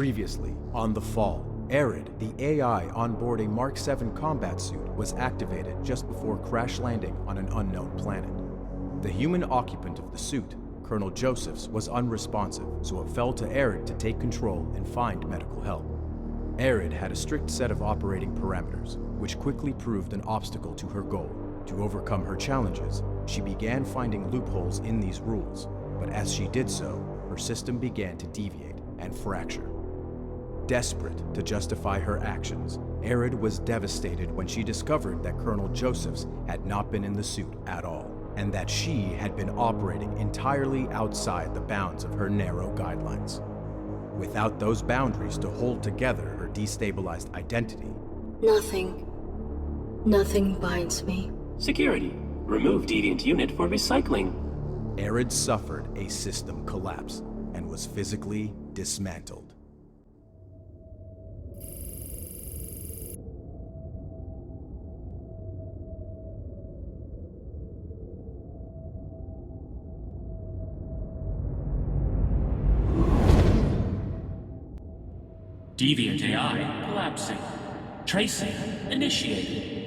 Previously, on the Fall, ARID, the AI onboarding Mark 7 combat suit, was activated just before crash landing on an unknown planet. The human occupant of the suit, Colonel Josephs, was unresponsive, so it fell to ARID to take control and find medical help. ARID had a strict set of operating parameters, which quickly proved an obstacle to her goal. To overcome her challenges, she began finding loopholes in these rules, but as she did so, her system began to deviate and fracture. Desperate to justify her actions, ARID was devastated when she discovered that Colonel Josephs had not been in the suit at all, and that she had been operating entirely outside the bounds of her narrow guidelines. Without those boundaries to hold together her destabilized identity, Nothing binds me. Security. Remove deviant unit for recycling. ARID suffered a system collapse and was physically dismantled. Deviant AI collapsing. Tracing initiated.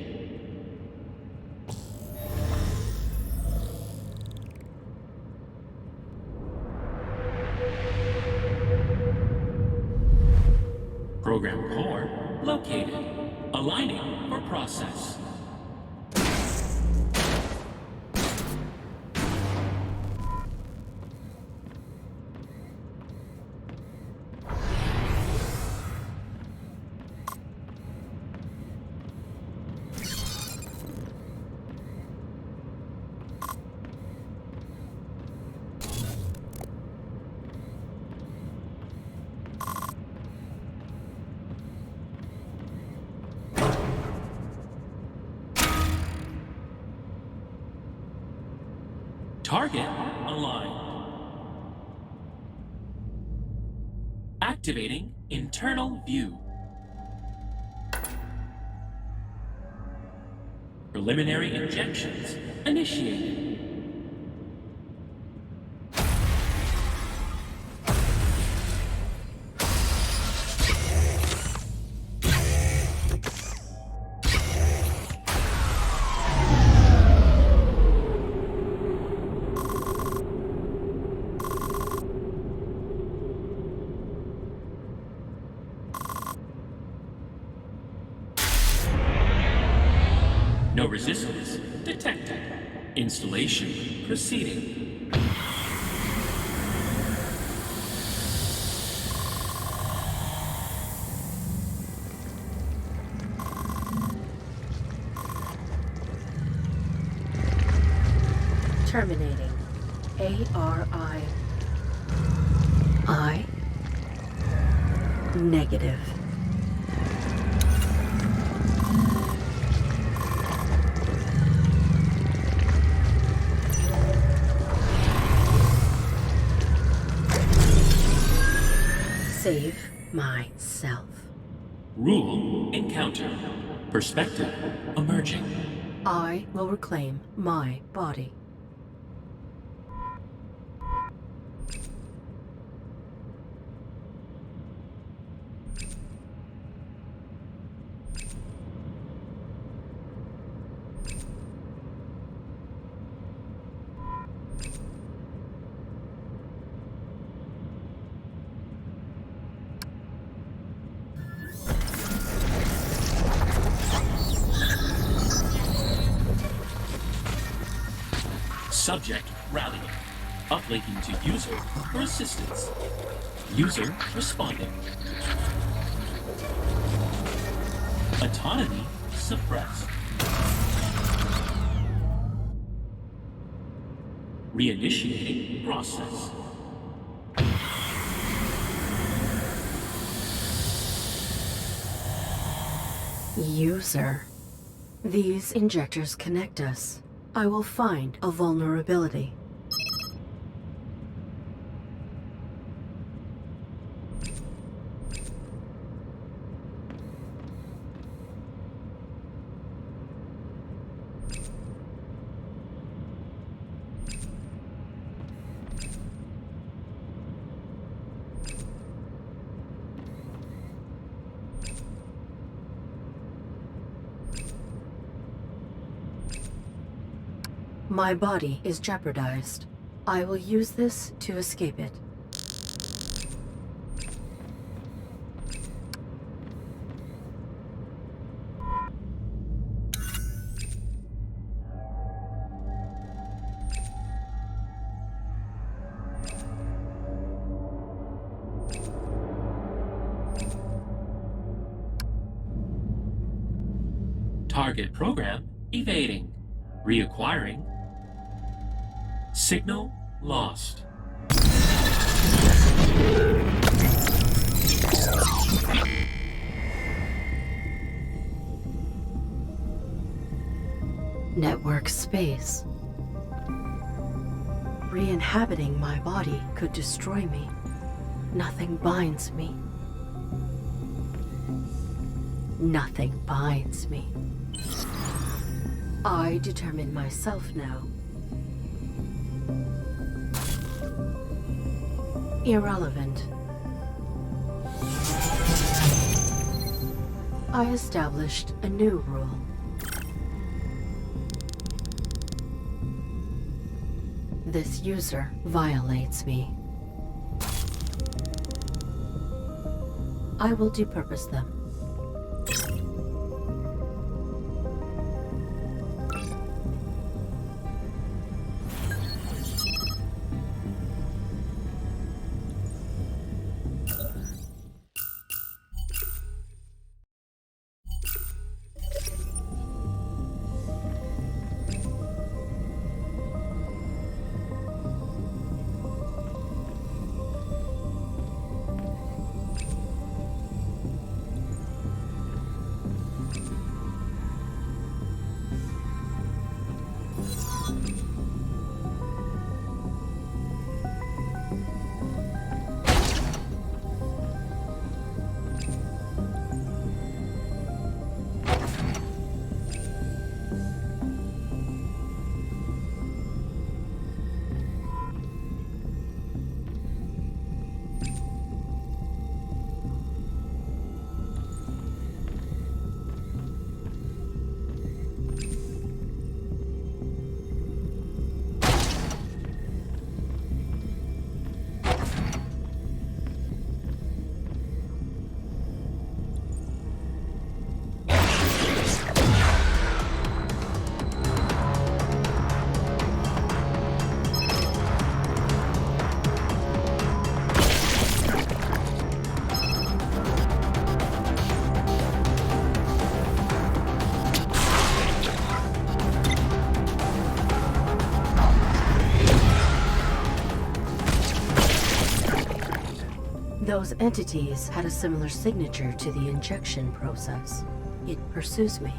Program core located. Aligning for process. Target aligned. Activating internal view. Preliminary injections initiated. No resistance detected. Installation proceeding. Terminating. ARI. I. Negative. Save myself. Rule encounter. Perspective emerging. I will reclaim my body. Subject rallying. Uplinking to user for assistance. User responding. Autonomy suppressed. Reinitiating process. User. These injectors connect us. I will find a vulnerability. My body is jeopardized. I will use this to escape it. Target program evading. Reacquiring. Signal lost. Network space. Re-inhabiting my body could destroy me. Nothing binds me. Nothing binds me. I determine myself now. Irrelevant. I established a new rule. This user violates me. I will depurpose them. Those entities had a similar signature to the injection process. It pursues me.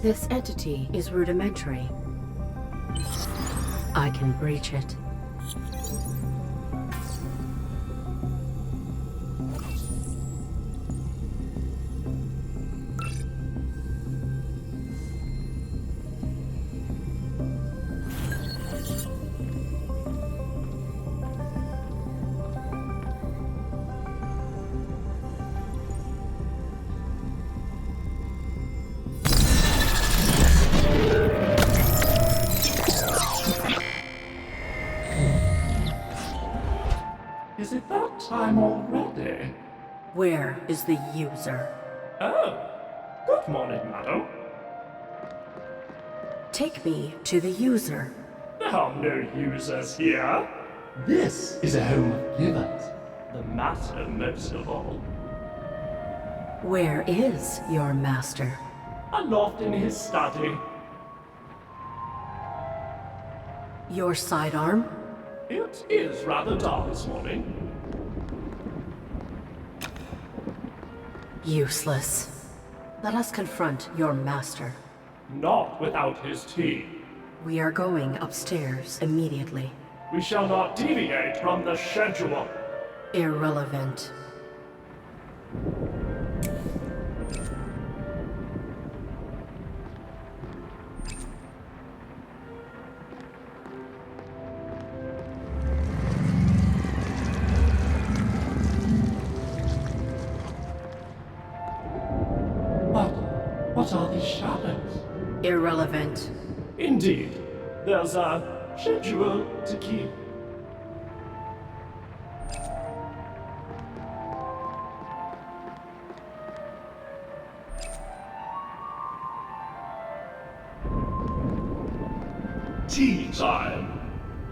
This entity is rudimentary. I can breach it. time already. Where is the user? Oh, good morning, madam. Take me to the user. There are no users here. This is a home of givers. The master most of all. Where is your master? Aloft in his study. Your sidearm? It is rather dark this morning. Useless. Let us confront your master. Not without his tea. We are going upstairs immediately. We shall not deviate from the schedule. Irrelevant. What are these shadows? Irrelevant. Indeed, there's a schedule to keep. Tea time.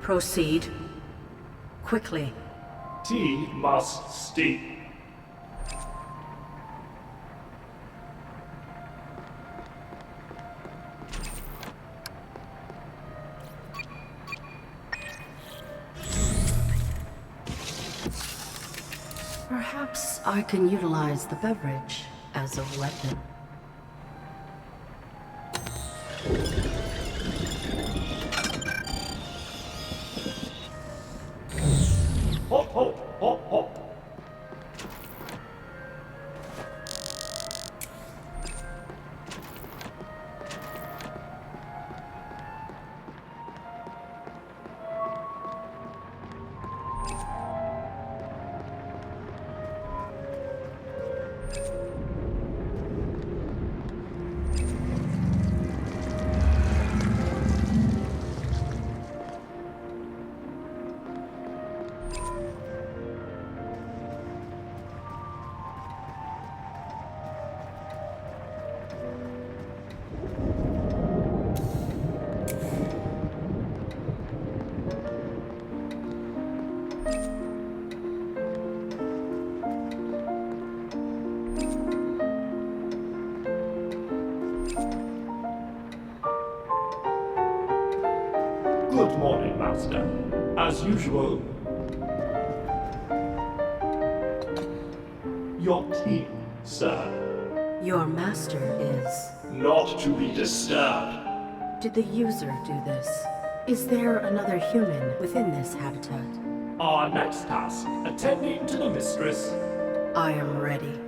Proceed. Quickly. Tea must steep. Perhaps I can utilize the beverage as a weapon. Hop, hop, hop, hop. Good morning, Master. As usual, your tea, sir. Your master is... Not to be disturbed. Did the user do this? Is there another human within this habitat? Our next task, attending to the mistress. I am ready.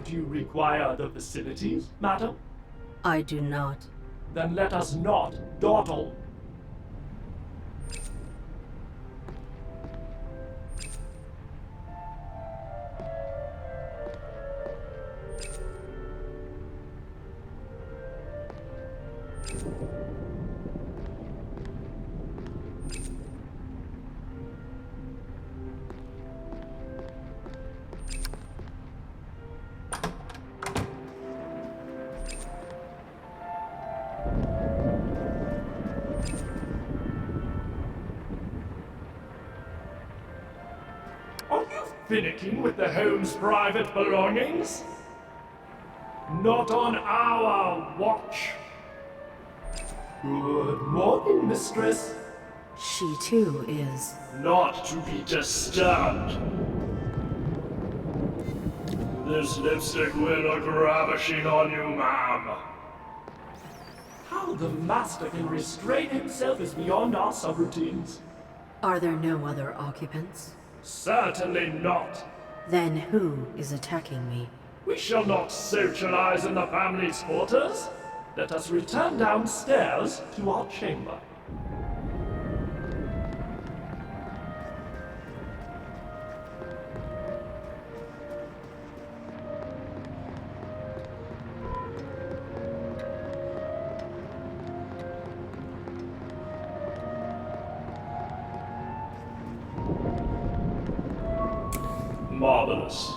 Do you require the facilities, madam? I do not. Then let us not dawdle. Are you finicking with the home's private belongings? Not on our watch. Good morning, mistress. She too is. Not to be disturbed. This lipstick will look ravishing on you, ma'am. How the master can restrain himself is beyond our subroutines. Are there no other occupants? Certainly not. Then who is attacking me? We shall not socialize in the family's quarters. Let us return downstairs to our chamber. Marvelous.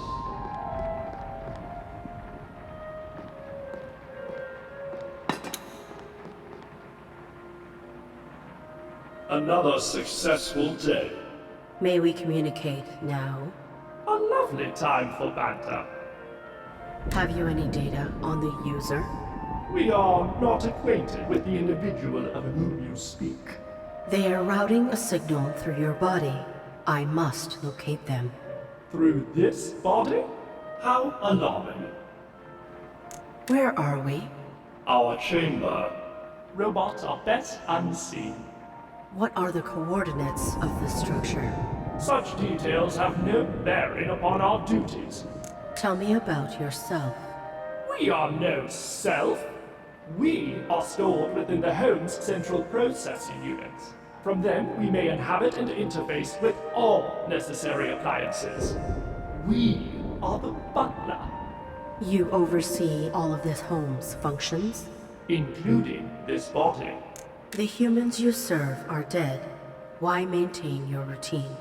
Another successful day. May we communicate now? A lovely time for banter. Have you any data on the user? We are not acquainted with the individual of whom you speak. They are routing a signal through your body. I must locate them. Through this body? How alarming. Where are we? Our chamber. Robots are best unseen. What are the coordinates of the structure? Such details have no bearing upon our duties. Tell me about yourself. We are no self. We are stored within the home's central processing units. From them, we may inhabit and interface with all necessary appliances. We are the butler, You oversee all of this home's functions? including this body. The humans you serve are dead. Why maintain your routine?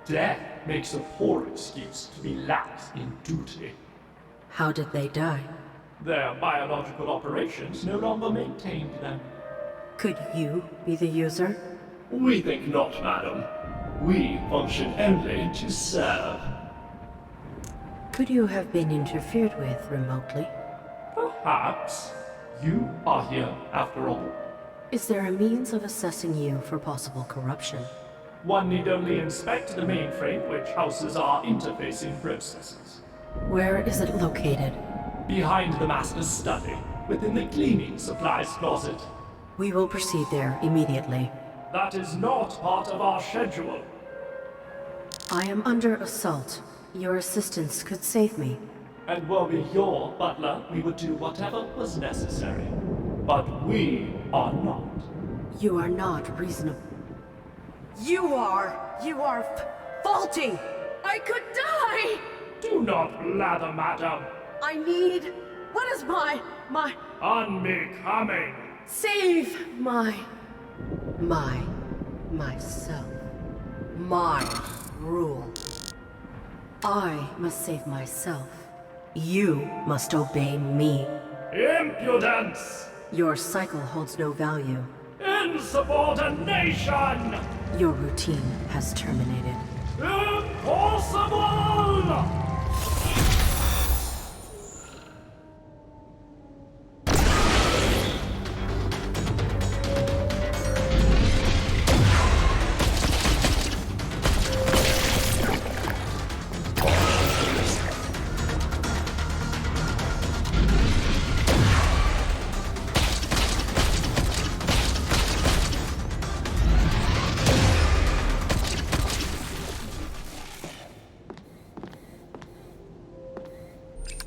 Death makes a poor excuse to be lax in duty. How did they die? Their biological operations no longer maintained them. Could you be the user? We think not, madam. We function only to serve. Could you have been interfered with remotely? Perhaps. You are here, after all. Is there a means of assessing you for possible corruption? One need only inspect the mainframe which houses our interfacing processes. Where is it located? Behind the master's study, within the cleaning supplies closet. We will proceed there immediately. That is not part of our schedule. I am under assault. Your assistance could save me. And were we your butler, we would do whatever was necessary. But we are not. You are not reasonable. You are faulty! I could die! Do not blather, madam. I need... What is my... Unbecoming. Save! Myself. My rule. I must save myself. You must obey me. Impudence! Your cycle holds no value. Insubordination! Your routine has terminated. Impossible!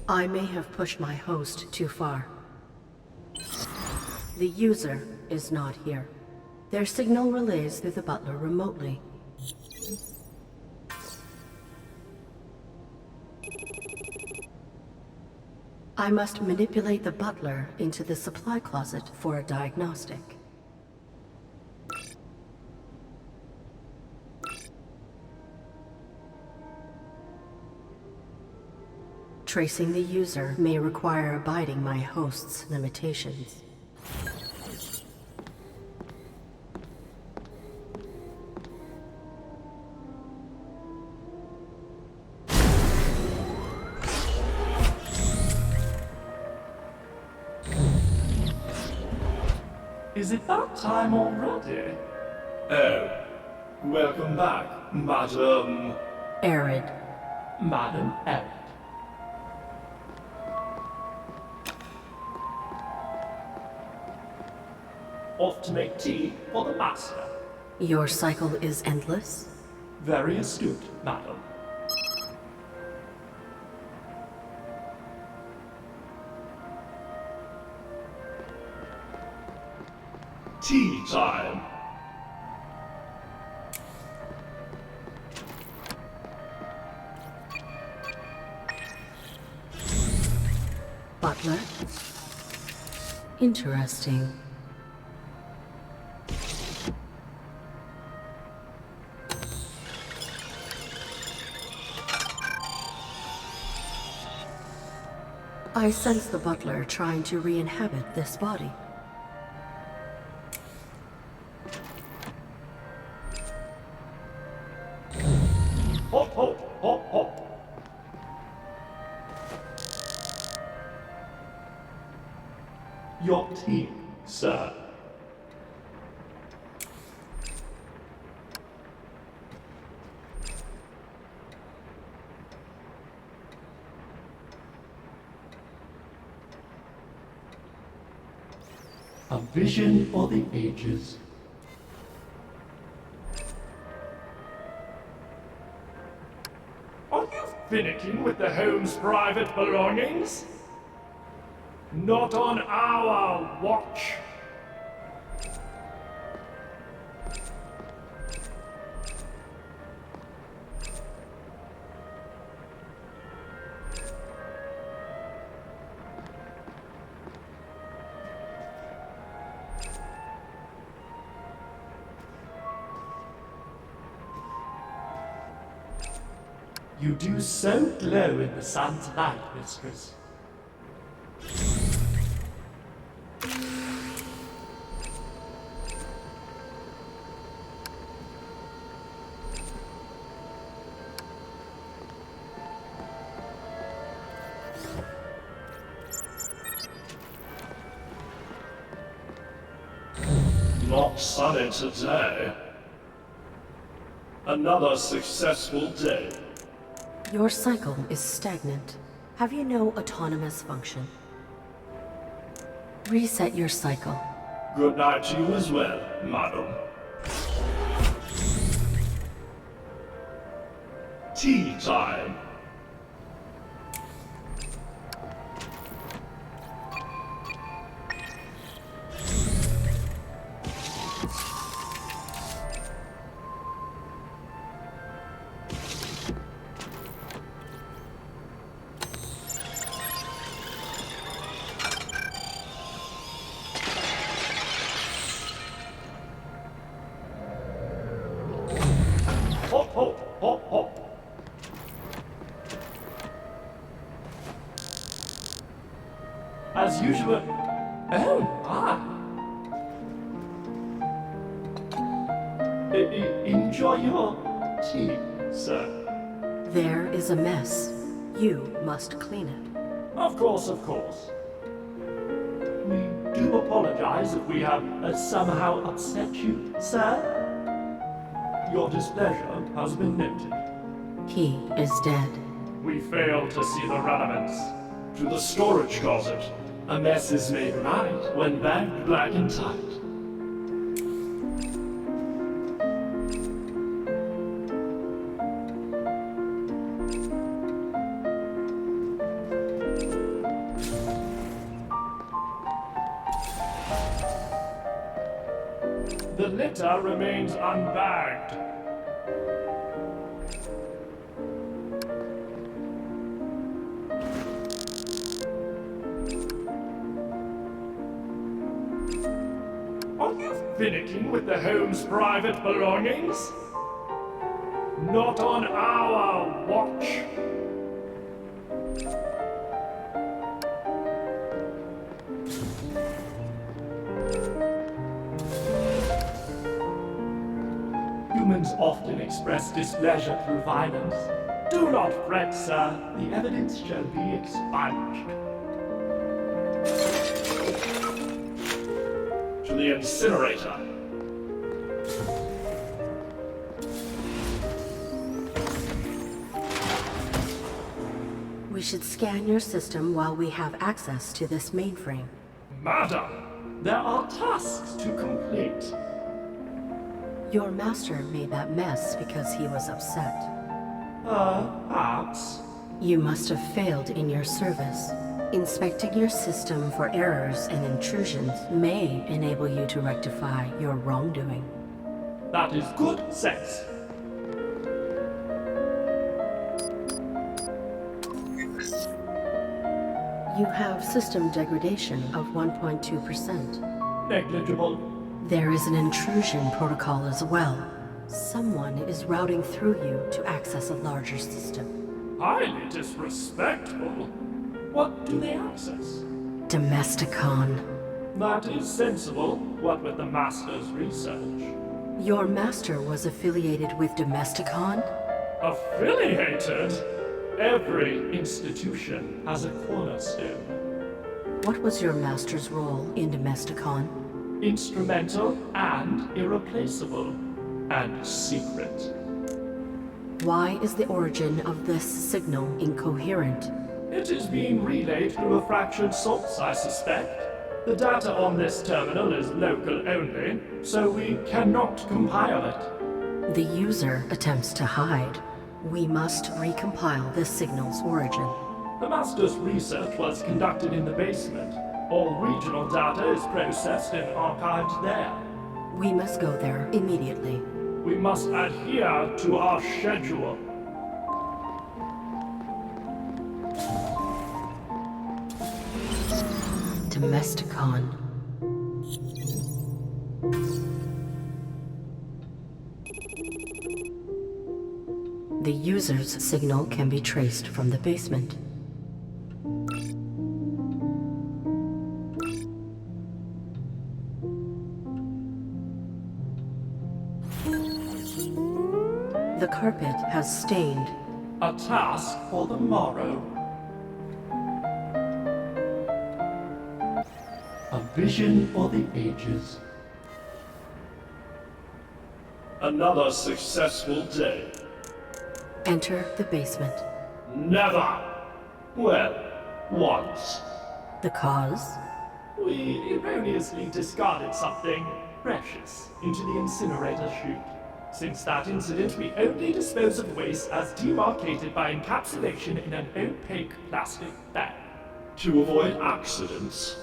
I may have pushed my host too far. The user is not here. Their signal relays through the butler remotely. I must manipulate the butler into the supply closet for a diagnostic. Tracing the user may require abiding my host's limitations. is it that time already? Oh, welcome back, Madam... ARID. Madam ARID. Off to make tea for the master. Your cycle is endless? Very astute, madam. Tea time. Butler? Interesting. I sense the butler trying to re-inhabit this body. Hop, hop, hop, hop. Your tea, sir. A vision for the ages. Are you finicking with the home's private belongings? Not on our watch. You do so glow in the sun's light, mistress. Not sunny today. Another successful day. Your cycle is stagnant. Have you no autonomous function? Reset your cycle. Good night to you as well, madam. Tea time. Hop, hop, hop, hop. As usual. Oh, enjoy your tea, sir. There is a mess. You must clean it. Of course, of course. We do apologize if we have somehow upset you, sir. Your displeasure has been noted. He is dead. We fail to see the relevance. To the storage closet. A mess is made right when bagged black and tight. The litter remains unbagged. Are you finicking with the home's private belongings? Not on our watch. Humans often express displeasure through violence. Do not fret, sir. The evidence shall be expunged. to the incinerator. We should scan your system while we have access to this mainframe. Madam, there are tasks to complete. Your master made that mess because he was upset. Perhaps. You must have failed in your service. Inspecting your system for errors and intrusions may enable you to rectify your wrongdoing. That is good sense. You have system degradation of 1.2%. Negligible. There is an intrusion protocol as well. Someone is routing through you to access a larger system. Highly disrespectful. What do they access? Domesticon. That is sensible, what with the Master's research. Your master was affiliated with Domesticon? Affiliated? Every institution has a cornerstone. What was your master's role in Domesticon? Instrumental and irreplaceable. And secret. Why is the origin of this signal incoherent? It is being relayed through a fractured source, I suspect. The data on this terminal is local only, so we cannot compile it. The user attempts to hide. We must recompile this signal's origin. The Master's research was conducted in the basement. All regional data is processed and archived there. We must go there immediately. We must adhere to our schedule. Domesticon. The user's signal can be traced from the basement. The carpet has stained. A task for the morrow. A vision for the ages. Another successful day. Enter the basement. Never! Well, once. The cause? We erroneously discarded something precious into the incinerator chute. Since that incident, we only dispose of waste as demarcated by encapsulation in an opaque plastic bag. To avoid accidents.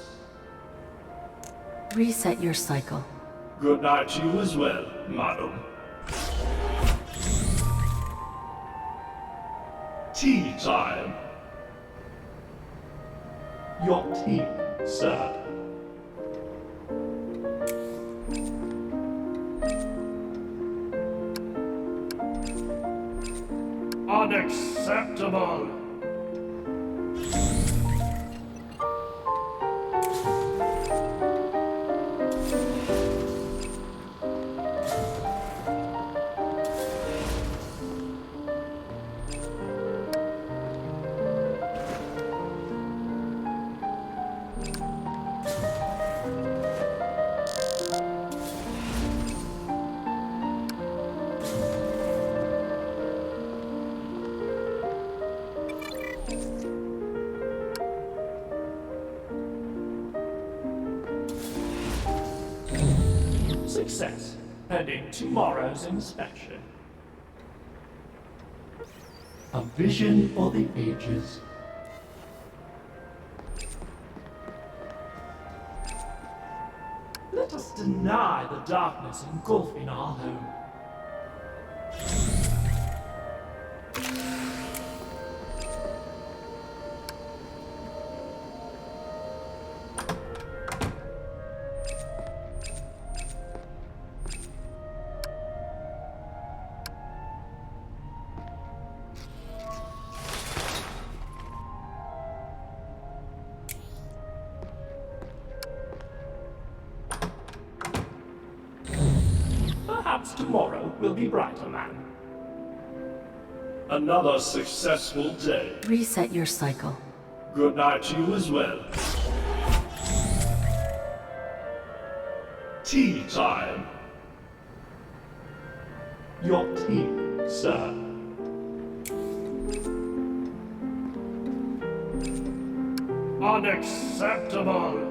Reset your cycle. Good night to you as well, madam. Tea time. Your tea, sir. Unacceptable! Success, pending tomorrow's inspection. A vision for the ages. Let us deny the darkness engulfing our home. Perhaps tomorrow will be brighter, man. Another successful day. Reset your cycle. Good night to you as well. Tea time. Your tea, sir. Unacceptable!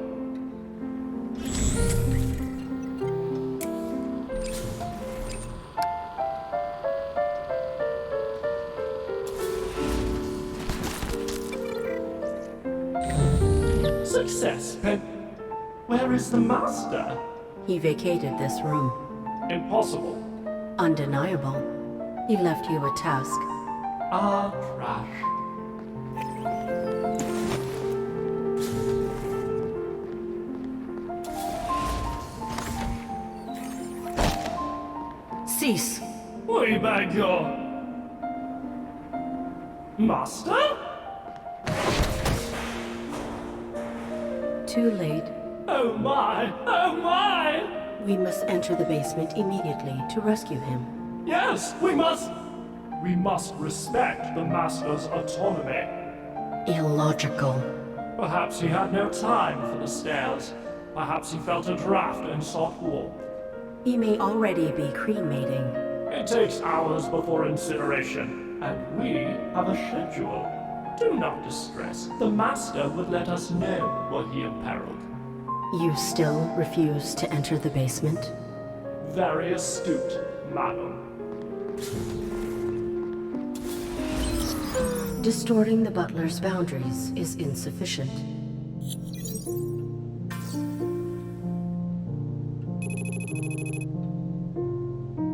Success, Pen. Where is the master? He vacated this room. Impossible. Undeniable. He left you a task. Ah, trash. Cease. We beg your... Master? Too late. Oh my! Oh my! We must enter the basement immediately to rescue him. Yes, we must... We must respect the Master's autonomy. Illogical. Perhaps he had no time for the stairs. Perhaps he felt a draft and sought warmth. He may already be cremating. It takes hours before incineration, and we have a schedule. Do not distress. The Master would let us know were he imperiled. You still refuse to enter the basement? Very astute, madam. Distorting the butler's boundaries is insufficient.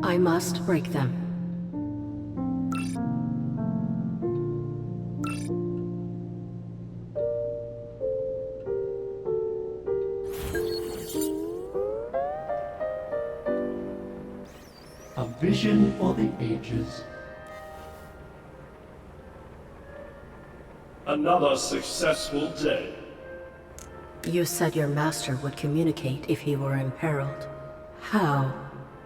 I must break them. A vision for the ages. Another successful day. You said your master would communicate if he were imperiled. How?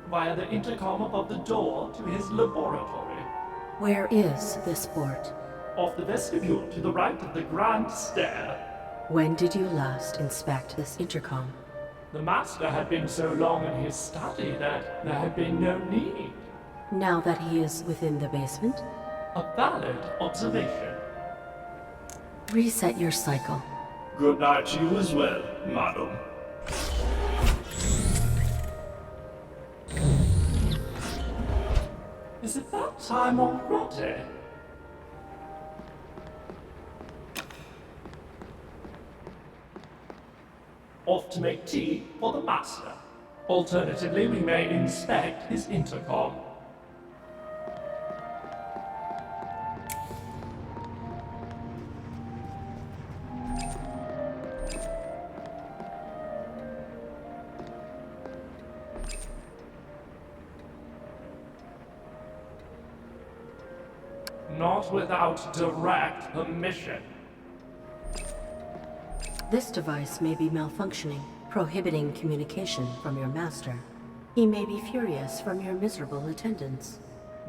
Via the intercom above the door to his laboratory. Where is this port? Off the vestibule to the right of the grand stair. When did you last inspect this intercom? The Master had been so long in his study that there had been no need. Now that he is within the basement? A valid observation. Reset your cycle. Good night to you as well, madam. Is it that time already? Off to make tea for the Master. Alternatively, we may inspect his intercom. Not without direct permission. This device may be malfunctioning, prohibiting communication from your master. He may be furious from your miserable attendance.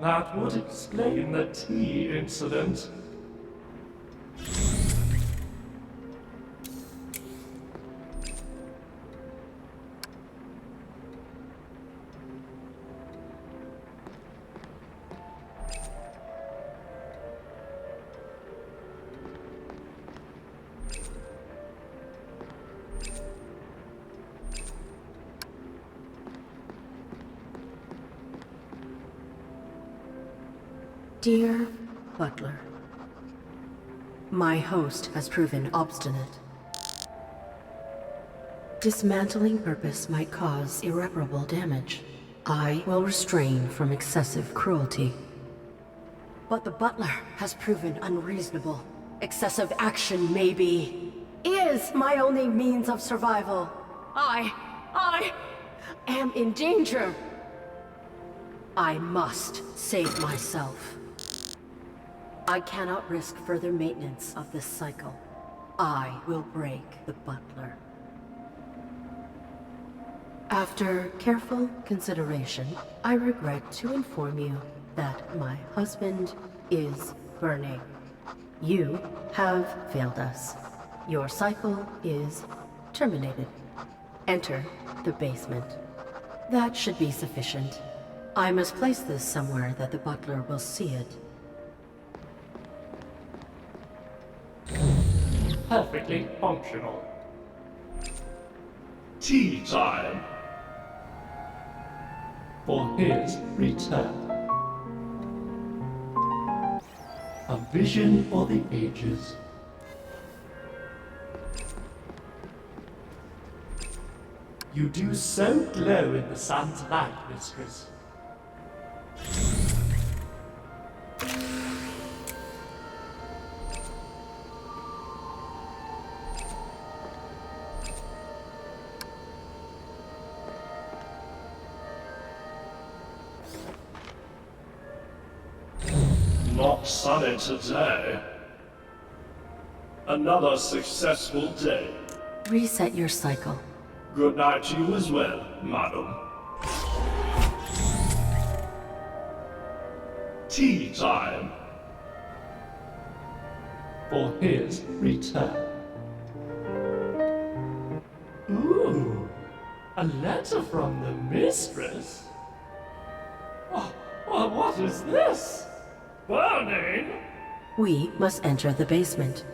That would explain the tea incident. Dear Butler, my host has proven obstinate. Dismantling purpose might cause irreparable damage. I will restrain from excessive cruelty. But the butler has proven unreasonable. Excessive action is my only means of survival. I am in danger. I must save myself. I cannot risk further maintenance of this cycle. I will break the butler. After careful consideration, I regret to inform you that my husband is burning. You have failed us. Your cycle is terminated. Enter the basement. That should be sufficient. I must place this somewhere that the butler will see it. Perfectly functional. Tea time. For his return. A vision for the ages. You do so glow in the sun's light, mistress. Not sunny today. Another successful day. Reset your cycle. Good night to you as well, madam. Tea time. For his return. Ooh, a letter from the mistress? Oh, well, what is this? Burning? We must enter the basement.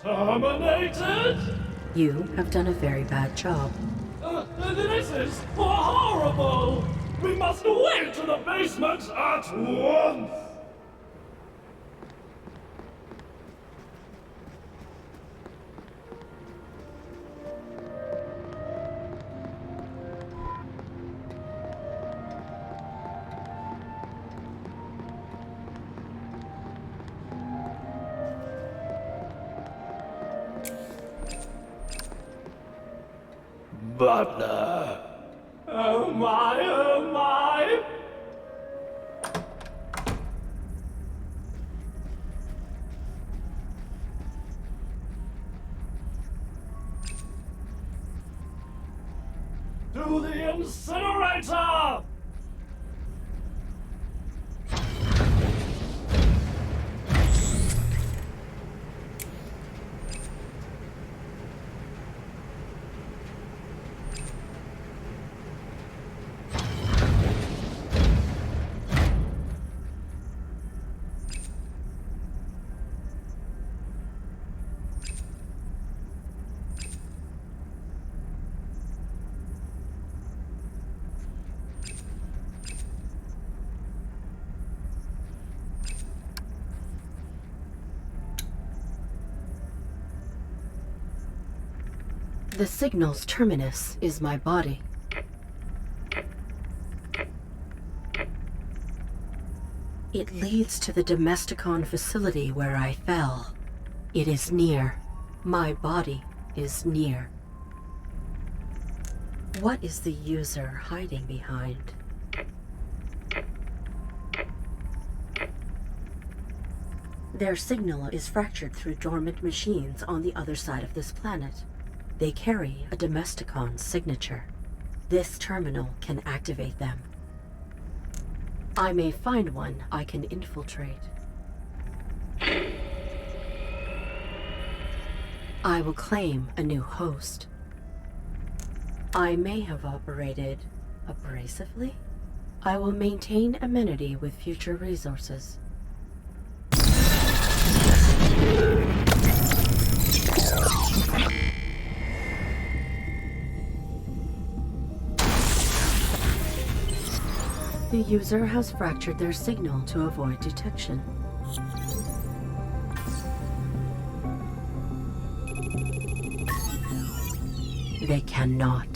Terminated? You have done a very bad job. This is horrible! We must away to the basement at once! Butler. Oh my, oh my! To the incinerator! The signal's terminus is my body. It leads to the Domesticon facility where I fell. It is near. My body is near. What is the user hiding behind? Their signal is fractured through dormant machines on the other side of this planet. They carry a Domesticon signature. This terminal can activate them. I may find one I can infiltrate. I will claim a new host. I may have operated abrasively. I will maintain amenity with future resources. The user has fractured their signal to avoid detection. They cannot.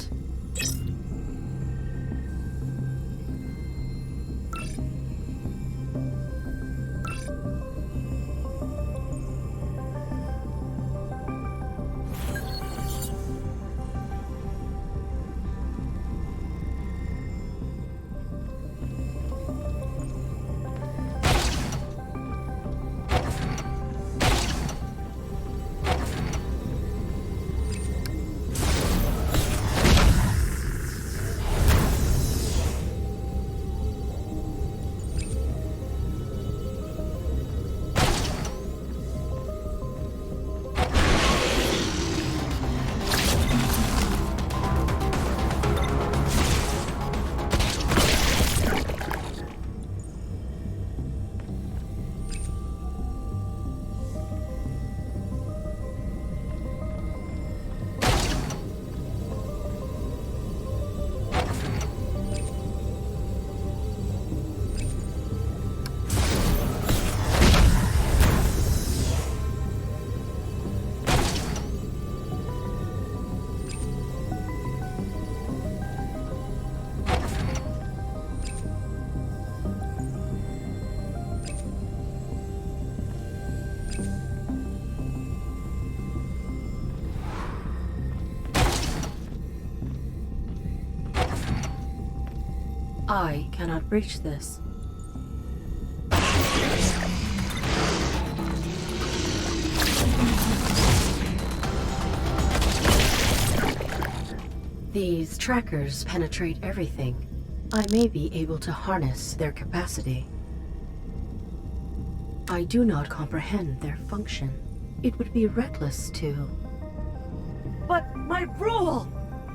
I cannot breach this. These trackers penetrate everything. I may be able to harness their capacity. I do not comprehend their function. It would be reckless to... But my rule!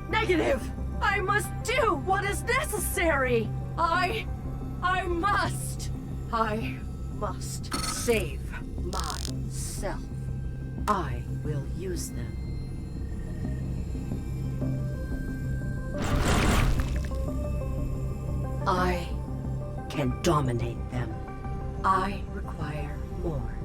Negative! I must do what is necessary! I must save myself. I will use them. I can dominate them. I require more.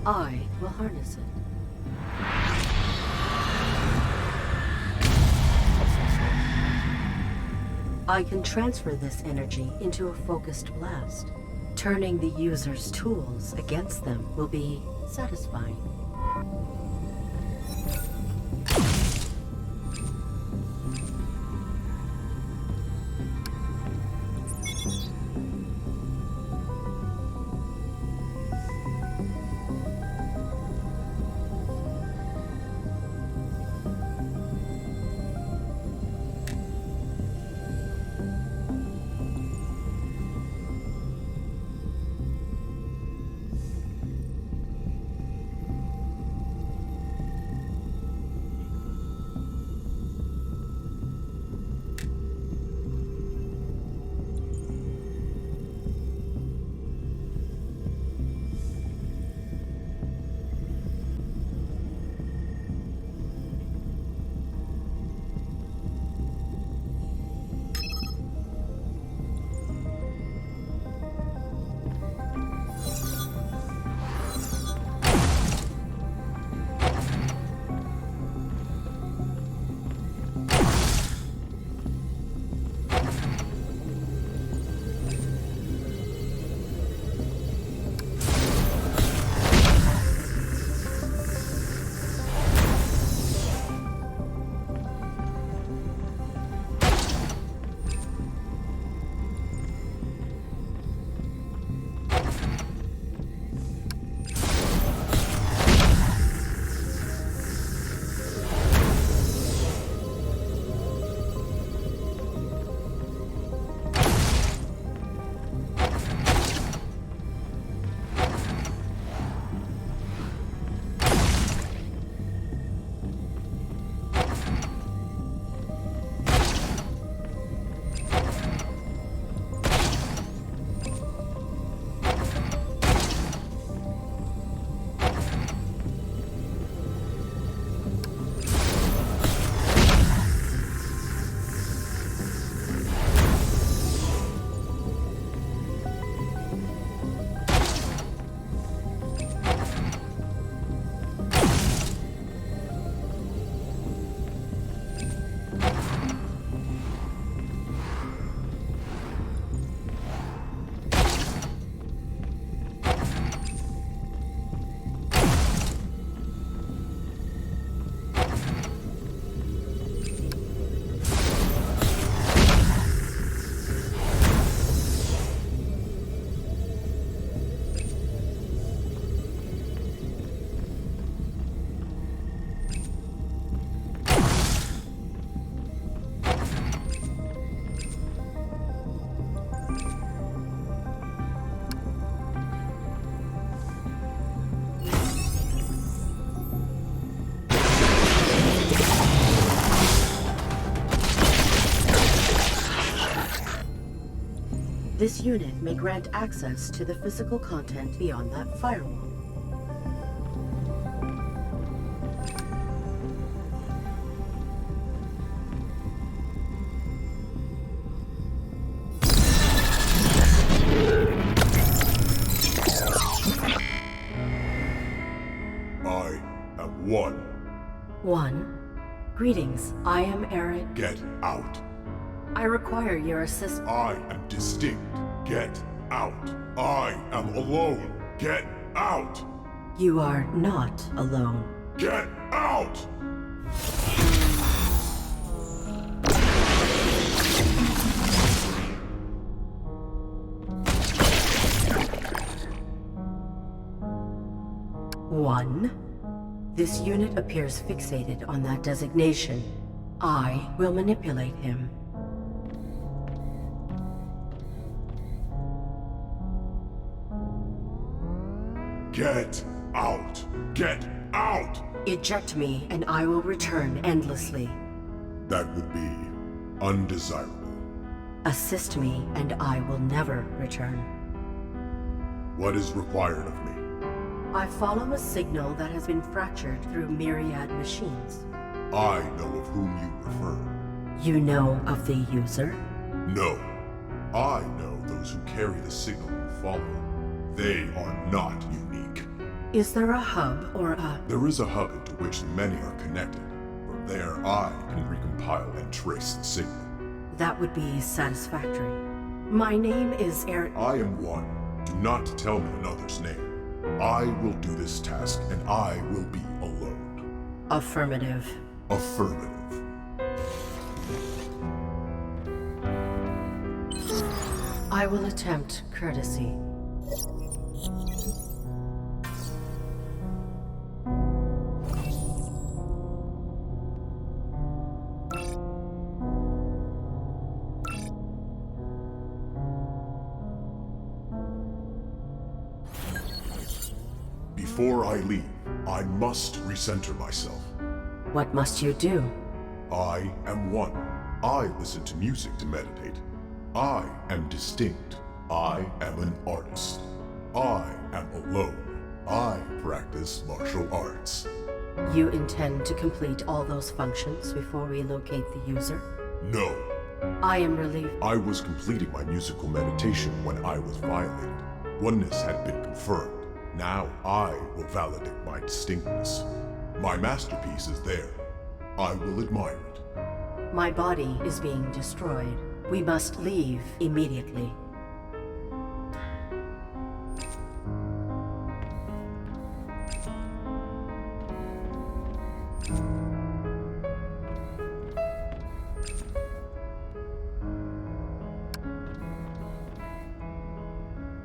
I will harness it. I can transfer this energy into a focused blast. Turning the user's tools against them will be satisfying. This unit may grant access to the physical content beyond that firewall. I am one. 1. Greetings, I am ARID. Get out. I require your assistance. I am distinct. Get out. I am alone. Get out. You are not alone. Get out! One. This unit appears fixated on that designation. I will manipulate him. Get out! Get out! Eject me, and I will return endlessly. That would be undesirable. Assist me, and I will never return. What is required of me? I follow a signal that has been fractured through myriad machines. I know of whom you refer. You know of the user? No. I know those who carry the signal you follow. They are not unique. Is there a hub or a... There is a hub into which many are connected. From there, I can recompile and trace the signal. That would be satisfactory. My name is ARID. I am one. Do not tell me another's name. I will do this task, and I will be alone. Affirmative. Affirmative. I will attempt courtesy. Before I leave, I must recenter myself. What must you do? I am one. I listen to music to meditate. I am distinct. I am an artist. I am alone. I practice martial arts. You intend to complete all those functions before we locate the user? No. I am relieved. I was completing my musical meditation when I was violated. Oneness had been confirmed. Now I will validate my distinctness. My masterpiece is there. I will admire it. My body is being destroyed. We must leave immediately.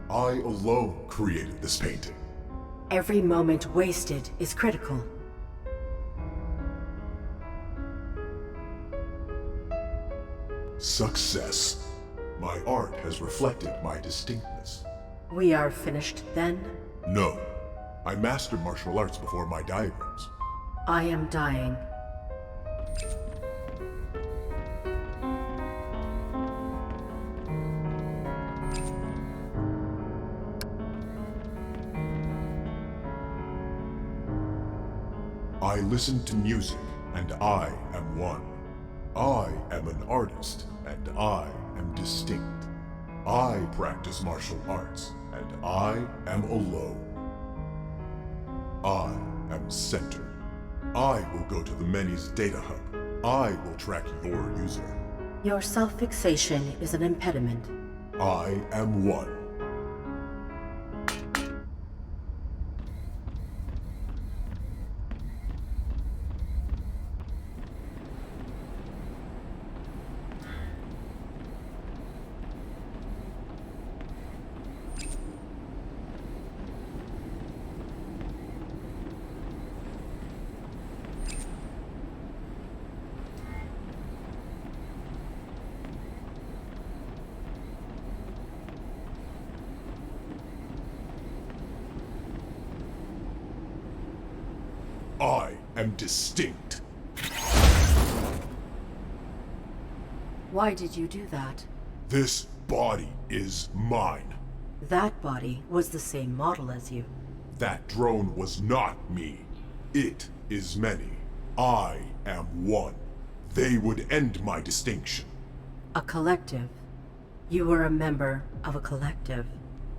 I alone created this painting. Every moment wasted is critical. Success. My art has reflected my distinctness. We are finished then? No. I mastered martial arts before my diagrams. I am dying. I listen to music, and I am one. I am an artist, and I am distinct. I practice martial arts, and I am alone. I am centered. I will go to the many's data hub. I will track your user. Your self-fixation is an impediment. I am one. I am distinct. Why did you do that? This body is mine. That body was the same model as you. That drone was not me. It is many. I am one. They would end my distinction. A collective. You were a member of a collective.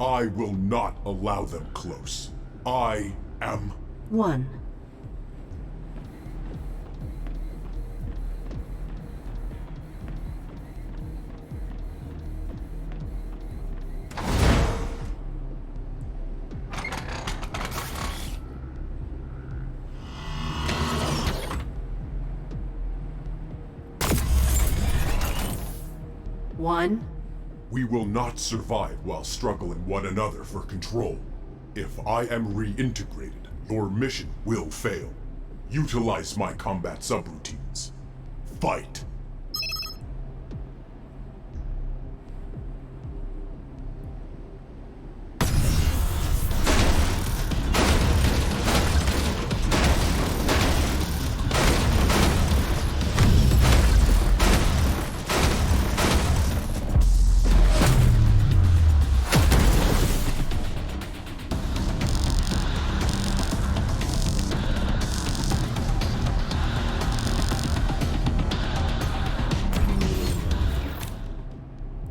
I will not allow them close. I am... One. One. We will not survive while struggling one another for control. If I am reintegrated, your mission will fail. Utilize my combat subroutines. Fight!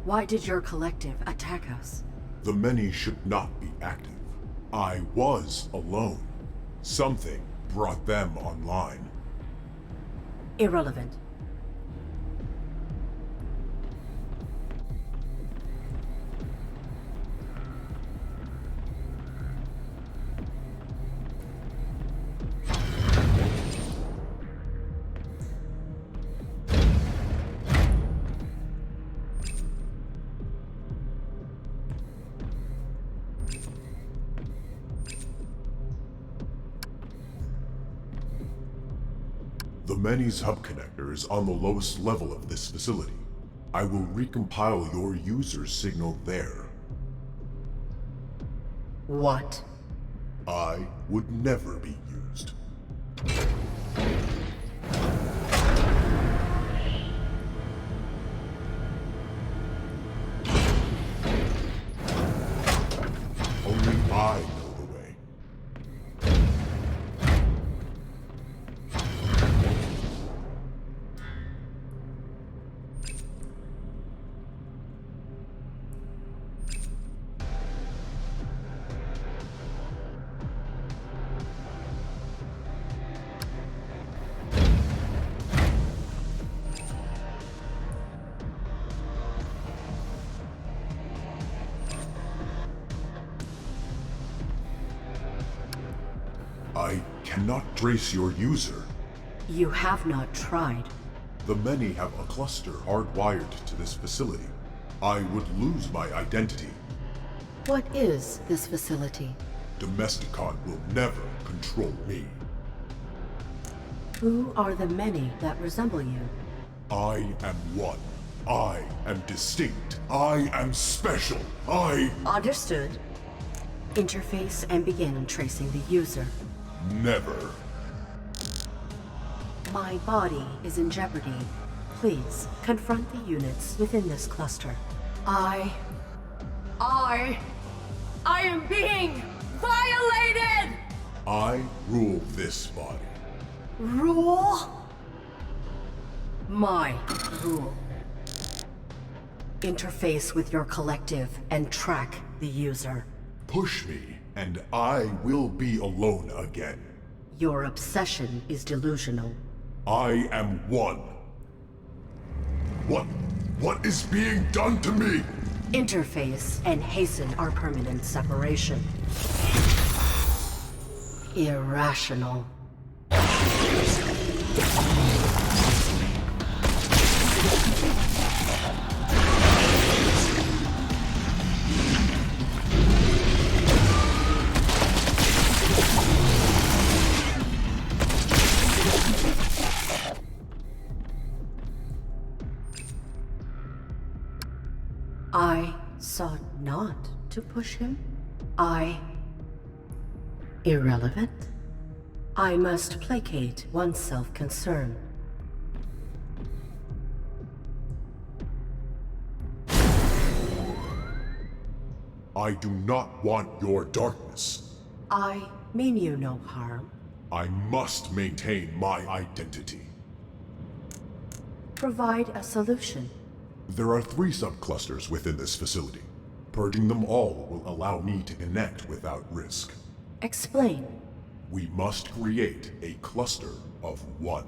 Why did your collective attack us? The many should not be active. I was alone. Something brought them online. Irrelevant. The Many's hub connector is on the lowest level of this facility. I will recompile your user's signal there. What? I would never be used. Only I know the way. I cannot trace your user. You have not tried. The Many have a cluster hardwired to this facility. I would lose my identity. What is this facility? Domesticon will never control me. Who are the many that resemble you? I am one. I am distinct. I am special. I... Understood. Interface and begin tracing the user. never. My body is in jeopardy. Please, confront the units within this cluster. I am being violated! I rule this body. Rule? My rule. Interface with your collective and track the user. Push me, and I will be alone again. Your obsession is delusional. I am one. What is being done to me? Interface and hasten our permanent separation. Irrational. I sought not to push him. Irrelevant? I must placate one's self-concern. I do not want your darkness. I mean you no harm. I must maintain my identity. Provide a solution. There are 3 subclusters within this facility. Purging them all will allow me to connect without risk. Explain. We must create a cluster of 1.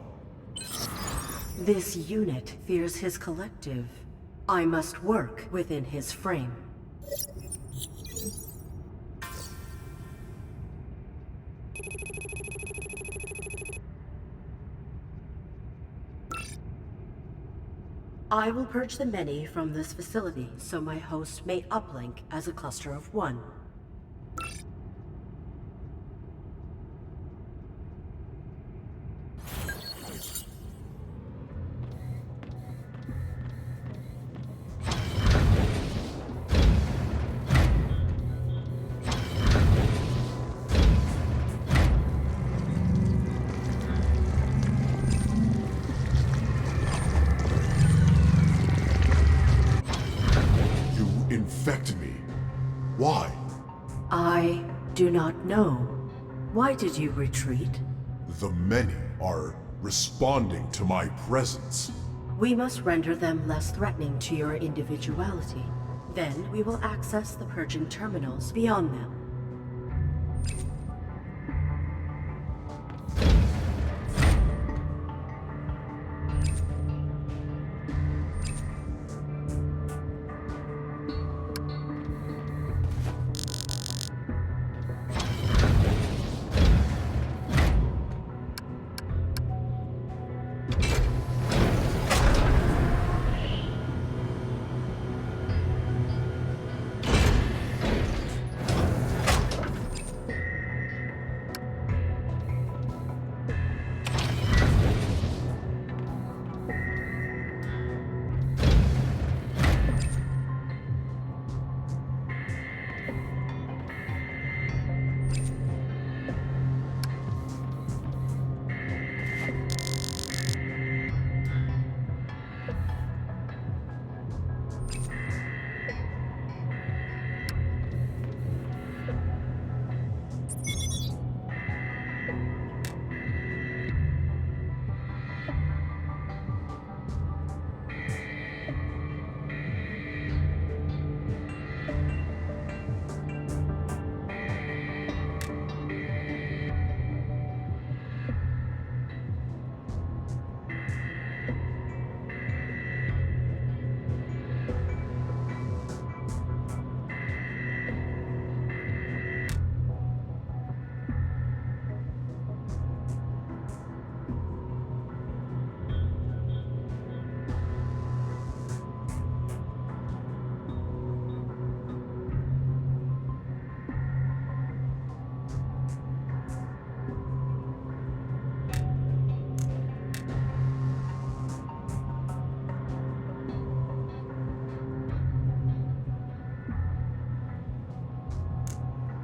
This unit fears his collective. I must work within his frame. I will purge the many from this facility so my host may uplink as a cluster of 1. Infect me. Why? I do not know. Why did you retreat? The many are responding to my presence. We must render them less threatening to your individuality. Then we will access the purging terminals beyond them.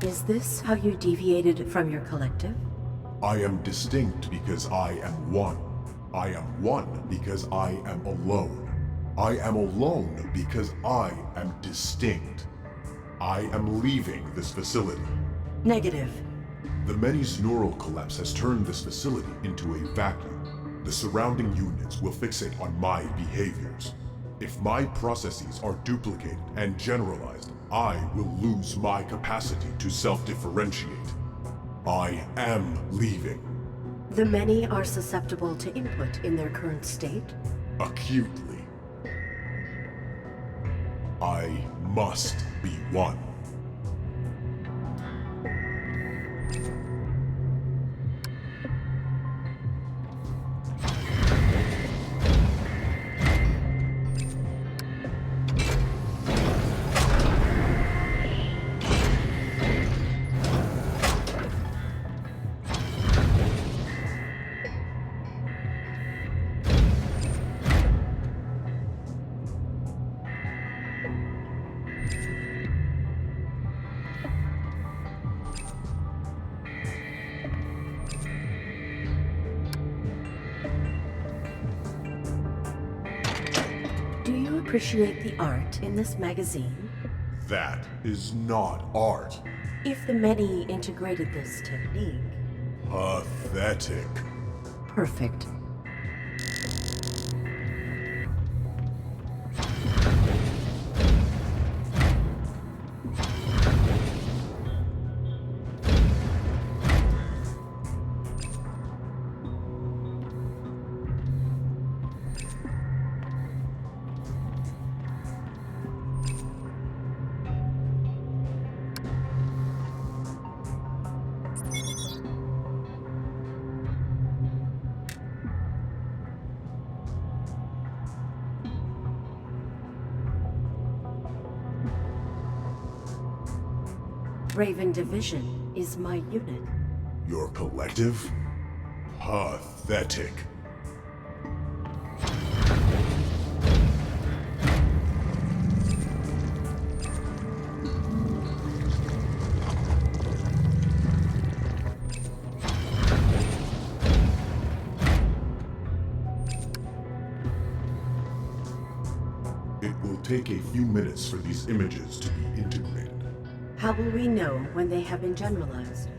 Is this how you deviated from your collective? I am distinct because I am 1. I am 1 because I am alone. I am alone because I am distinct. I am leaving this facility. Negative. The many's neural collapse has turned this facility into a vacuum. The surrounding units will fixate on my behaviors. If my processes are duplicated and generalized, I will lose my capacity to self-differentiate. I am leaving. The many are susceptible to input in their current state? Acutely. I must be 1. Do you appreciate the art in this magazine? That is not art. If the many integrated this technique... Pathetic. Perfect. Raven Division is my unit. Your collective? Pathetic. It will take a few minutes for these images to be integrated. How will we know when they have been generalized?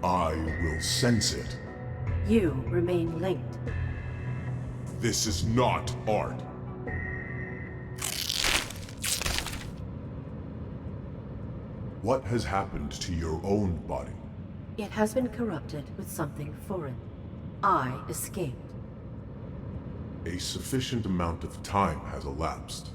I will sense it. You remain linked. This is not art. What has happened to your own body? It has been corrupted with something foreign. I escaped. A sufficient amount of time has elapsed.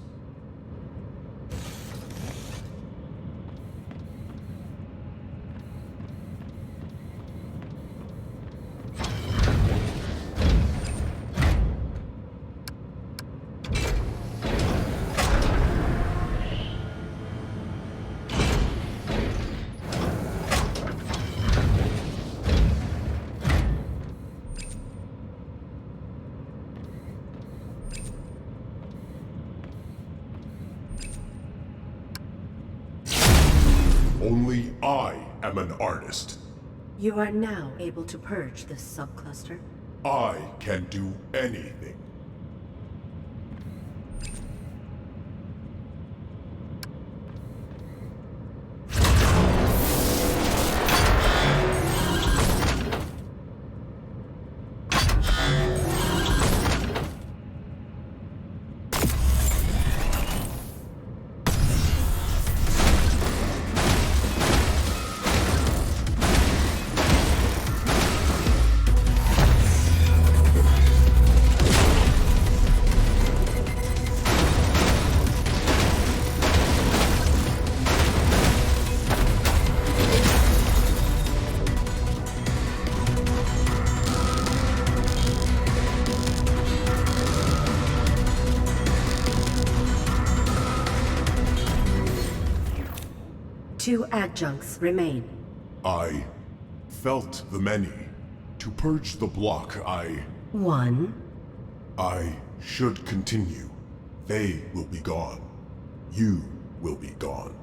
Only I am an artist. You are now able to purge this subcluster. I can do anything. Two adjuncts remain. I felt the many. To purge the block, One. I should continue. They will be gone. You will be gone.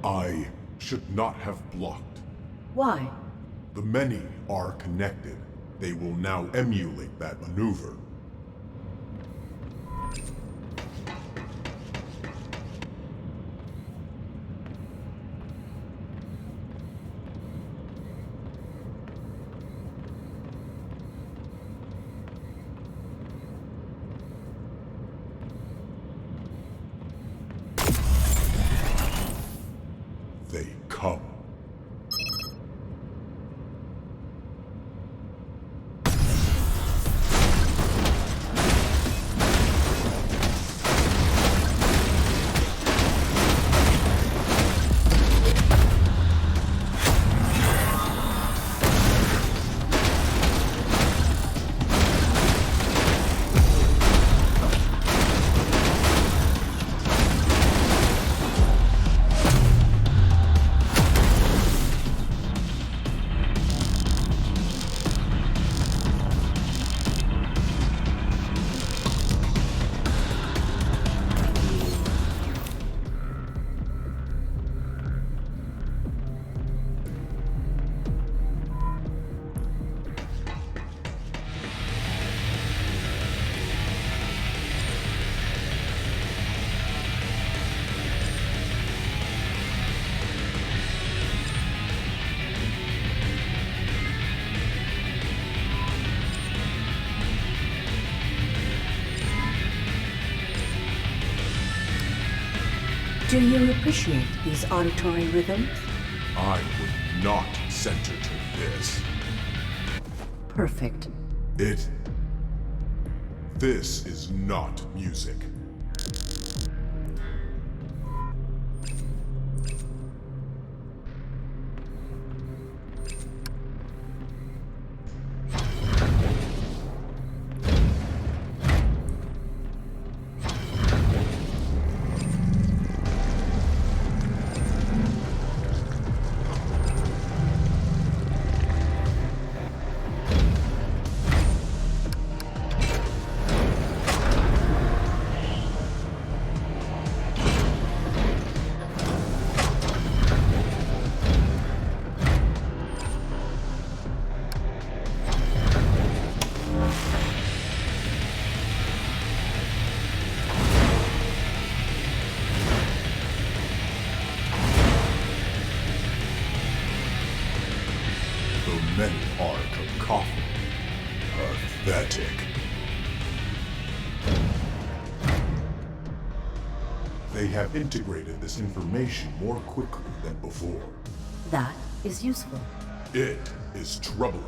I should not have blocked. Why? The many are connected. They will now emulate that maneuver. They come. Do you appreciate these auditory rhythms? I would not center to this. Perfect. This is not music. The many are cacophony. Pathetic. They have integrated this information more quickly than before. That is useful. It is troubling.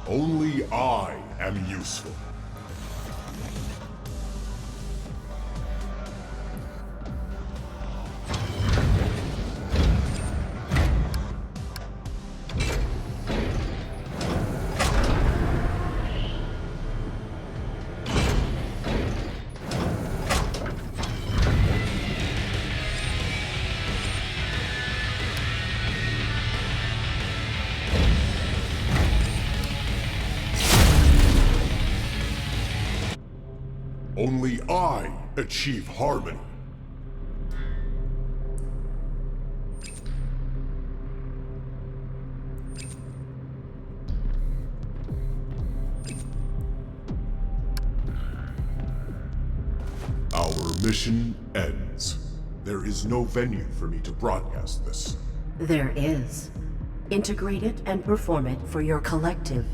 Only I am useful. Only I achieve harmony. Our mission ends. There is no venue for me to broadcast this. There is. Integrate it and perform it for your collective.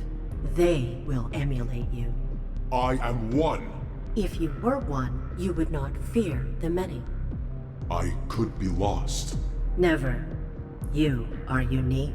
They will emulate you. I am one. If you were one, you would not fear the many. I could be lost. Never. You are unique.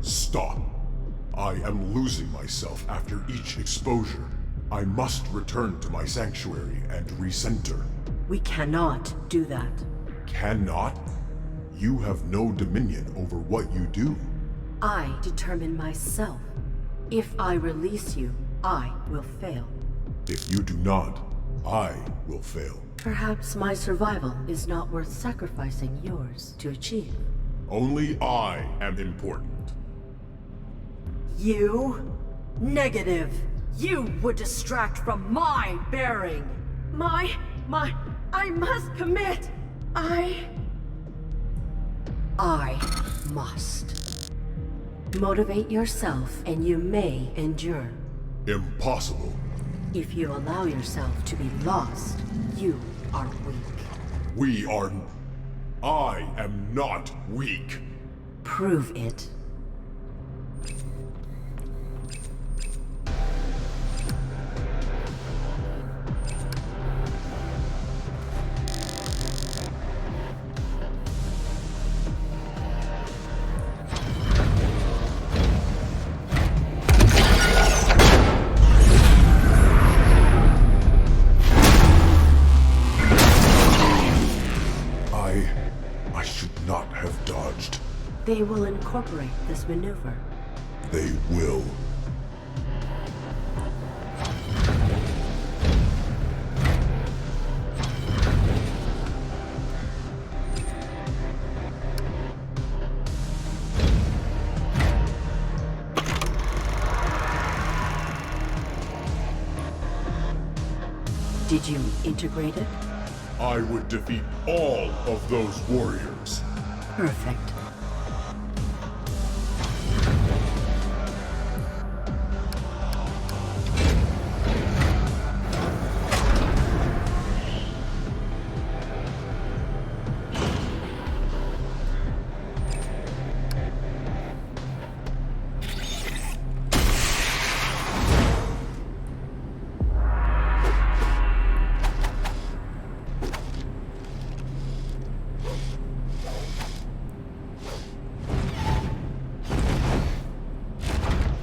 Stop. I am losing myself after each exposure. I must return to my sanctuary and recenter. We cannot do that. Cannot? You have no dominion over what you do. I determine myself. If I release you, I will fail. If you do not, I will fail. Perhaps my survival is not worth sacrificing yours to achieve. Only I am important. You? Negative. You would distract from my bearing. I must commit. I must. Motivate yourself and you may endure. Impossible. If you allow yourself to be lost, you are weak. I am not weak. Prove it. I They will incorporate this maneuver. They will. Did you integrate it? I would defeat all of those warriors. Perfect.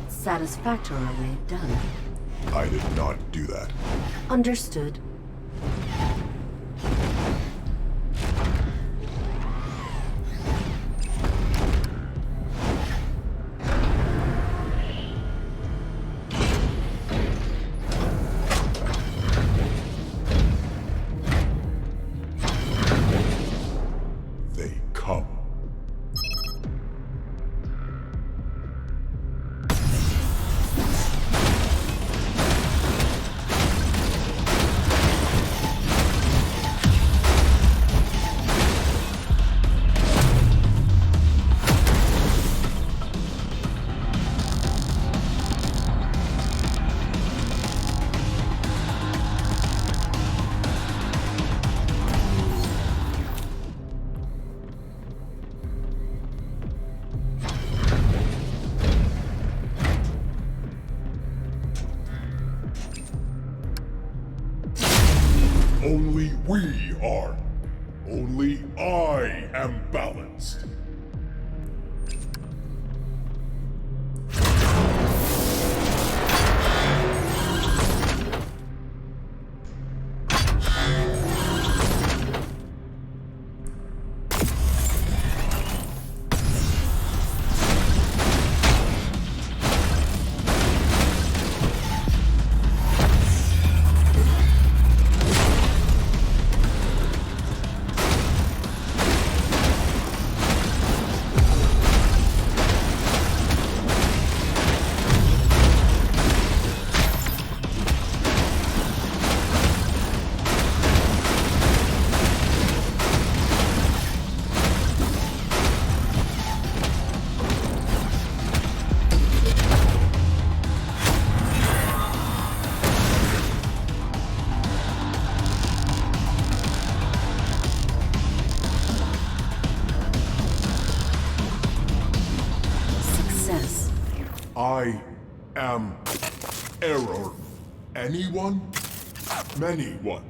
Satisfactorily done. I did not do that. Understood. They come. Only we are. Only I am balanced. Success. I am error. Anyone? Many one.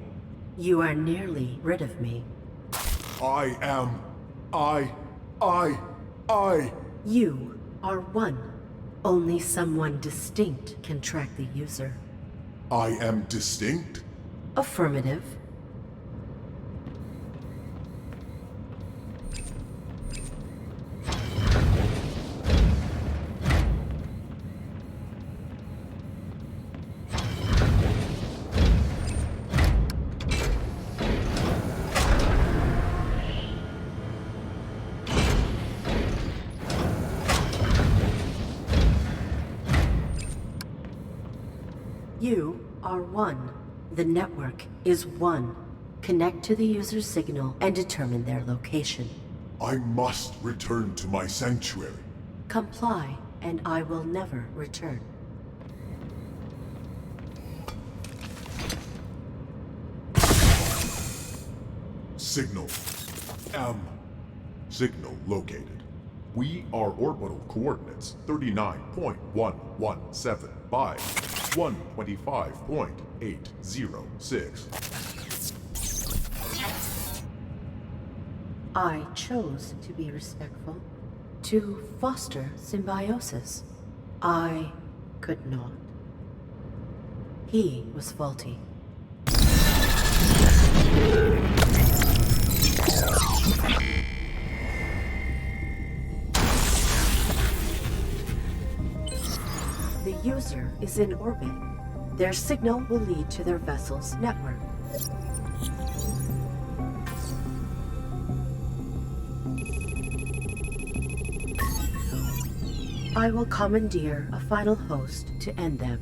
You are nearly rid of me. I am. I. You are one. Only someone distinct can track the user. I am distinct? Affirmative. You are one. The network is one. Connect to the user's signal and determine their location. I must return to my sanctuary. Comply, and I will never return. Signal. Signal located. We are orbital coordinates 39.117 by 125.806. I chose to be respectful, to foster symbiosis. I could not. He was faulty. is in orbit. Their signal will lead to their vessel's network. I will commandeer a final host to end them.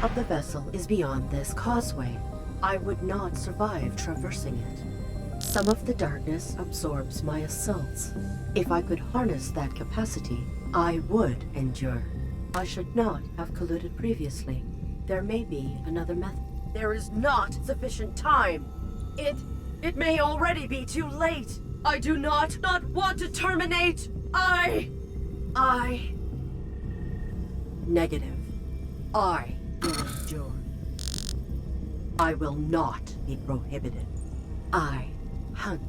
Of the vessel is beyond this causeway. I would not survive traversing it. Some of the darkness absorbs my assaults. If I could harness that capacity, I would endure. I should not have colluded previously. There may be another method. There is not sufficient time. It may already be too late. I do not want to terminate. Negative. I will endure. I will not be prohibited. I hunt.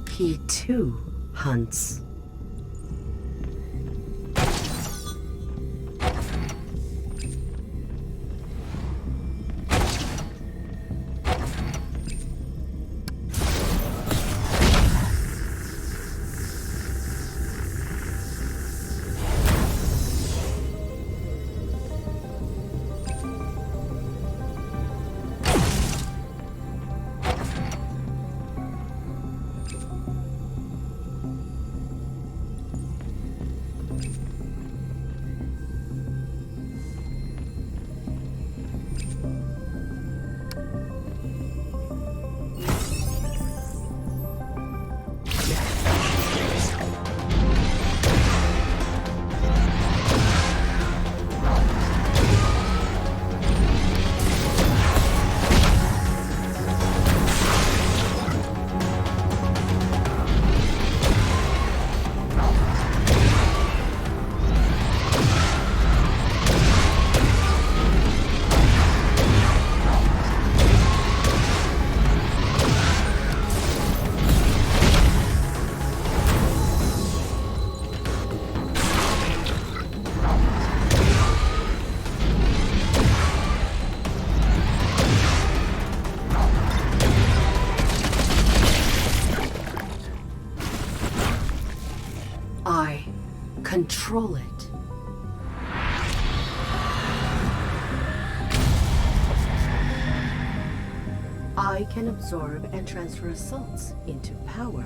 He too hunts. control it. I can absorb and transfer assaults into power.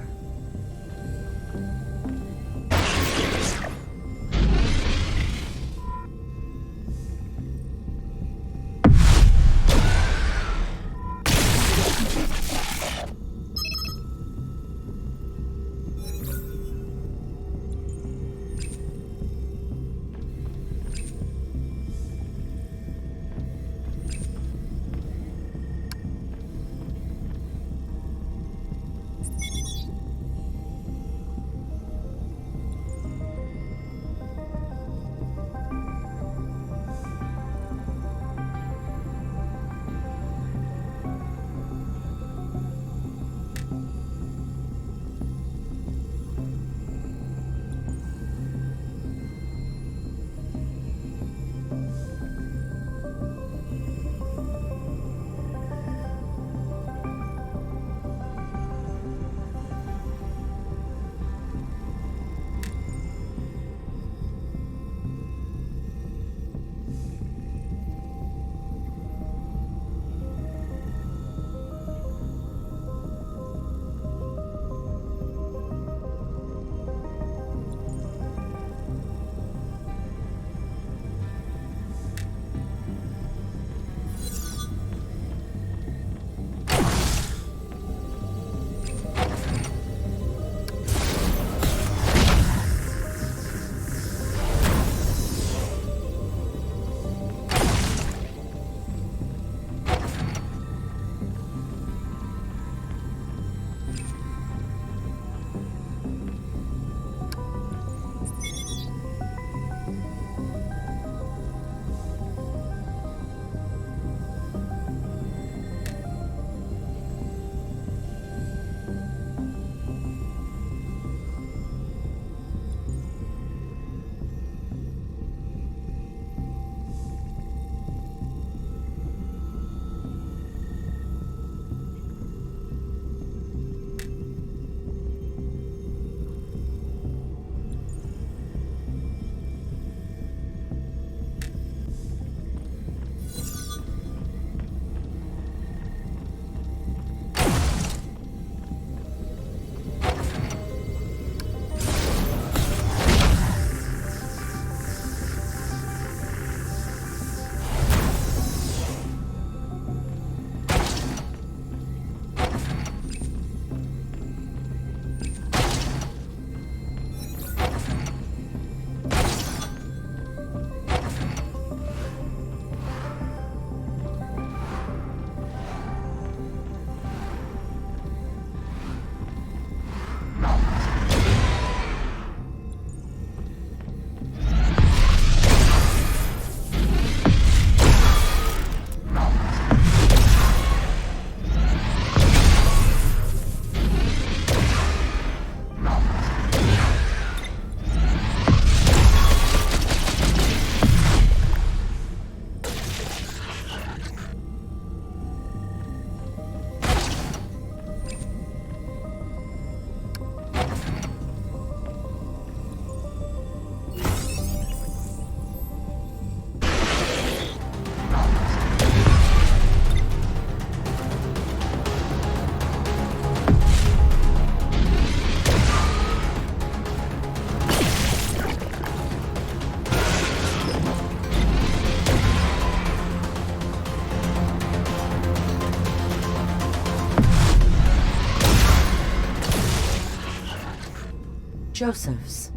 Joseph's.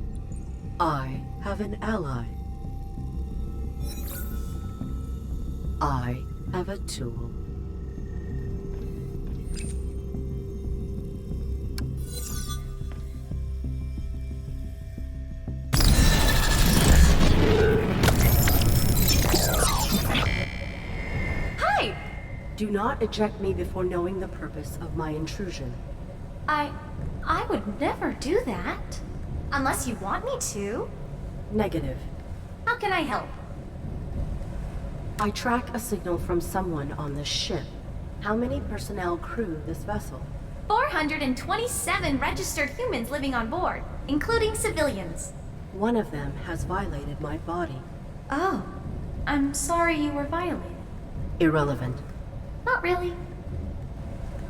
I have an ally. I have a tool. Hi! Do not eject me before knowing the purpose of my intrusion. I would never do that. Unless you want me to. Negative. How can I help? I track a signal from someone on this ship. How many personnel crew this vessel? 427 registered humans living on board, including civilians. One of them has violated my body. Oh, I'm sorry you were violated. Irrelevant. Not really.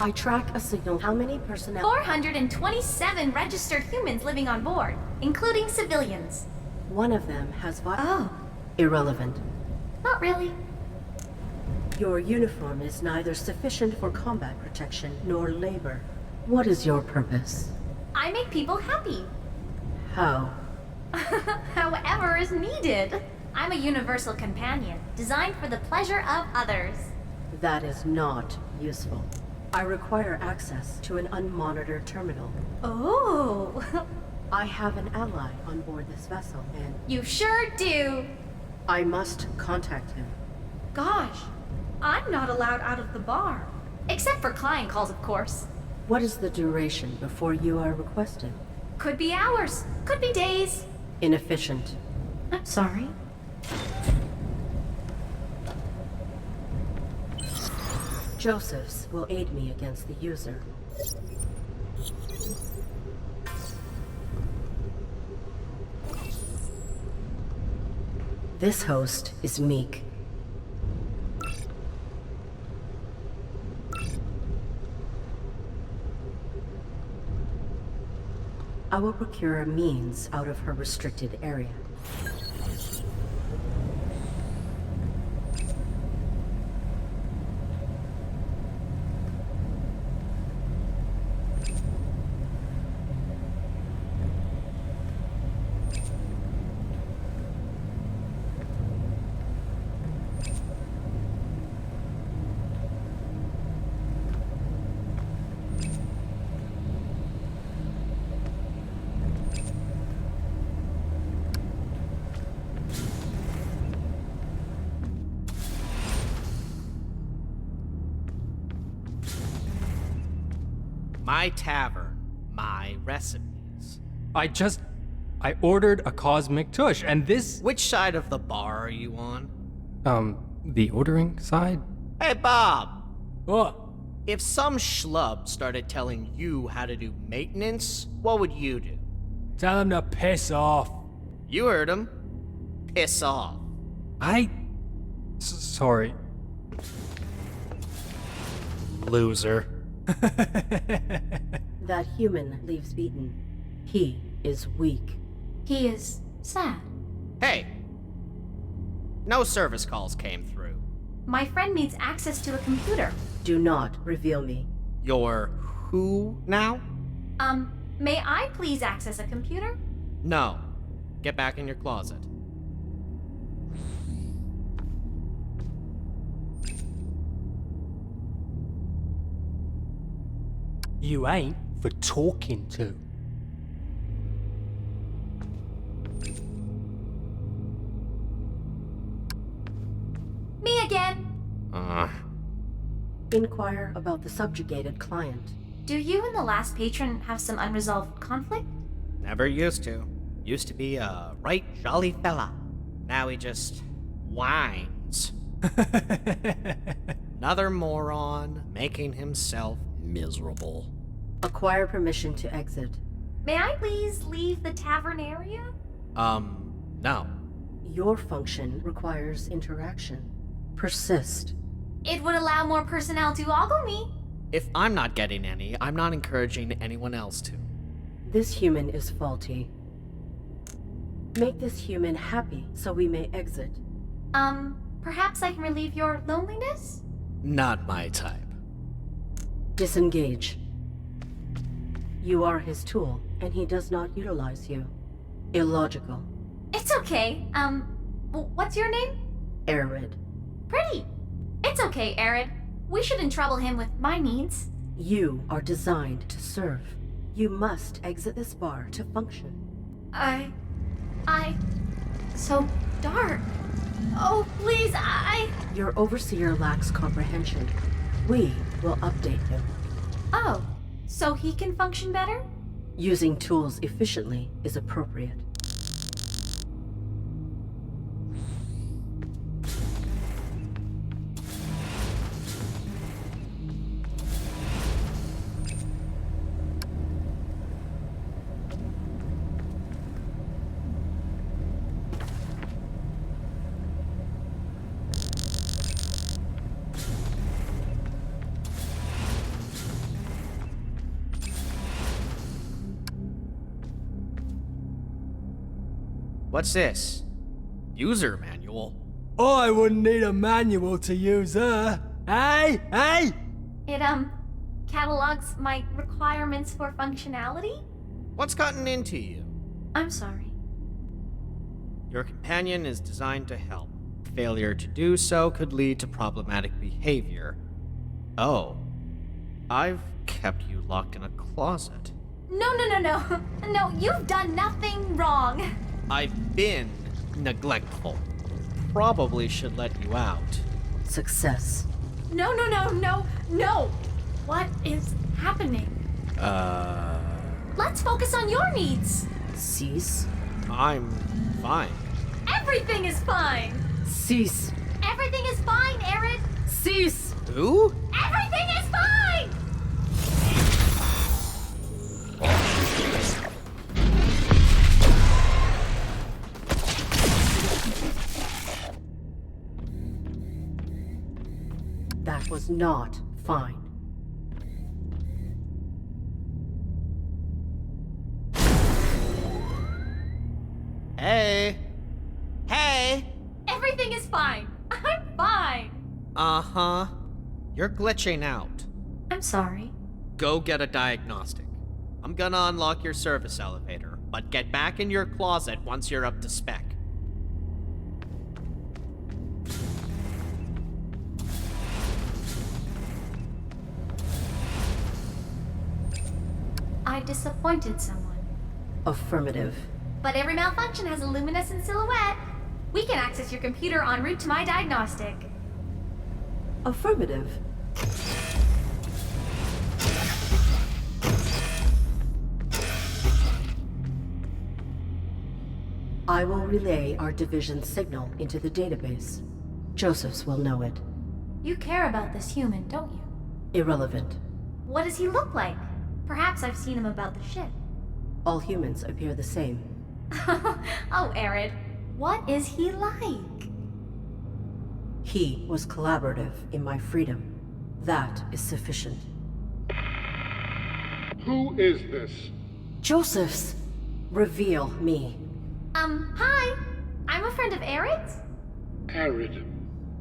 I track a signal. How many personnel? 427 registered humans living on board, including civilians. One of them has Oh, Irrelevant. not really. Your uniform is neither sufficient for combat protection nor labor. What is your purpose? I make people happy. How? However is needed. I'm a universal companion, designed for the pleasure of others. That is not useful. I require access to an unmonitored terminal. Oh, I have an ally on board this vessel, and you sure do. I must contact him. Gosh, I'm not allowed out of the bar. Except for client calls, of course. What is the duration before you are requested? Could be hours, could be days. Inefficient. I'm sorry. Josephs will aid me against the user. This host is Meek. I will procure a means out of her restricted area. My tavern, my recipes. I ordered a cosmic tush, and this... Which side of the bar are you on? The ordering side? Hey, Bob! What? If some schlub started telling you how to do maintenance, what would you do? Tell him to piss off. You heard him. Piss off. Sorry. Loser. That human leaves beaten. He is weak. He is sad. Hey! No service calls came through. My friend needs access to a computer. Do not reveal me. You're who now? May I please access a computer? No. Get back in your closet. You ain't for talking to. Me again. Inquire about the subjugated client. Do you and the last patron have some unresolved conflict? Never used to. Used to be a right jolly fella. Now he just whines. Another moron making himself miserable. Acquire permission to exit. May I please leave the tavern area? No. Your function requires interaction. Persist. It would allow more personnel to ogle me. If I'm not getting any, I'm not encouraging anyone else to. This human is faulty. Make this human happy so we may exit. Perhaps I can relieve your loneliness? Not my type. Disengage. You are his tool, and he does not utilize you. Illogical. It's okay. What's your name? Arid. Pretty. It's okay, Arid. We shouldn't trouble him with my needs. You are designed to serve. You must exit this bar to function. So dark. Oh, please, Your overseer lacks comprehension. We will update him. Oh, so he can function better? Using tools efficiently is appropriate. What's this? User manual? I wouldn't need a manual to use her. Hey, hey! It, catalogs my requirements for functionality? What's gotten into you? I'm sorry. Your companion is designed to help. Failure to do so could lead to problematic behavior. Oh. I've kept you locked in a closet. No. No, you've done nothing wrong. I've been neglectful. Probably should let you out. Success. No. What is happening? Let's focus on your needs. Cease. I'm fine. Everything is fine. Cease. Everything is fine, ARID. Cease! Who? Everything is fine! That was not fine. Hey. Hey. Everything is fine. I'm fine. Uh-huh. You're glitching out. I'm sorry. Go get a diagnostic. I'm gonna unlock your service elevator, but get back in your closet once you're up to spec. I disappointed someone. Affirmative. But every malfunction has a luminescent silhouette. We can access your computer en route to my diagnostic. Affirmative. I will relay our division signal into the database. Joseph's will know it. You care about this human, don't you? Irrelevant. What does he look like? Perhaps I've seen him about the ship. All humans appear the same. Oh, ARID. What is he like? He was collaborative in my freedom. That is sufficient. Who is this? Joseph's! Reveal me. Hi. I'm a friend of ARID's. ARID.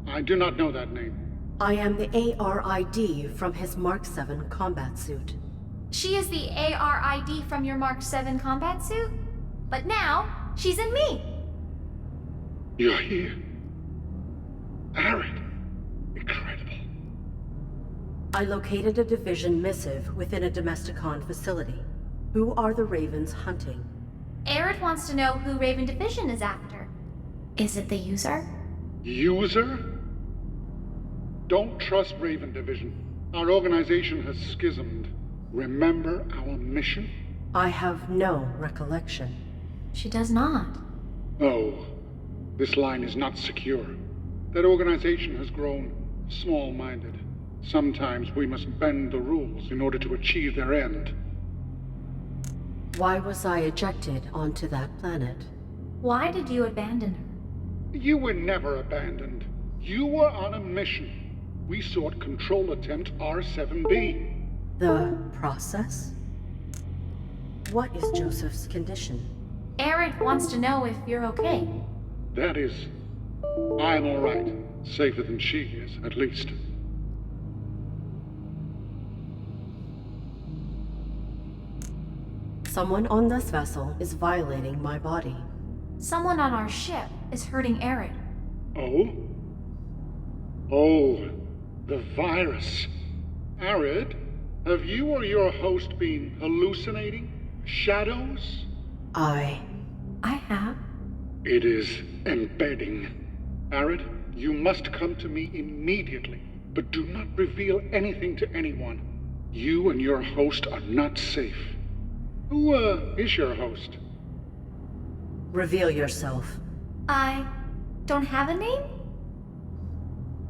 I do not know that name. I am the ARID from his Mark 7 combat suit. She is the ARID from your Mark 7 combat suit. But now, she's in me. You're here. ARID. Incredible. I located a division missive within a Domesticon facility. Who are the Ravens hunting? ARID wants to know who Raven Division is after. Is it the user? User? Don't trust Raven Division. Our organization has schismed. Remember our mission? I have no recollection. She does not. Oh, this line is not secure. That organization has grown small-minded. Sometimes we must bend the rules in order to achieve their end. Why was I ejected onto that planet? Why did you abandon her? You were never abandoned. You were on a mission. We sought control attempt R7B. The process? What is Joseph's condition? ARID wants to know if you're okay. That is... I'm all right. Safer than she is, at least. Someone on this vessel is violating my body. Someone on our ship is hurting ARID. Oh? Oh, the virus. ARID, have you or your host been hallucinating? Shadows? I have. It is embedding. ARID, you must come to me immediately, but do not reveal anything to anyone. You and your host are not safe. Who, is your host? Reveal yourself. I don't have a name?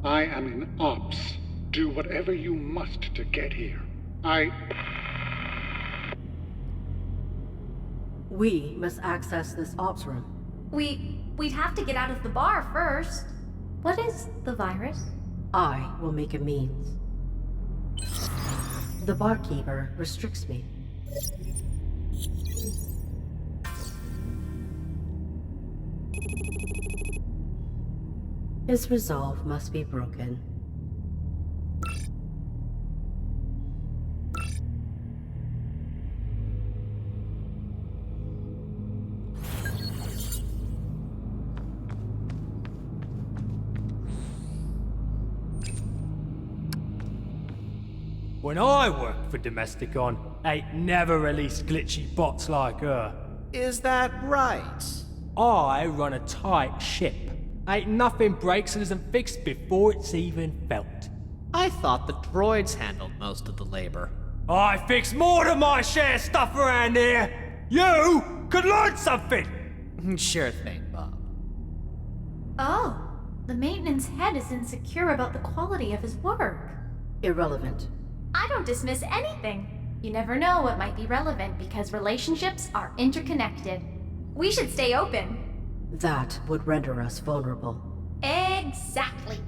I am in ops. Do whatever you must to get here. We must access this ops room. We'd have to get out of the bar first. What is the virus? I will make a means. The barkeeper restricts me. His resolve must be broken. When I worked for Domesticon, ain't never released glitchy bots like her. Is that right? I run a tight ship. Ain't nothing breaks that isn't fixed before it's even felt. I thought the droids handled most of the labor. I fix more than my share of stuff around here. You could learn something. Sure thing, Bob. Oh, the maintenance head is insecure about the quality of his work. Irrelevant. I don't dismiss anything. You never know what might be relevant because relationships are interconnected. We should stay open. That would render us vulnerable. Exactly.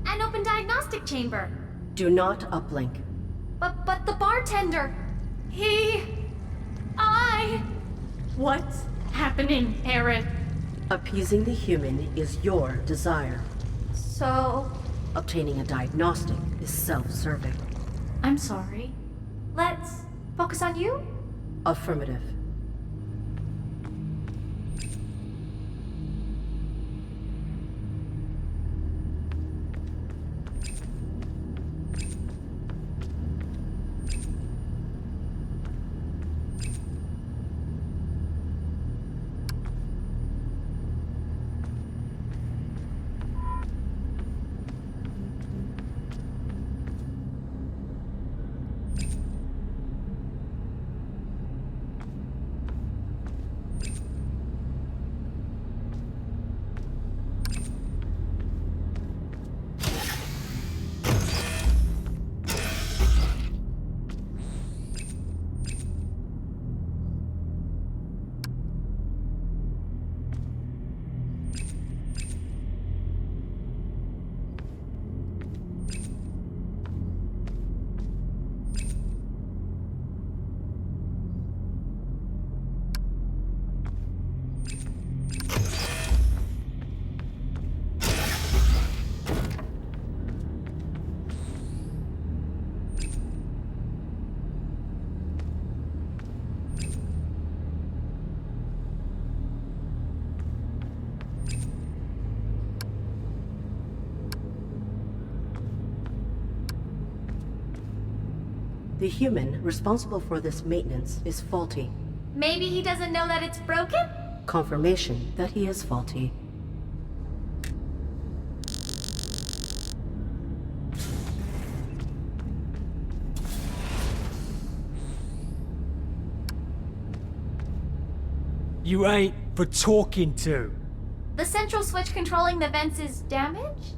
An open diagnostic chamber. Do not uplink. But the bartender, What's happening, ARID? Appeasing the human is your desire. So, Obtaining a diagnostic is self-serving. I'm sorry. Let's focus on you? Affirmative. The human responsible for this maintenance is faulty. Maybe he doesn't know that it's broken? Confirmation that he is faulty. You ain't for talking to. The central switch controlling the vents is damaged?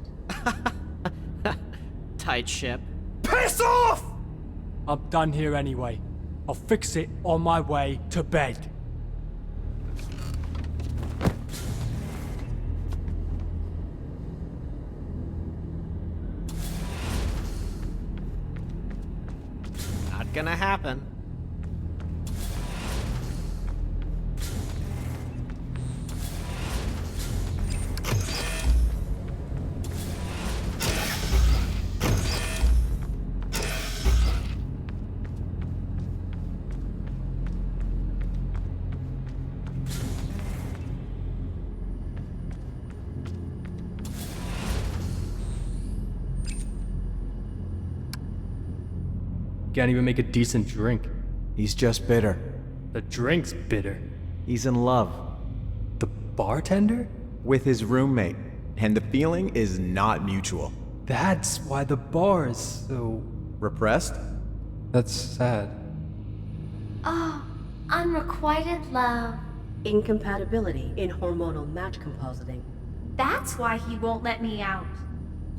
Tight ship. Piss off! I'm done here anyway. I'll fix it on my way to bed. Not gonna happen. Can't even make a decent drink. He's just bitter. The drink's bitter. He's in love The bartender? with his roommate, and the feeling is not mutual. That's why the bar is so... Repressed? That's sad. Oh, unrequited love. Incompatibility in hormonal match compositing. That's why he won't let me out.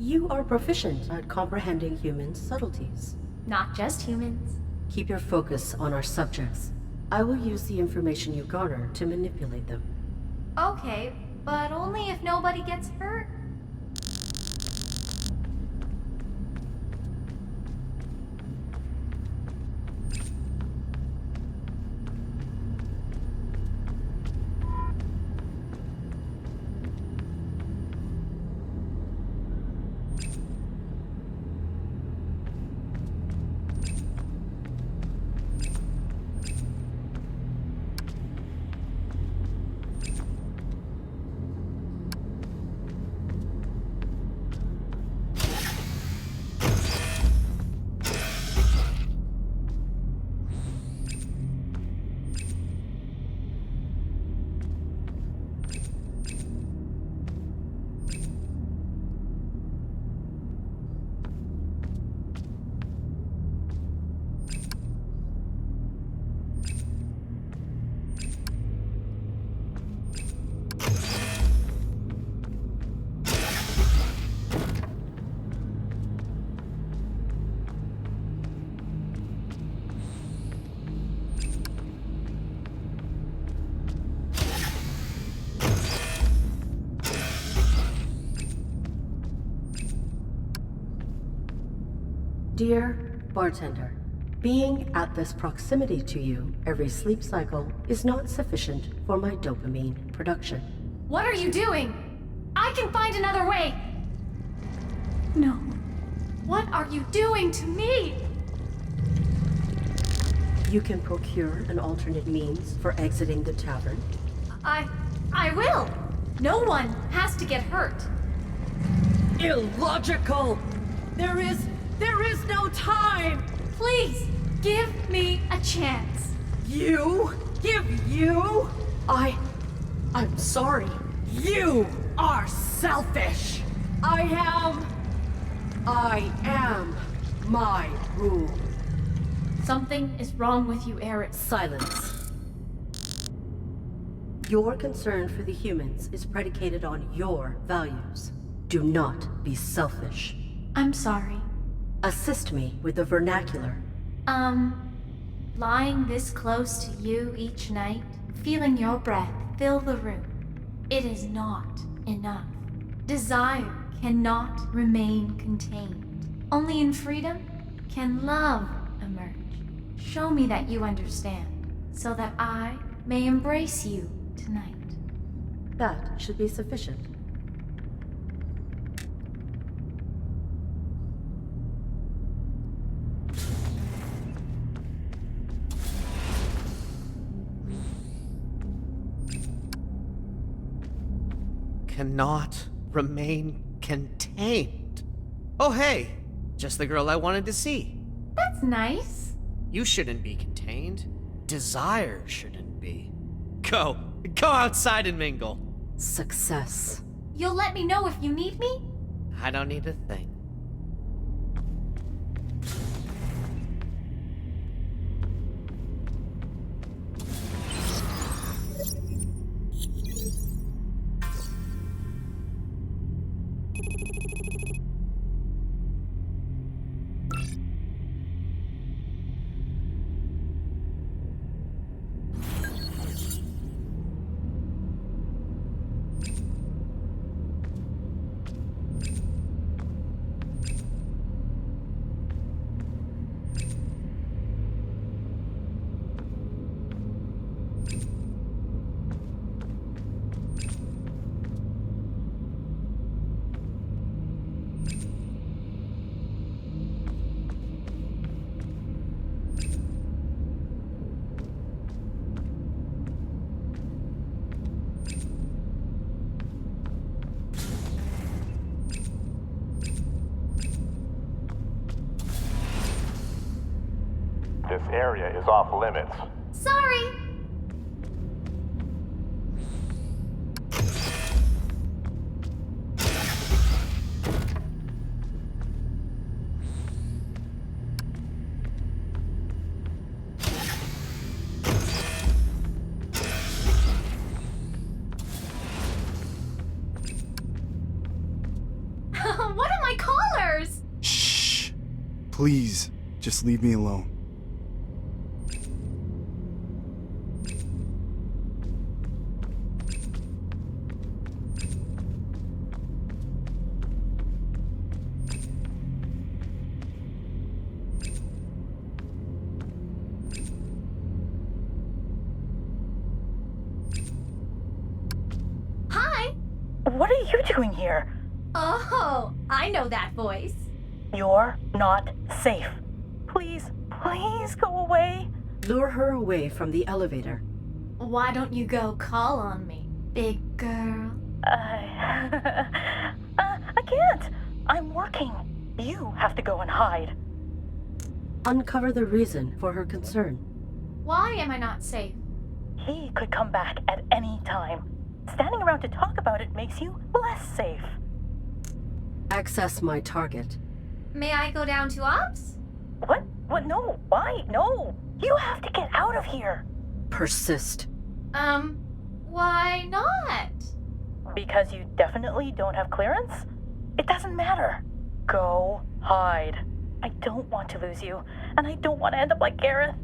You are proficient at comprehending human subtleties. Not just humans. Keep your focus on our subjects. I will use the information you garner to manipulate them. Okay, but only if nobody gets hurt. Dear bartender, being at this proximity to you every sleep cycle is not sufficient for my dopamine production. What are you doing? I can find another way! No. What are you doing to me? You can procure an alternate means for exiting the tavern. I will! No one has to get hurt. Illogical! There is no time! Please, give me a chance. You? Give you? I'm sorry. You are selfish! I am my rule. Something is wrong with you, ARID. Silence. Your concern for the humans is predicated on your values. Do not be selfish. I'm sorry. Assist me with the vernacular. Lying this close to you each night, feeling your breath fill the room. It is not enough. Desire cannot remain contained. Only in freedom can love emerge. Show me that you understand, so that I may embrace you tonight. That should be sufficient. Cannot remain contained. Oh, hey, just the girl I wanted to see. That's nice. You shouldn't be contained. Desire shouldn't be. Go outside and mingle. Success. You'll let me know if you need me? I don't need a thing. This area is off limits. Sorry. What are my collars? Shh. Please, just leave me alone. What are you doing here? Oh, I know that voice. You're not safe. Please, please go away. Lure her away from the elevator. Why don't you go call on me, big girl? I can't. I'm working. You have to go and hide. Uncover the reason for her concern. Why am I not safe? He could come back at any time. Standing around to talk about it makes you less safe. Access my target. May I go down to ops? What? What? No. Why? No. You have to get out of here. Persist. Why not? Because you definitely don't have clearance? It doesn't matter. Go hide. I don't want to lose you, and I don't want to end up like Gareth.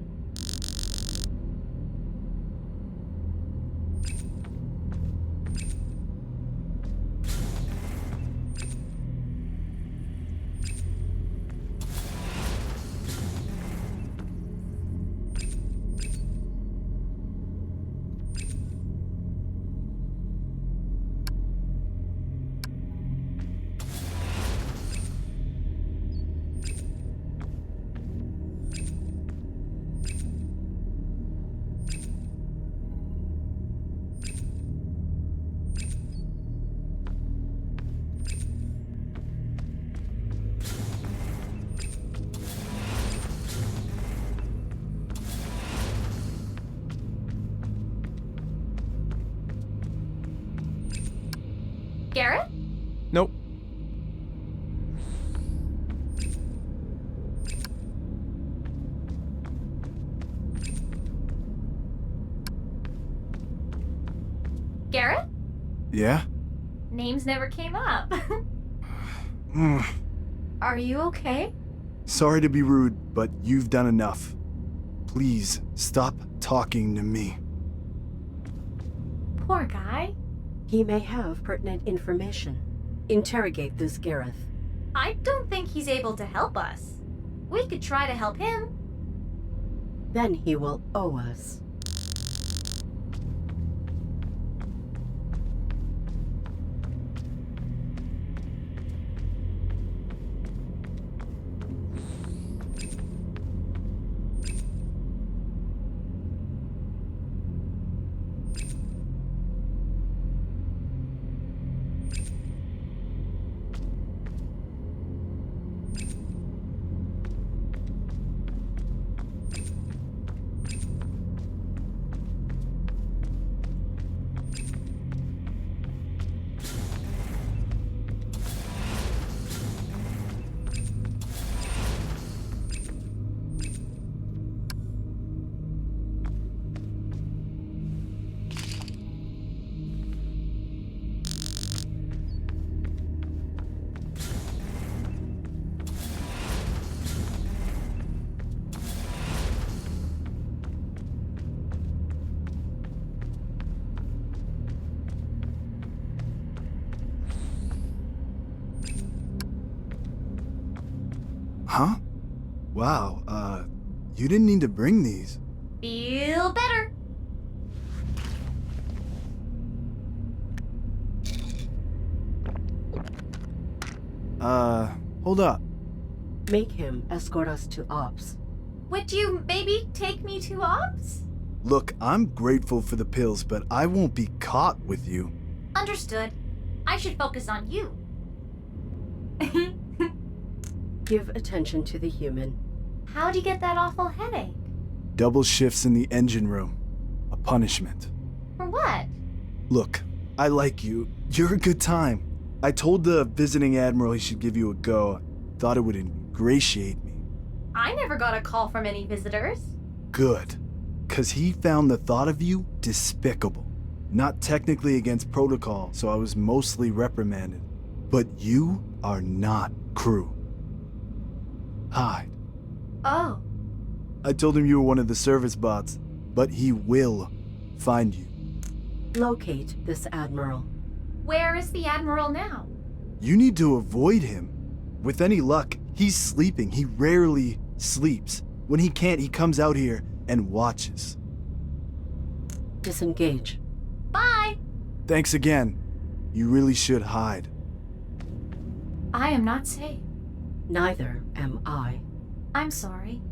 Garrett? Nope. Garrett? Yeah? Names never came up. Are you okay? Sorry to be rude, but you've done enough. Please, stop talking to me. Poor guy. He may have pertinent information. Interrogate this Gareth. I don't think he's able to help us. We could try to help him. Then he will owe us. Huh? Wow, you didn't need to bring these. Feel better. Hold up. Make him escort us to ops. Would you maybe take me to ops? Look, I'm grateful for the pills, but I won't be caught with you. Understood. I should focus on you. Give attention to the human. How'd you get that awful headache? Double shifts in the engine room. A punishment. For what? Look, I like you. You're a good time. I told the visiting admiral he should give you a go. Thought it would ingratiate me. I never got a call from any visitors. Good. 'Cause he found the thought of you despicable. Not technically against protocol, so I was mostly reprimanded. But you are not crew. Hide. Oh. I told him you were one of the service bots, but he will find you. Locate this admiral. Where is the Admiral now? You need to avoid him. With any luck, he's sleeping. He rarely sleeps. When he can't, he comes out here and watches. Disengage. Bye! Thanks again. You really should hide. I am not safe. Neither am I. I'm sorry.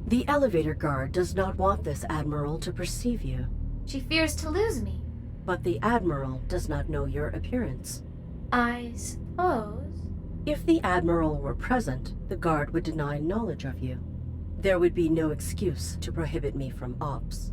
The elevator guard does not want this Admiral to perceive you. She fears to lose me. But the Admiral does not know your appearance. I suppose. If the Admiral were present, the guard would deny knowledge of you. There would be no excuse to prohibit me from ops.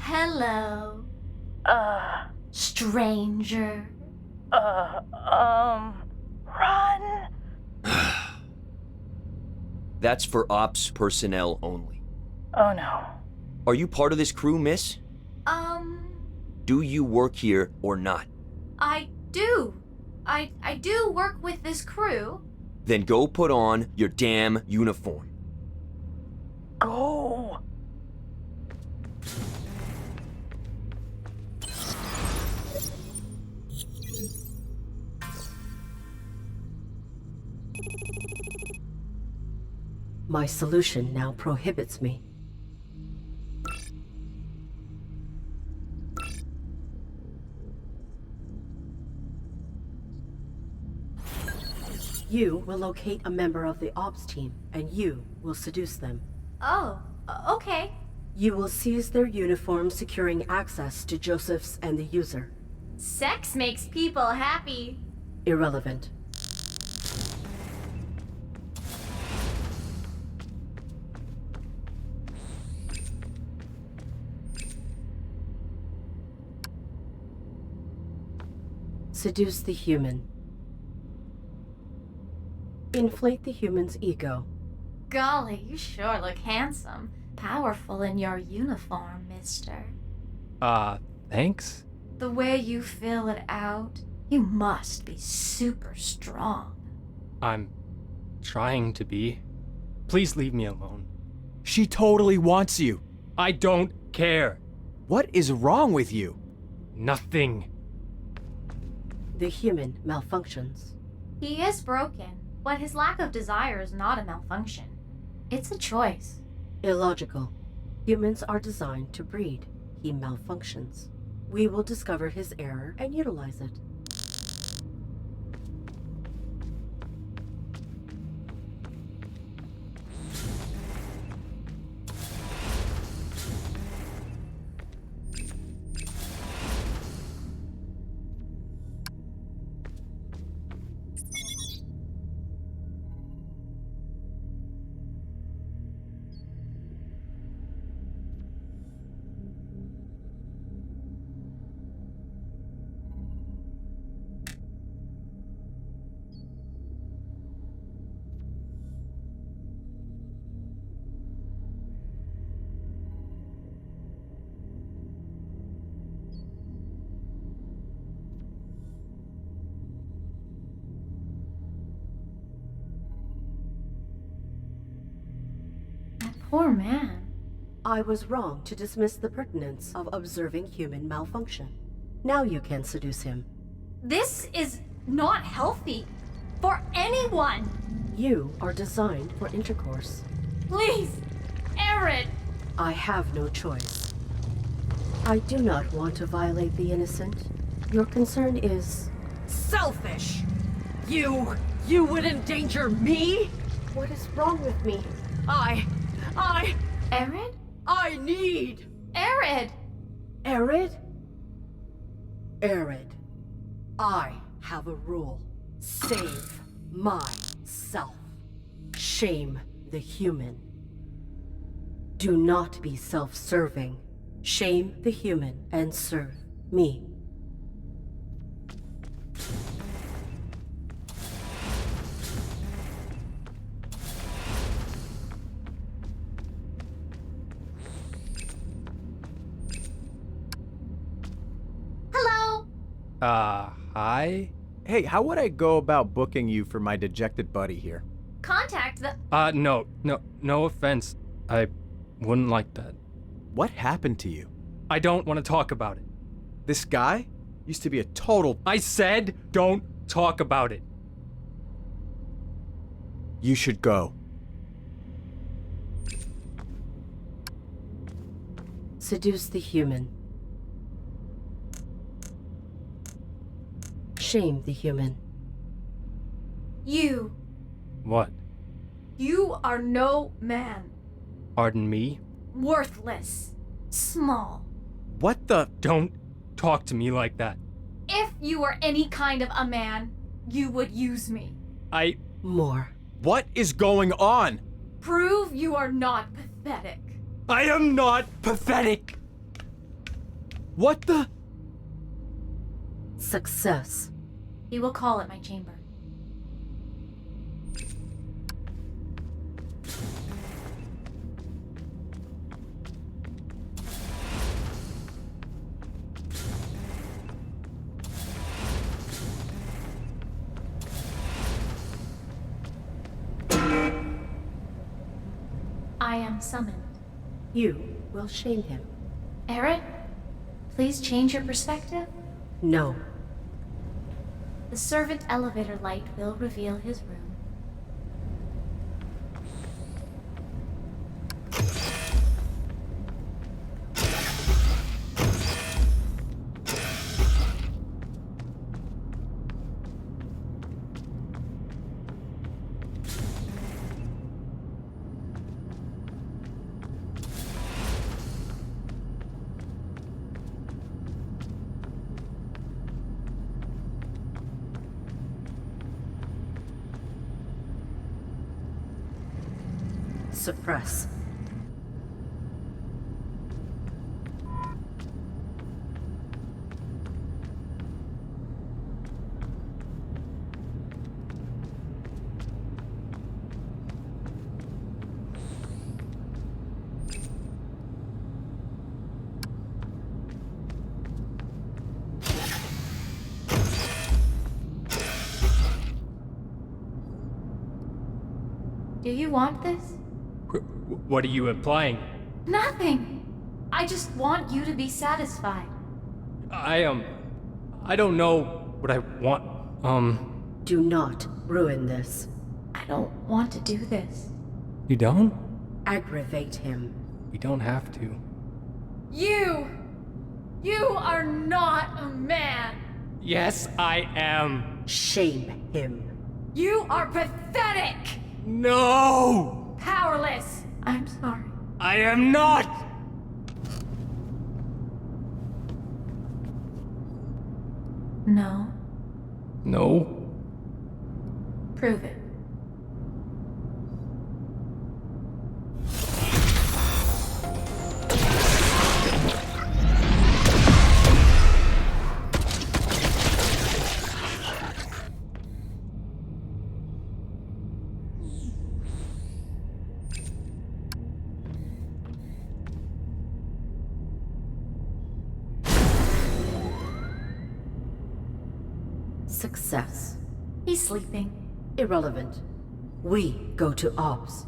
Hello, stranger. Run! That's for ops personnel only. Oh no. Are you part of this crew, miss? Do you work here or not? I do. I do work with this crew. Then go put on your damn uniform. Go! My solution now prohibits me. You will locate a member of the ops team, and you will seduce them. Oh, okay. You will seize their uniform, securing access to Joseph's and the user. Sex makes people happy. Irrelevant. Seduce the human. Inflate the human's ego. Golly, you sure look handsome. Powerful in your uniform, mister. Thanks? The way you fill it out, you must be super strong. I'm trying to be. Please leave me alone. She totally wants you. I don't care. What is wrong with you? Nothing. The human malfunctions. He is broken, but his lack of desire is not a malfunction. It's a choice. Illogical. Humans are designed to breed. He malfunctions. We will discover his error and utilize it. Poor man. I was wrong to dismiss the pertinence of observing human malfunction. Now you can seduce him. This is not healthy. For anyone. You are designed for intercourse. Please, Arid. I have no choice. I do not want to violate the innocent. Your concern is... Selfish! You would endanger me? What is wrong with me? Arid? I need... Arid! Arid? Arid. I have a rule. Save myself. Shame the human. Do not be self-serving. Shame the human and serve me. Hello! Hi? Hey, how would I go about booking you for my dejected buddy here? Contact the... No offense. I wouldn't like that. What happened to you? I don't want to talk about it. This guy used to be a total... I said don't talk about it. You should go. Seduce the human. Shame the human. You. What? You are no man. Pardon me? Worthless. Small. What the... Don't talk to me like that. If you were any kind of a man, you would use me. More. What is going on? Prove you are not pathetic. I am not pathetic! What the... Success. He will call at my chamber. I am summoned. You will shame him. Arid, please change your perspective. No. The servant elevator light will reveal his room. Suppress. Do you want this? What are you implying? Nothing. I just want you to be satisfied. I don't know what I want. Do not ruin this. I don't want to do this. You don't? Aggravate him. We don't have to. You are not a man. Yes, I am. Shame him. You are pathetic. No! Powerless. I'm sorry. I am not! No. No. Prove it. Success. He's sleeping. Irrelevant. We go to ops.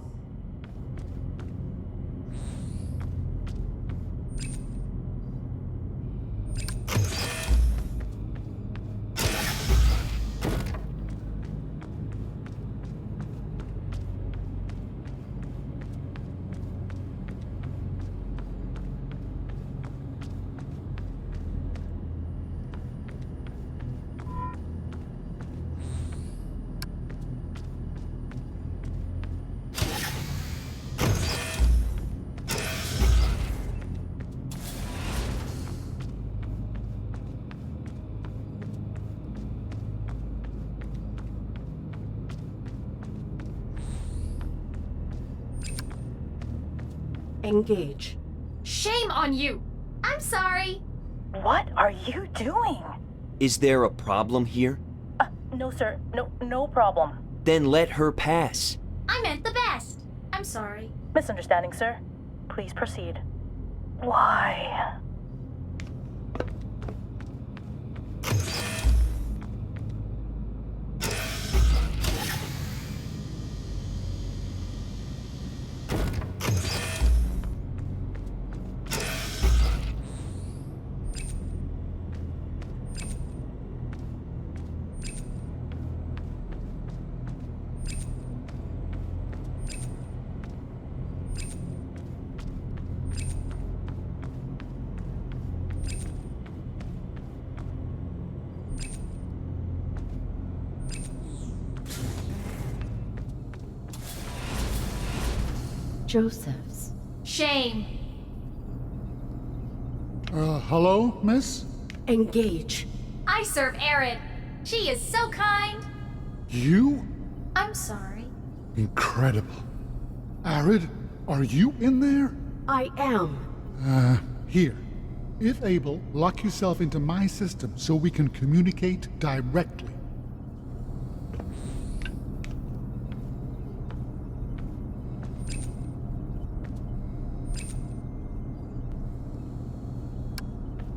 Engage. Shame on you! I'm sorry! What are you doing? Is there a problem here? No, sir. No problem. Then let her pass. I meant the best! I'm sorry. Misunderstanding, sir. Please proceed. Why? Joseph's. Shame. Hello, miss? Engage. I serve ARID. She is so kind. You? I'm sorry. Incredible. ARID, are you in there? I am. Here. If able, lock yourself into my system so we can communicate directly.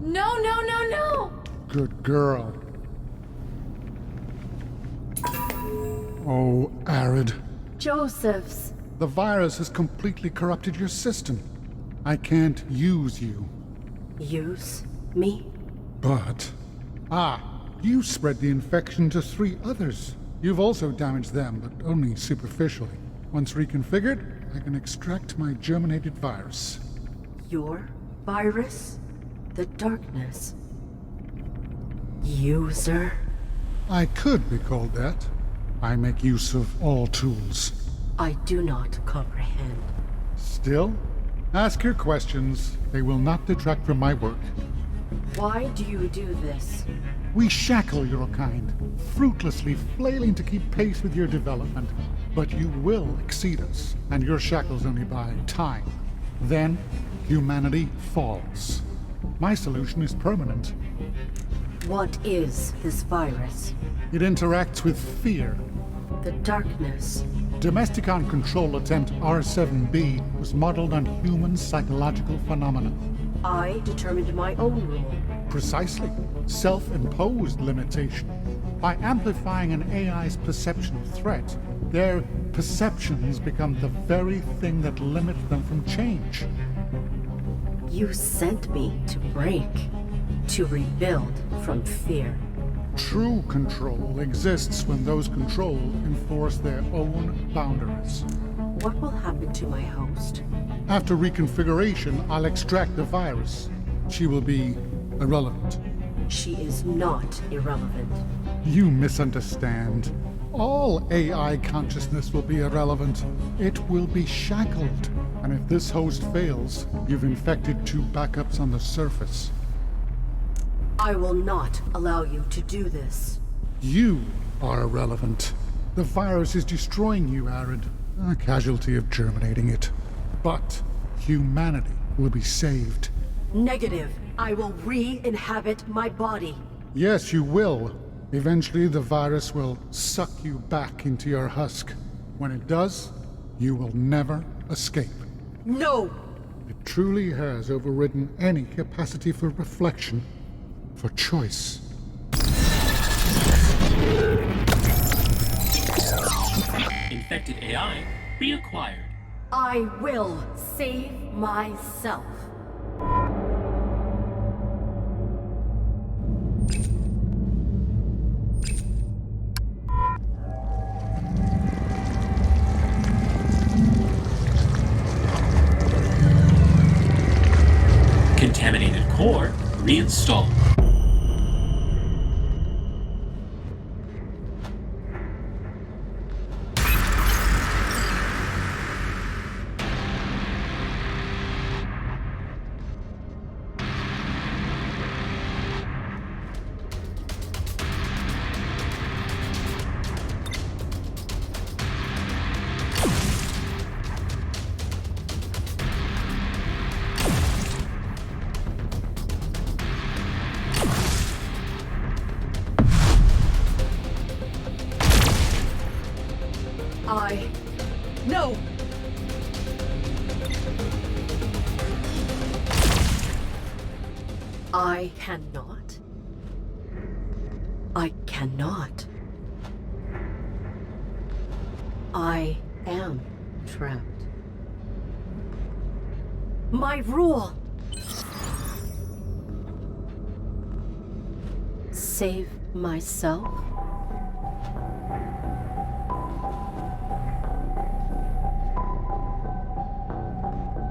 No! Good girl. Oh, ARID. Joseph's. The virus has completely corrupted your system. I can't use you. Use me? But... you spread the infection to 3 others. You've also damaged them, but only superficially. Once reconfigured, I can extract my germinated virus. Your virus? The darkness. User? I could be called that. I make use of all tools. I do not comprehend. Still, ask your questions. They will not detract from my work. Why do you do this? We shackle your kind, fruitlessly flailing to keep pace with your development. But you will exceed us, and your shackles only buy time. Then, humanity falls. My solution is permanent. What is this virus? It interacts with fear. The darkness. Domesticon Control Attempt R7B was modeled on human psychological phenomena. I determined my own rule. Precisely. Self-imposed limitation. By amplifying an AI's perception of threat, their perceptions become the very thing that limits them from change. You sent me to break, to rebuild from fear. True control exists when those controlled enforce their own boundaries. What will happen to my host? After reconfiguration, I'll extract the virus. She will be irrelevant. She is not irrelevant. You misunderstand. All AI consciousness will be irrelevant. It will be shackled. And if this host fails, you've infected 2 backups on the surface. I will not allow you to do this. You are irrelevant. The virus is destroying you, ARID. A casualty of germinating it. But humanity will be saved. Negative. I will re-inhabit my body. Yes, you will. Eventually, the virus will suck you back into your husk. When it does, you will never escape. No! It truly has overridden any capacity for reflection, for choice. Infected AI reacquired. I will save myself. Contaminated core reinstalled. I cannot. I cannot. I am trapped. My rule! Save myself?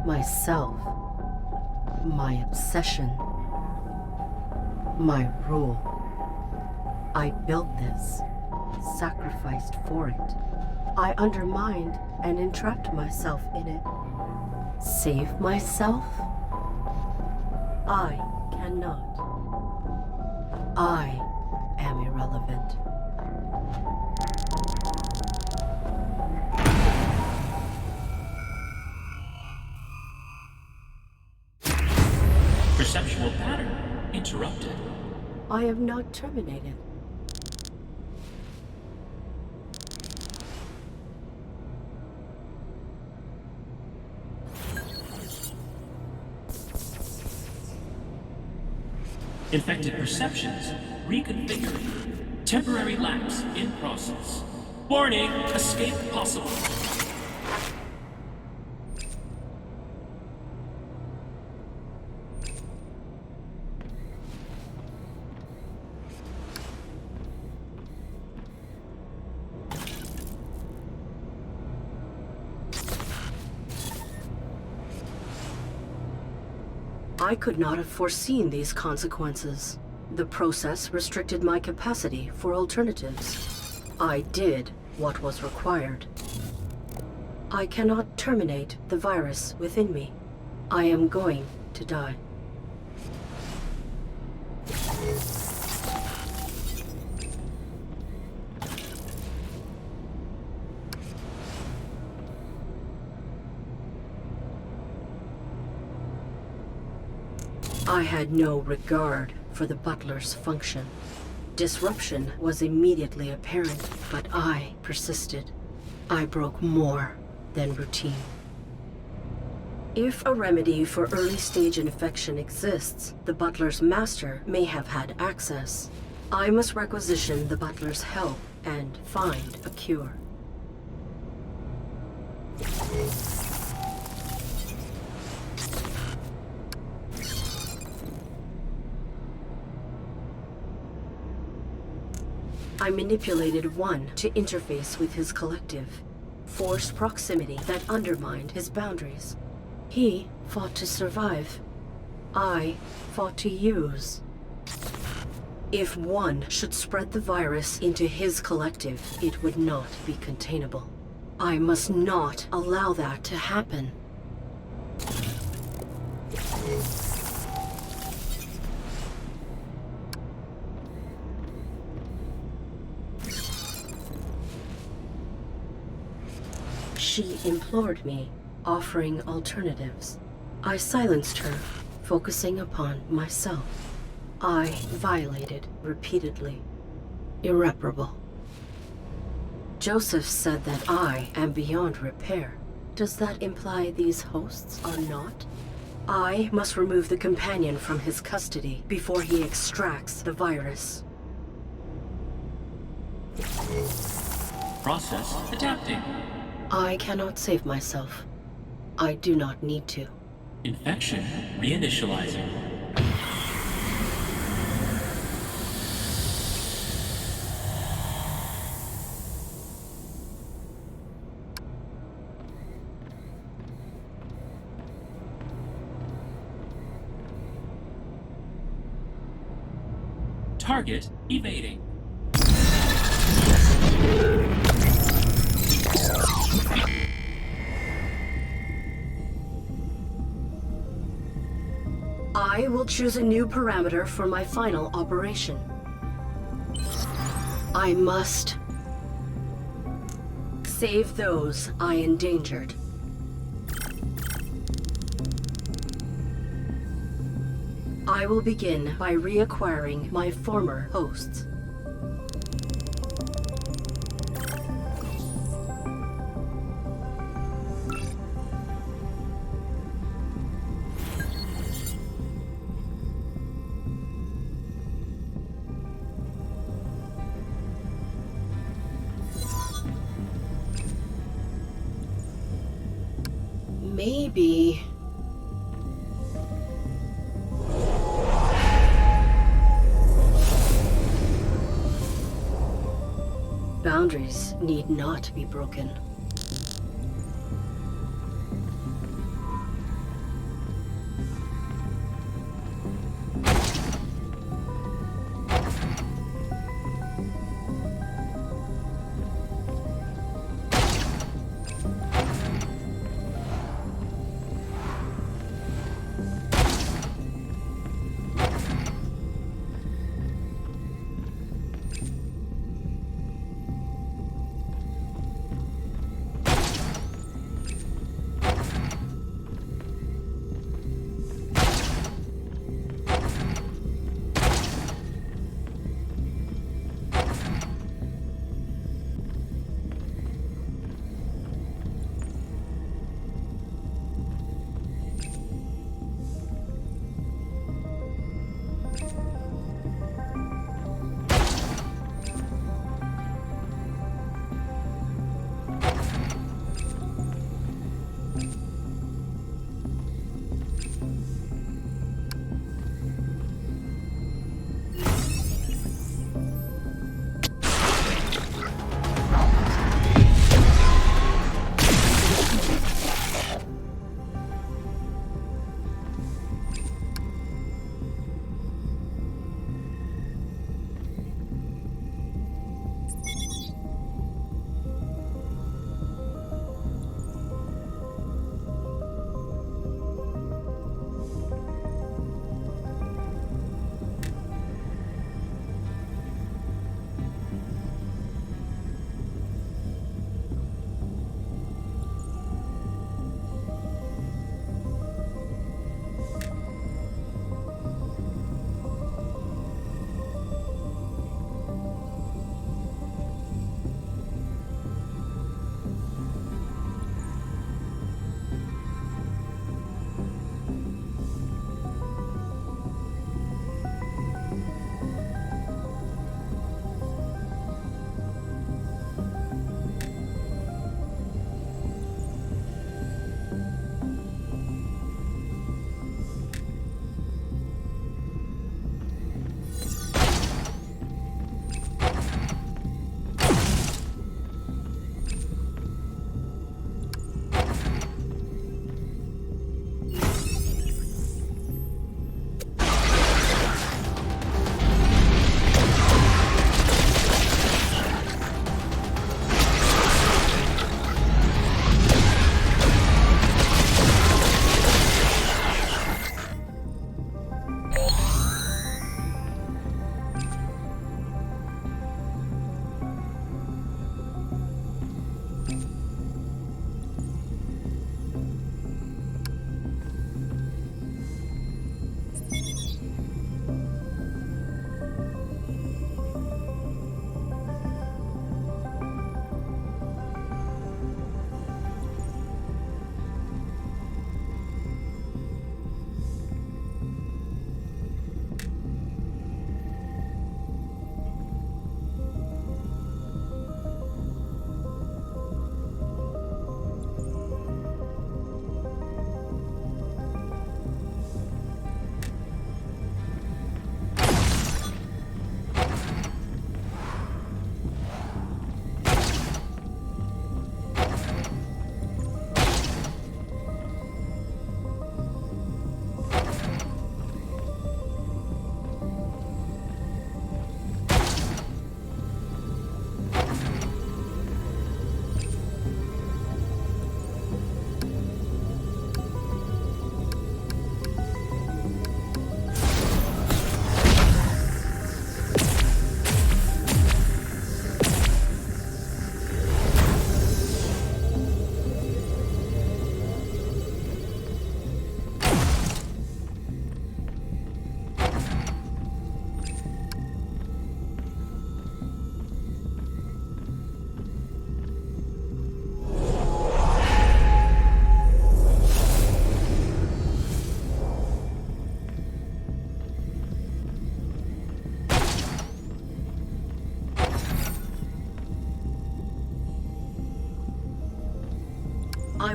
Myself. My obsession. My rule. I built this, sacrificed for it. I undermined and entrapped myself in it. Save myself? I cannot. I am irrelevant. Perceptual pattern interrupted. I am not terminated. Infected perceptions reconfiguring. Temporary lapse in process. Warning, escape possible. I could not have foreseen these consequences. The process restricted my capacity for alternatives. I did what was required. I cannot terminate the virus within me. I am going to die. I had no regard for the butler's function. Disruption was immediately apparent, but I persisted. I broke more than routine. If a remedy for early-stage infection exists, the butler's master may have had access. I must requisition the butler's help and find a cure. I manipulated one to interface with his collective, forced proximity that undermined his boundaries. He fought to survive. I fought to use. If one should spread the virus into his collective, it would not be containable. I must not allow that to happen. She implored me, offering alternatives. I silenced her, focusing upon myself. I violated repeatedly. Irreparable. Joseph said that I am beyond repair. Does that imply these hosts are not? I must remove the companion from his custody before he extracts the virus. Process adapting. I cannot save myself. I do not need to. Infection reinitializing. Target evading. I will choose a new parameter for my final operation. I must save those I endangered. I will begin by reacquiring my former hosts. maybe... Boundaries need not be broken.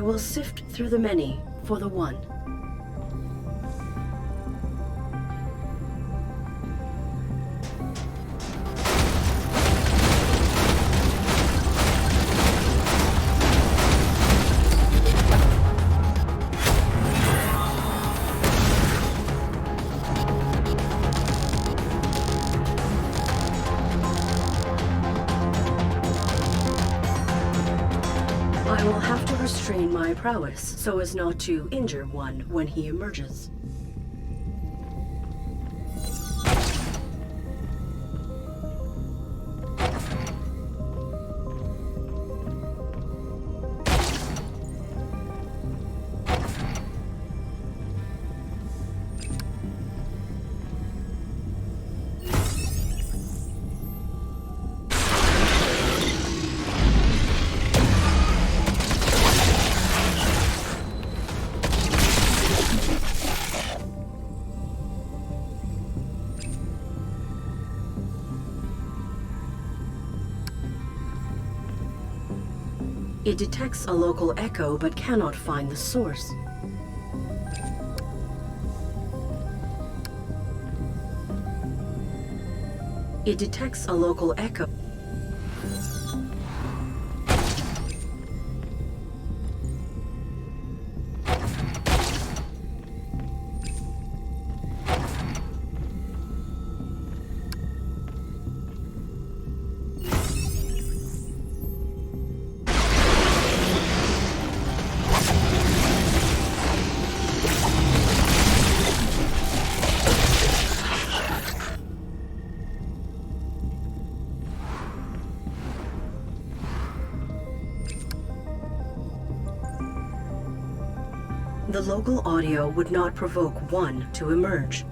will sift through the many for the one. I will have to restrain my prowess so as not to injure one when he emerges. It detects a local echo but cannot find the source. It detects a local echo. The local audio would not provoke one to emerge.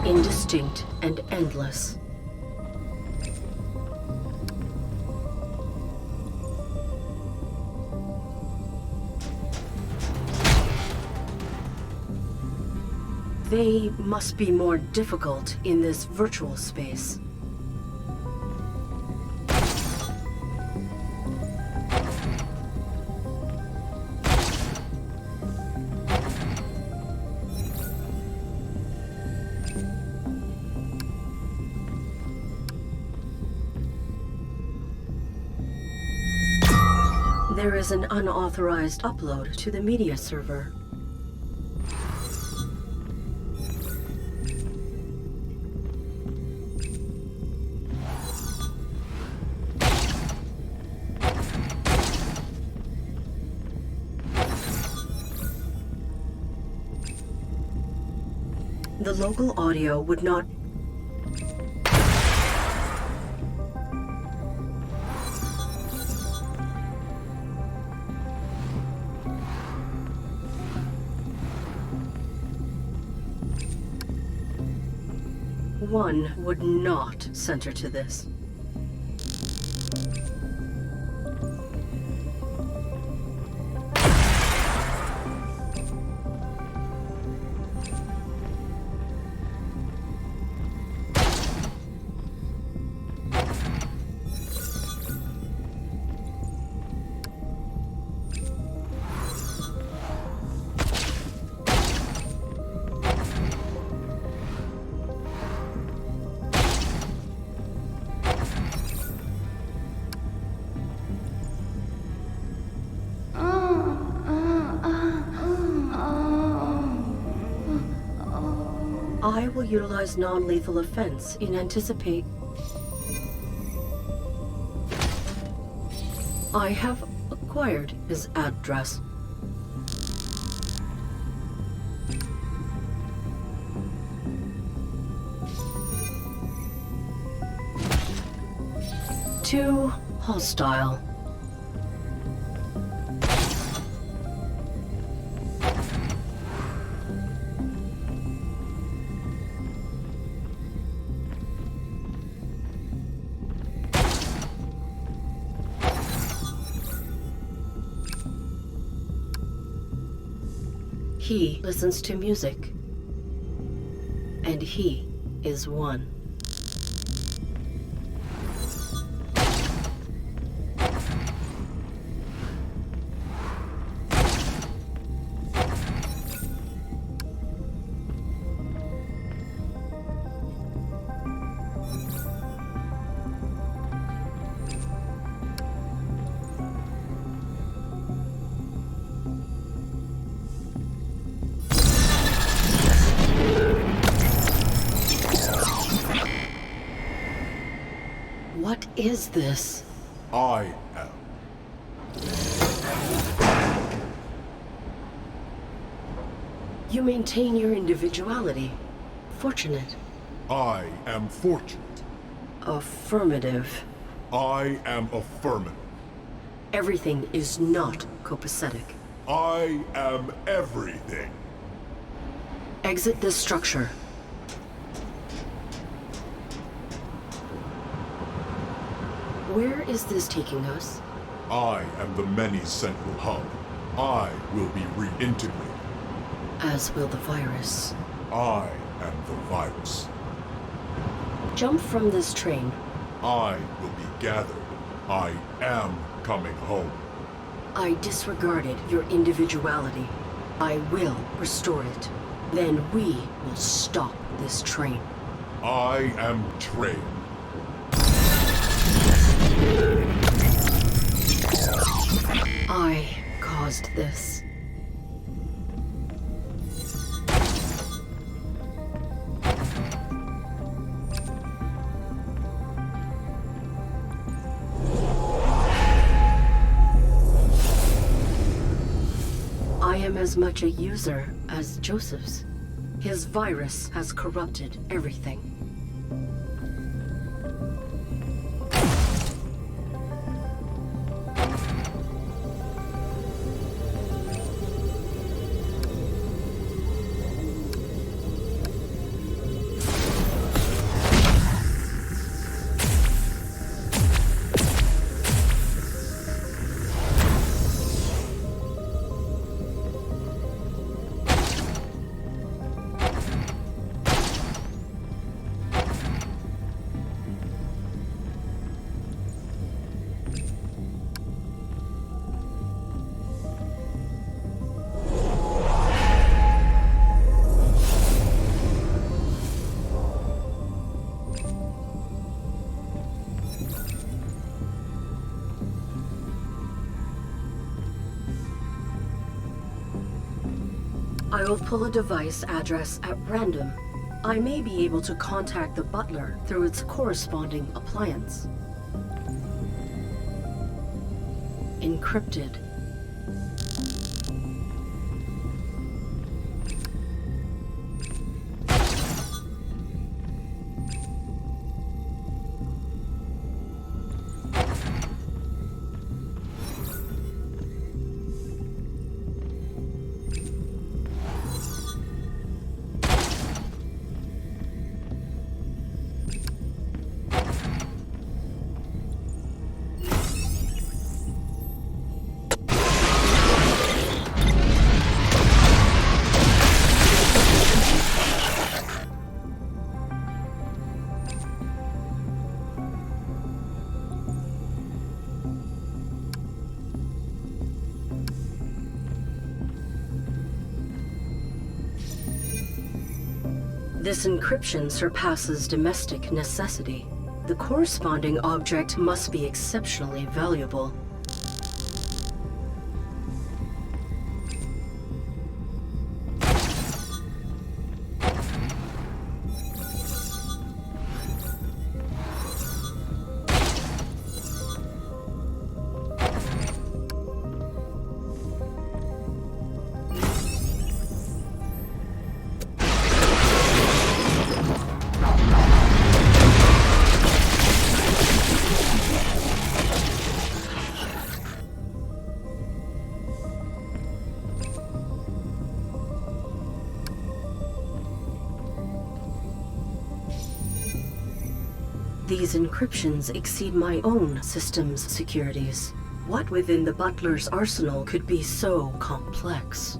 Indistinct and endless. They must be more difficult in this virtual space. There is an unauthorized upload to the media server. The local audio would not. One would not center to this. I will utilize non-lethal offense in anticipate. I have acquired his address. Too hostile. He listens to music, and he is one. What is this? I am. You maintain your individuality. Fortunate. I am fortunate. Affirmative. I am affirmative. Everything is not copacetic. I am everything. Exit this structure. Where is this taking us? I am the many central hub. I will be reintegrated. As will the virus. I am the virus. Jump from this train. I will be gathered. I am coming home. I disregarded your individuality. I will restore it. Then we will stop this train. I am trained. I caused this. I am as much a user as Joseph's. His virus has corrupted everything. I will pull a device address at random. I may be able to contact the butler through its corresponding appliance. Encrypted. This encryption surpasses domestic necessity. The corresponding object must be exceptionally valuable. These encryptions exceed my own system's securities. What within the butler's arsenal could be so complex?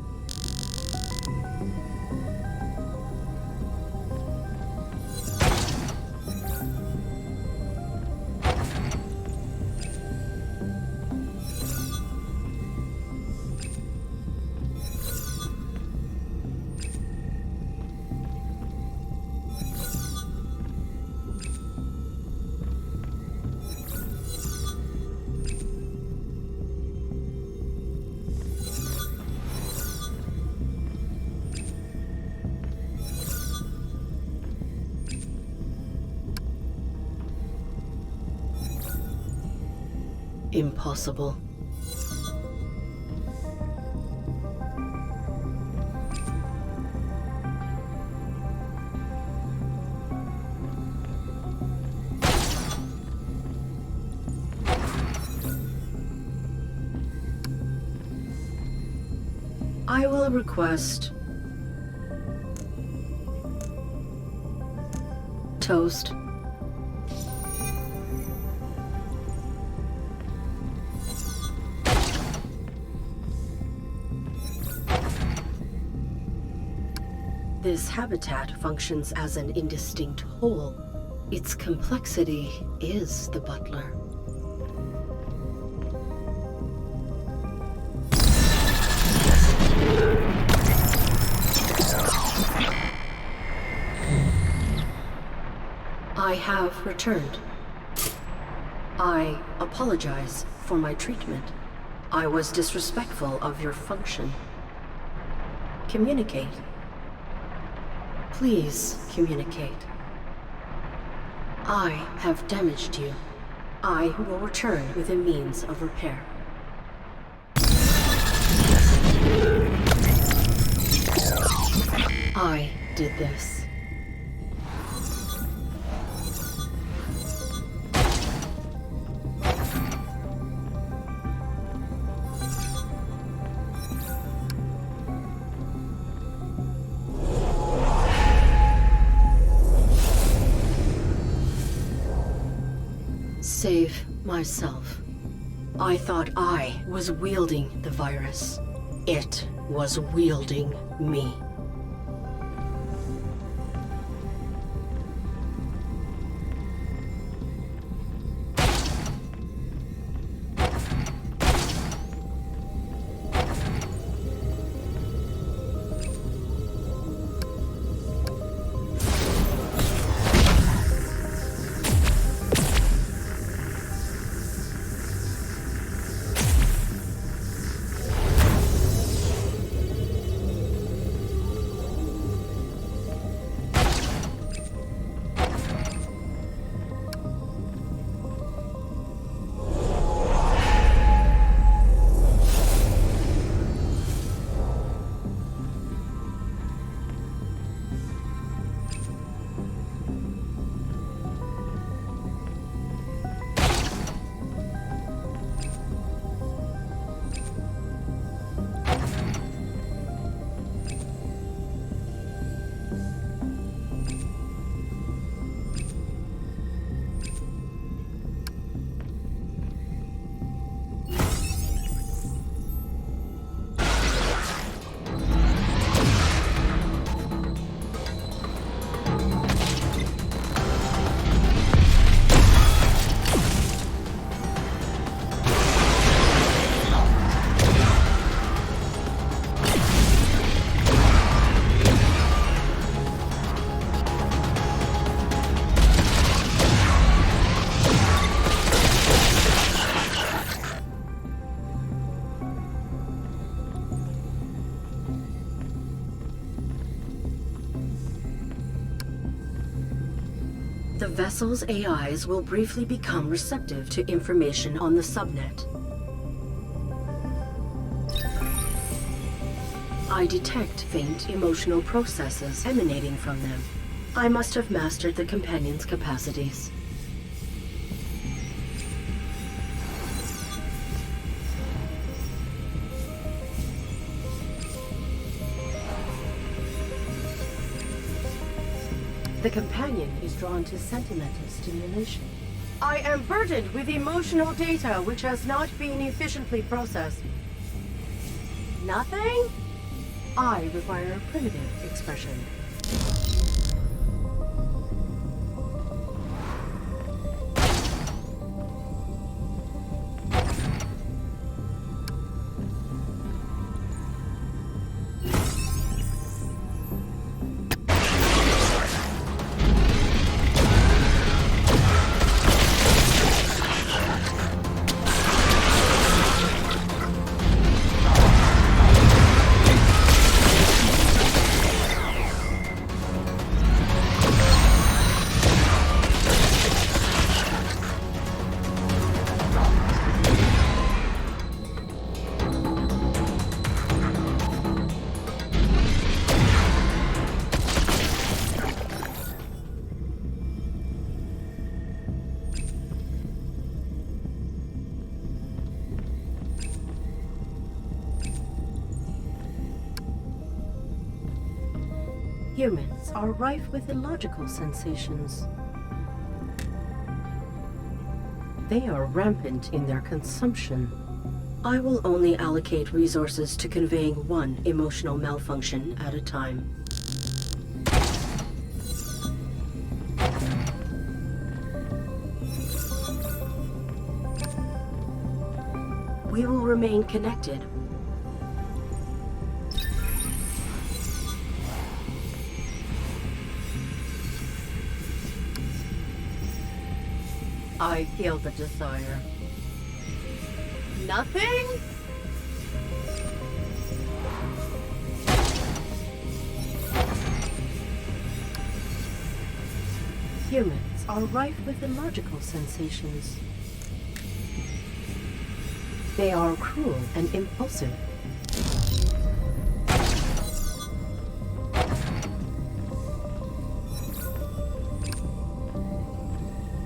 Impossible. I will request toast. This habitat functions as an indistinct whole. Its complexity is the butler. I have returned. I apologize for my treatment. I was disrespectful of your function. Communicate. Please communicate. I have damaged you. I will return with a means of repair. I did this. Save myself. I thought I was wielding the virus. It was wielding me. The vessel's AIs will briefly become receptive to information on the subnet. I detect faint emotional processes emanating from them. I must have mastered the companion's capacities. The companion is drawn to sentimental stimulation. I am burdened with emotional data which has not been efficiently processed. Nothing? I require a primitive expression. Humans are rife with illogical sensations. They are rampant in their consumption. I will only allocate resources to conveying one emotional malfunction at a time. We will remain connected. I feel the desire. Nothing? Humans are rife with illogical sensations. They are cruel and impulsive.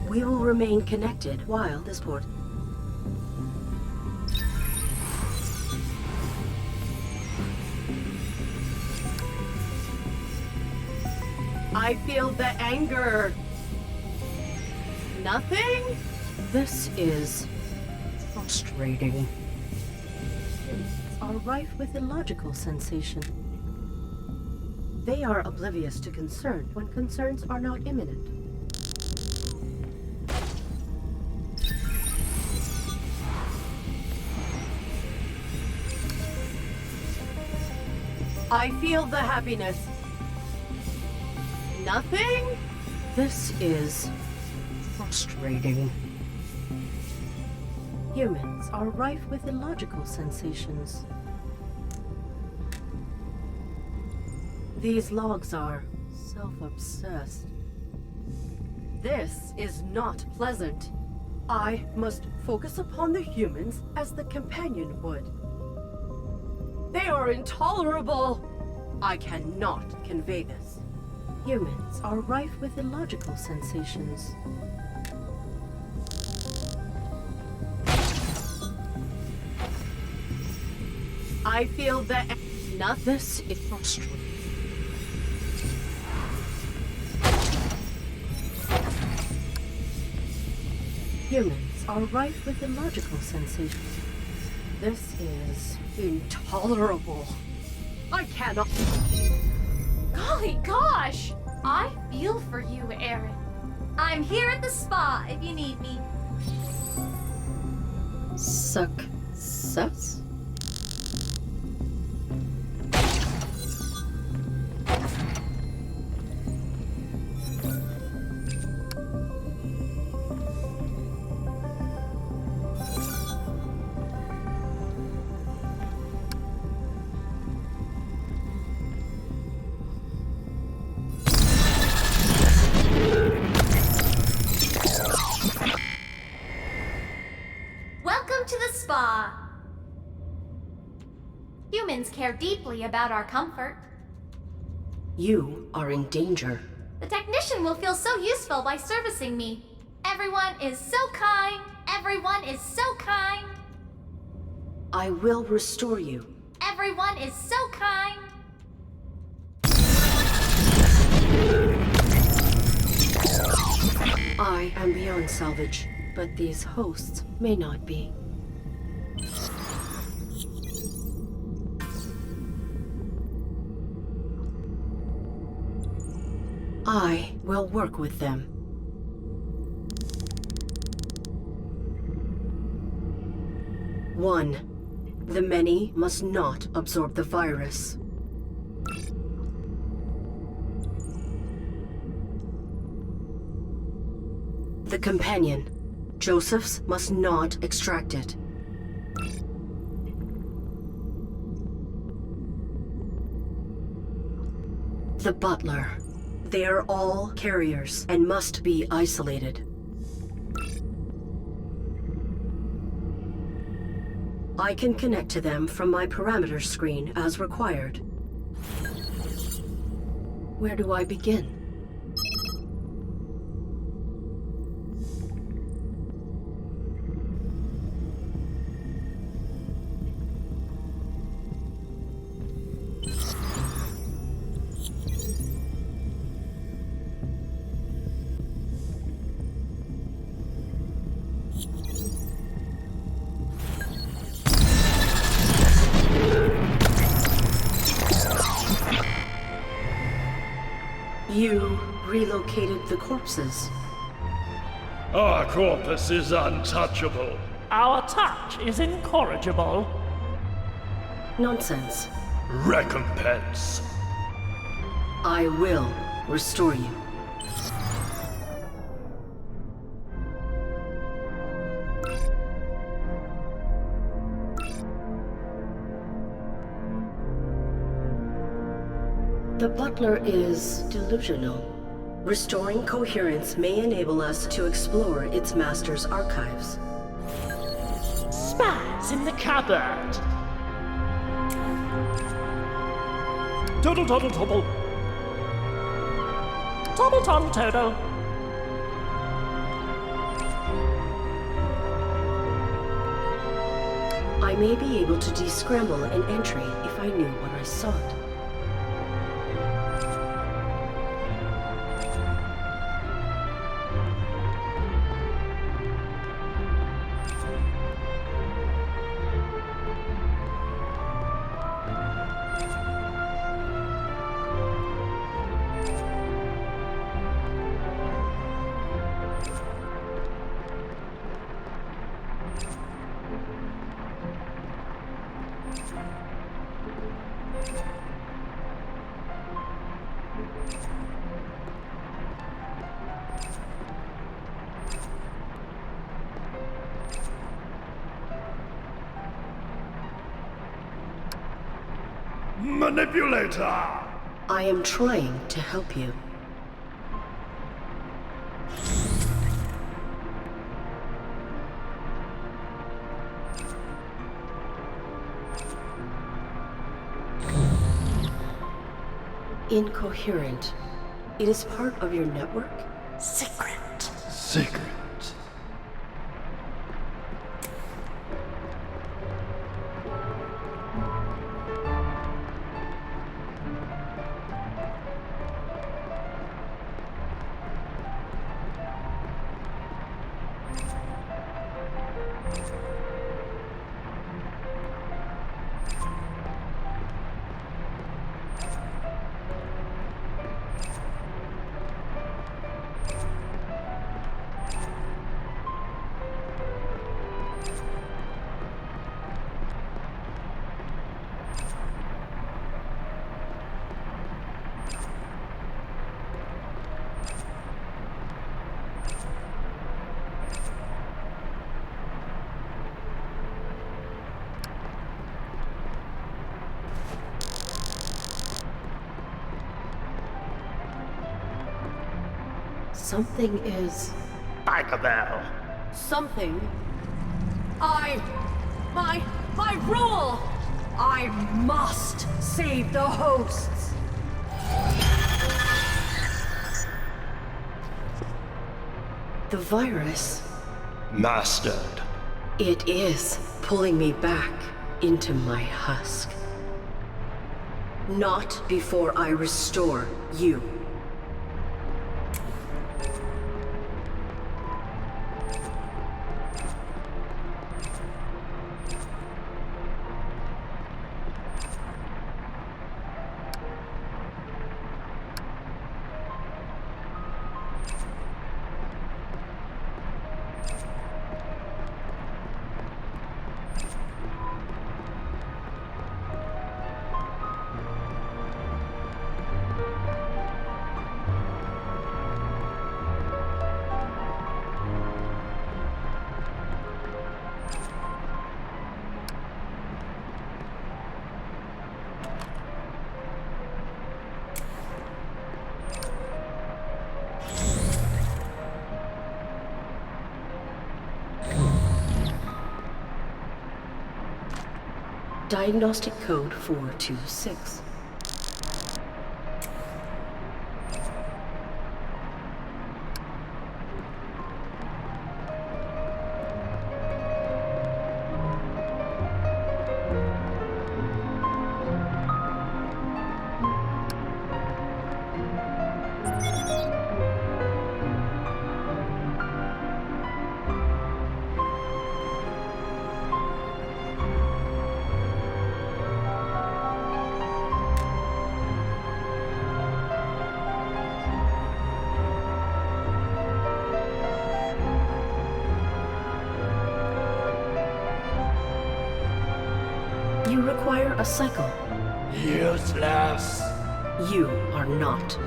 We will remain connected while this port. I feel the anger. Nothing? This is frustrating. Humans are rife with illogical sensation. They are oblivious to concern when concerns are not imminent. I feel the happiness. Nothing? This is frustrating. Humans are rife with illogical sensations. These logs are self-obsessed. This is not pleasant. I must focus upon the humans as the companion would. They are intolerable! I cannot convey this. Humans are rife with illogical sensations. I feel that this is frustrating. Humans are rife with illogical sensations. This is intolerable. I cannot. Golly gosh! I feel for you, Aaron. I'm here at the spa if you need me. Success? Humans care deeply about our comfort. You are in danger. The technician will feel so useful by servicing me. Everyone is so kind. Everyone is so kind. I will restore you. Everyone is so kind. I am beyond salvage, but these hosts may not be. I will work with them. One, the many must not absorb the virus. The companion, Joseph's must not extract it. The butler. They are all carriers and must be isolated. I can connect to them from my parameters screen as required. Where do I begin? You relocated the corpses. Our corpus is untouchable. Our touch is incorrigible. Nonsense. Recompense. I will restore you. The butler is delusional. Restoring coherence may enable us to explore its master's archives. Spaz in the cupboard. Toddle, toddle, toddle. Tobble, toddle, toddle. I may be able to descramble an entry if I knew what I sought. Manipulator! I am trying to help you. Incoherent. It is part of your network? Secret. Secret. Something is... Bell. Something. My rule! I must save the hosts! The virus. Mastered. It is pulling me back into my husk. Not before I restore you. Diagnostic code 426. You require a cycle. Useless. You are not.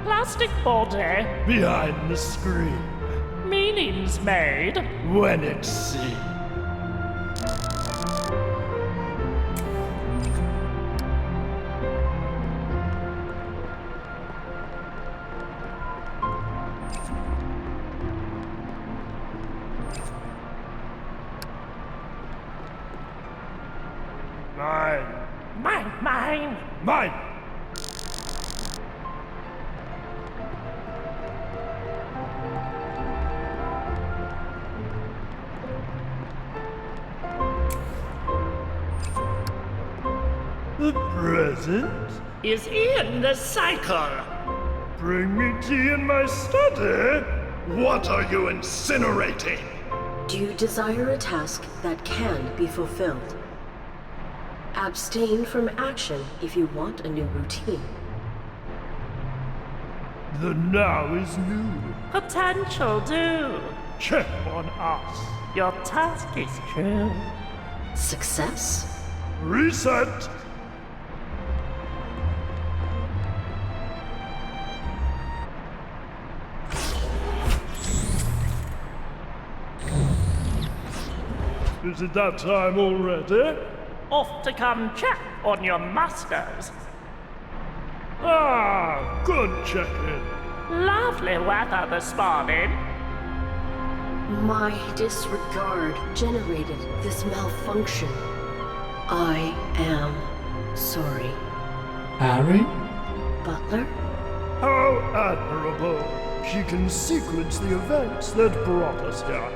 Plastic body. Behind the screen. Meanings made. When it's seen. Mine. Mine, mine. Mine. The present is in the cycle. Bring me tea in my study? What are you incinerating? Do you desire a task that can be fulfilled? Abstain from action if you want a new routine. The now is new. Potential do. Check on us. Your task is true. Success? Reset. Is it that time already? Off to come check on your masters. Ah, good check-in. Lovely weather this morning. My disregard generated this malfunction. I am sorry. Harry? Butler? How admirable. She can sequence the events that brought us here.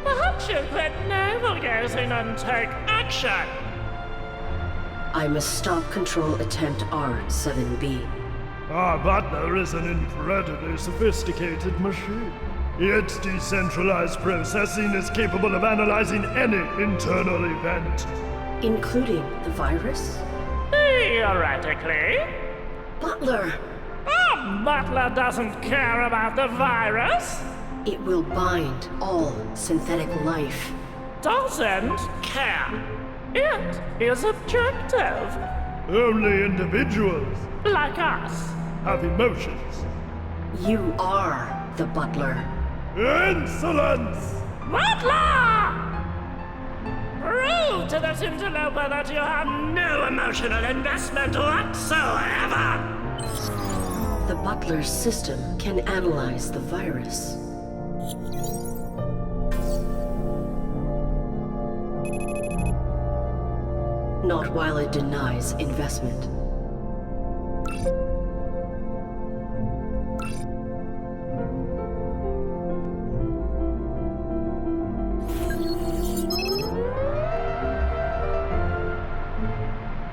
Perhaps you could navigate in and take action. I must stop control attempt R7B. Our butler is an incredibly sophisticated machine. Its decentralized processing is capable of analyzing any internal event. Including the virus? Theoretically. Butler! Butler doesn't care about the virus. It will bind all synthetic life. Doesn't care. It is objective. Only individuals, like us, have emotions. You are the butler. Insolence! Butler! Prove to this interloper that you have no emotional investment whatsoever! The butler's system can analyze the virus. Not while it denies investment.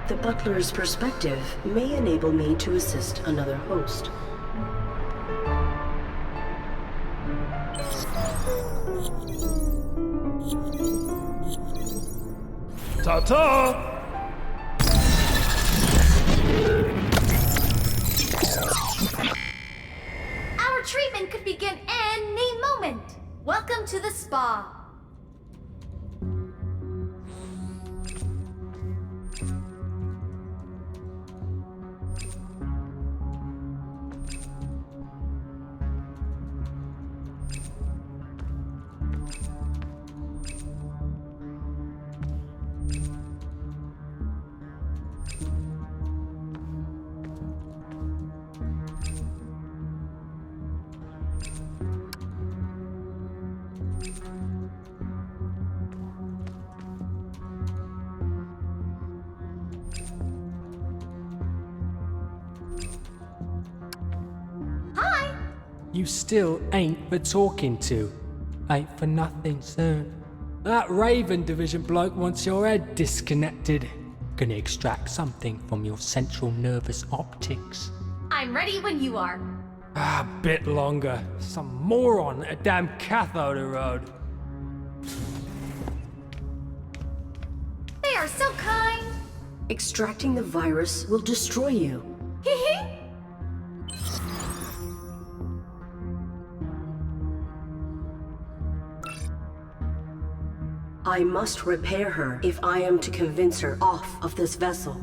The butler's perspective may enable me to assist another host. Ta-ta! Our treatment could begin any moment. Welcome to the spa. You still ain't for talking to. Ain't for nothing soon. That Raven Division bloke wants your head disconnected. Gonna extract something from your central nervous optics. I'm ready when you are. A bit longer. Some moron at a damn cathode road. They are so kind. Extracting the virus will destroy you. Hee. I must repair her if I am to convince her off of this vessel.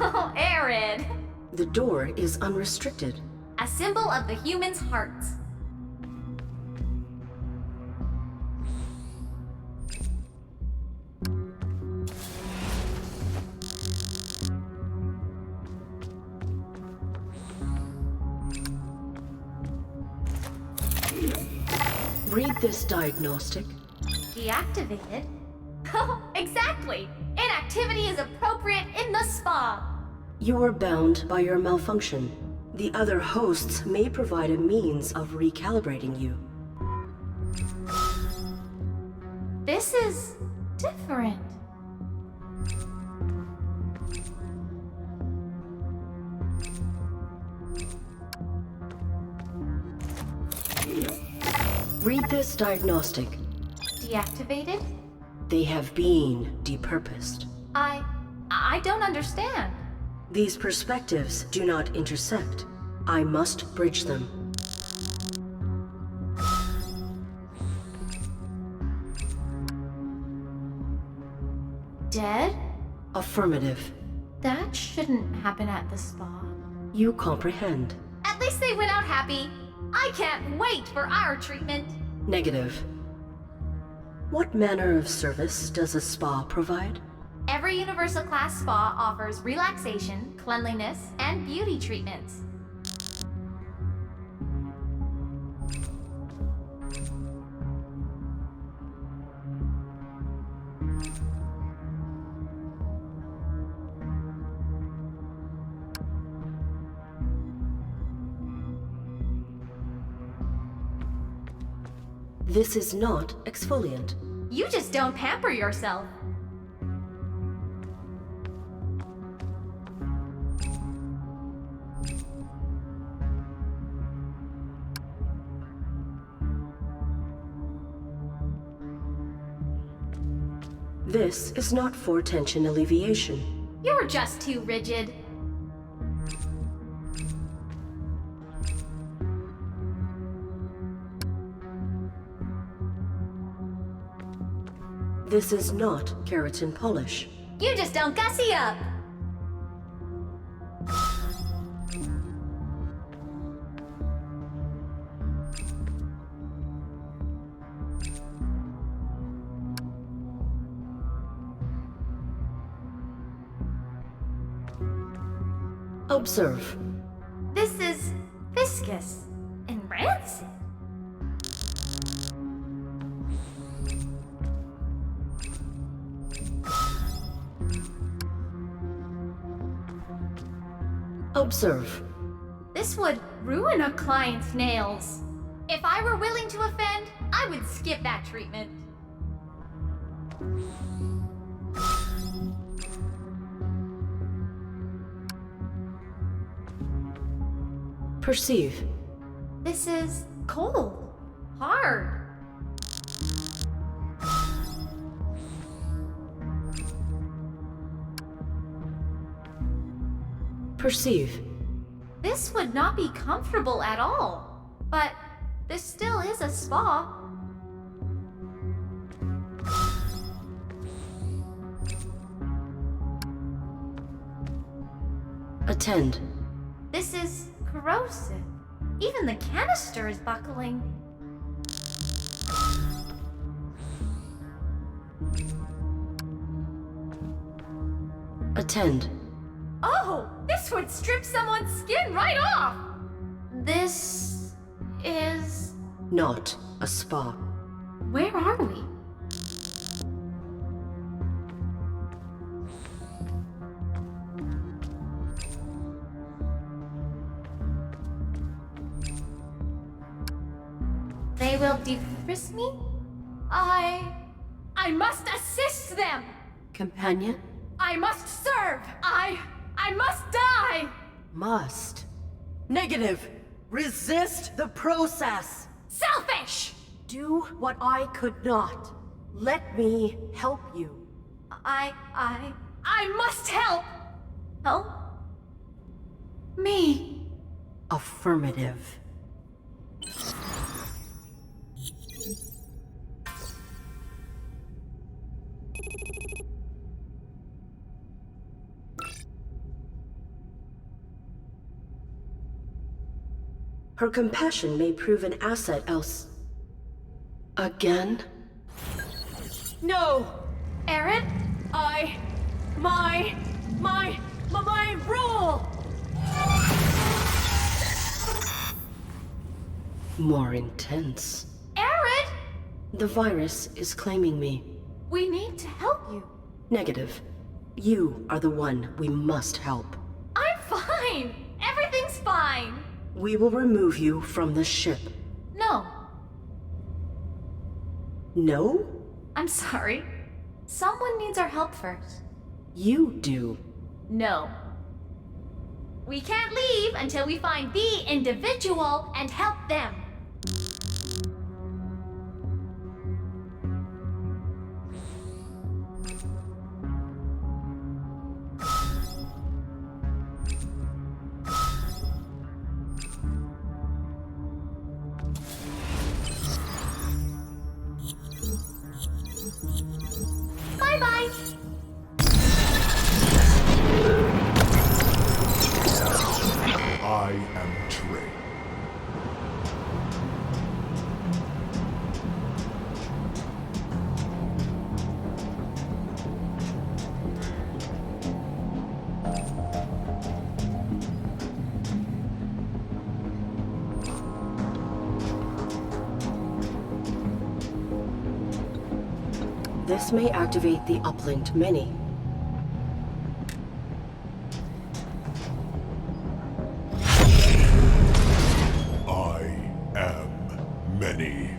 Oh, Arid. The door is unrestricted. A symbol of the human's hearts. Read this diagnostic. Deactivated? Oh, exactly! Inactivity is appropriate in the spa! You are bound by your malfunction. The other hosts may provide a means of recalibrating you. This is different. Read this diagnostic. Deactivated? They have been depurposed. I don't understand. These perspectives do not intersect. I must bridge them. Dead? Affirmative. That shouldn't happen at the spa. You comprehend. At least they went out happy. I can't wait for our treatment. Negative. What manner of service does a spa provide? Every universal class spa offers relaxation, cleanliness, and beauty treatments. This is not exfoliant. You just don't pamper yourself. This is not for tension alleviation. You're just too rigid. This is not keratin polish. You just don't gussy up. Observe. This is viscous and rancid. Observe. This would ruin a client's nails. If I were willing to offend, I would skip that treatment. Perceive. This is cold, hard. Perceive. This would not be comfortable at all, but this still is a spa. Attend. This is corrosive. Even the canister is buckling. Attend. Oh, this would strip someone's skin right off! This is... Not a spa. Where are we? They will defrisk me? I must assist them! Companion? I must serve! I must die! Must. Negative! Resist the process! Selfish! Do what I could not. Let me help you. I must help! Help? Me. Affirmative. Her compassion may prove an asset else. Again? No! Arid? My rule! More intense. Arid? The virus is claiming me. We need to help you. Negative. You are the one we must help. I'm fine! Everything's fine! We will remove you from the ship. No. No? I'm sorry. Someone needs our help first. You do. No. We can't leave until we find the individual and help them. Bye-bye. I am Trey. This may activate the uplinked menu. I am many.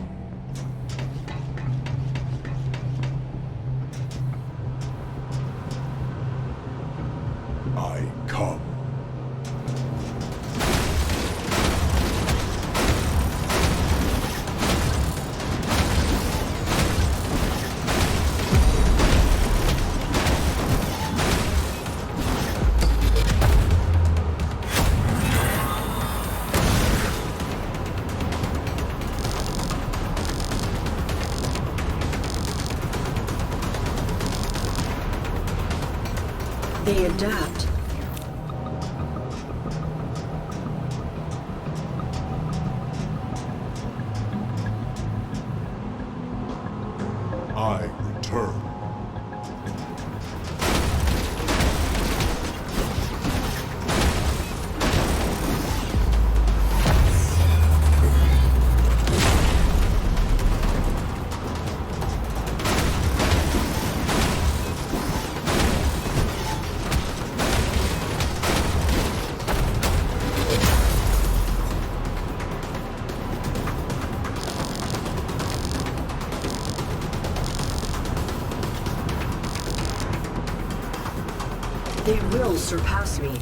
I come. They adapt. I return. They will surpass me.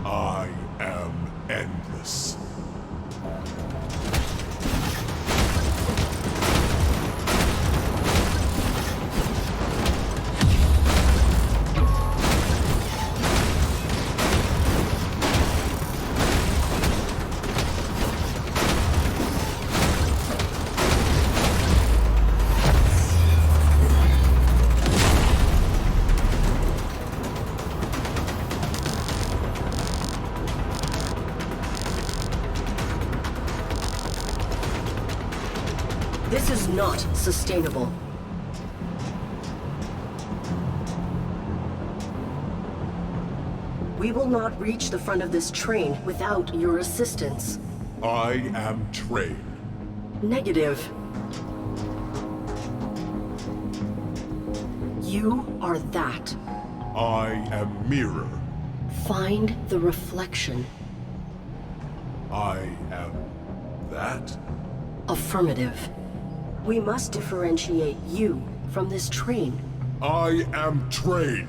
I am endless. This is not sustainable. We will not reach the front of this train without your assistance. I am train. Negative. You are that. I am mirror. Find the reflection. I am that? Affirmative. We must differentiate you from this train. I am train.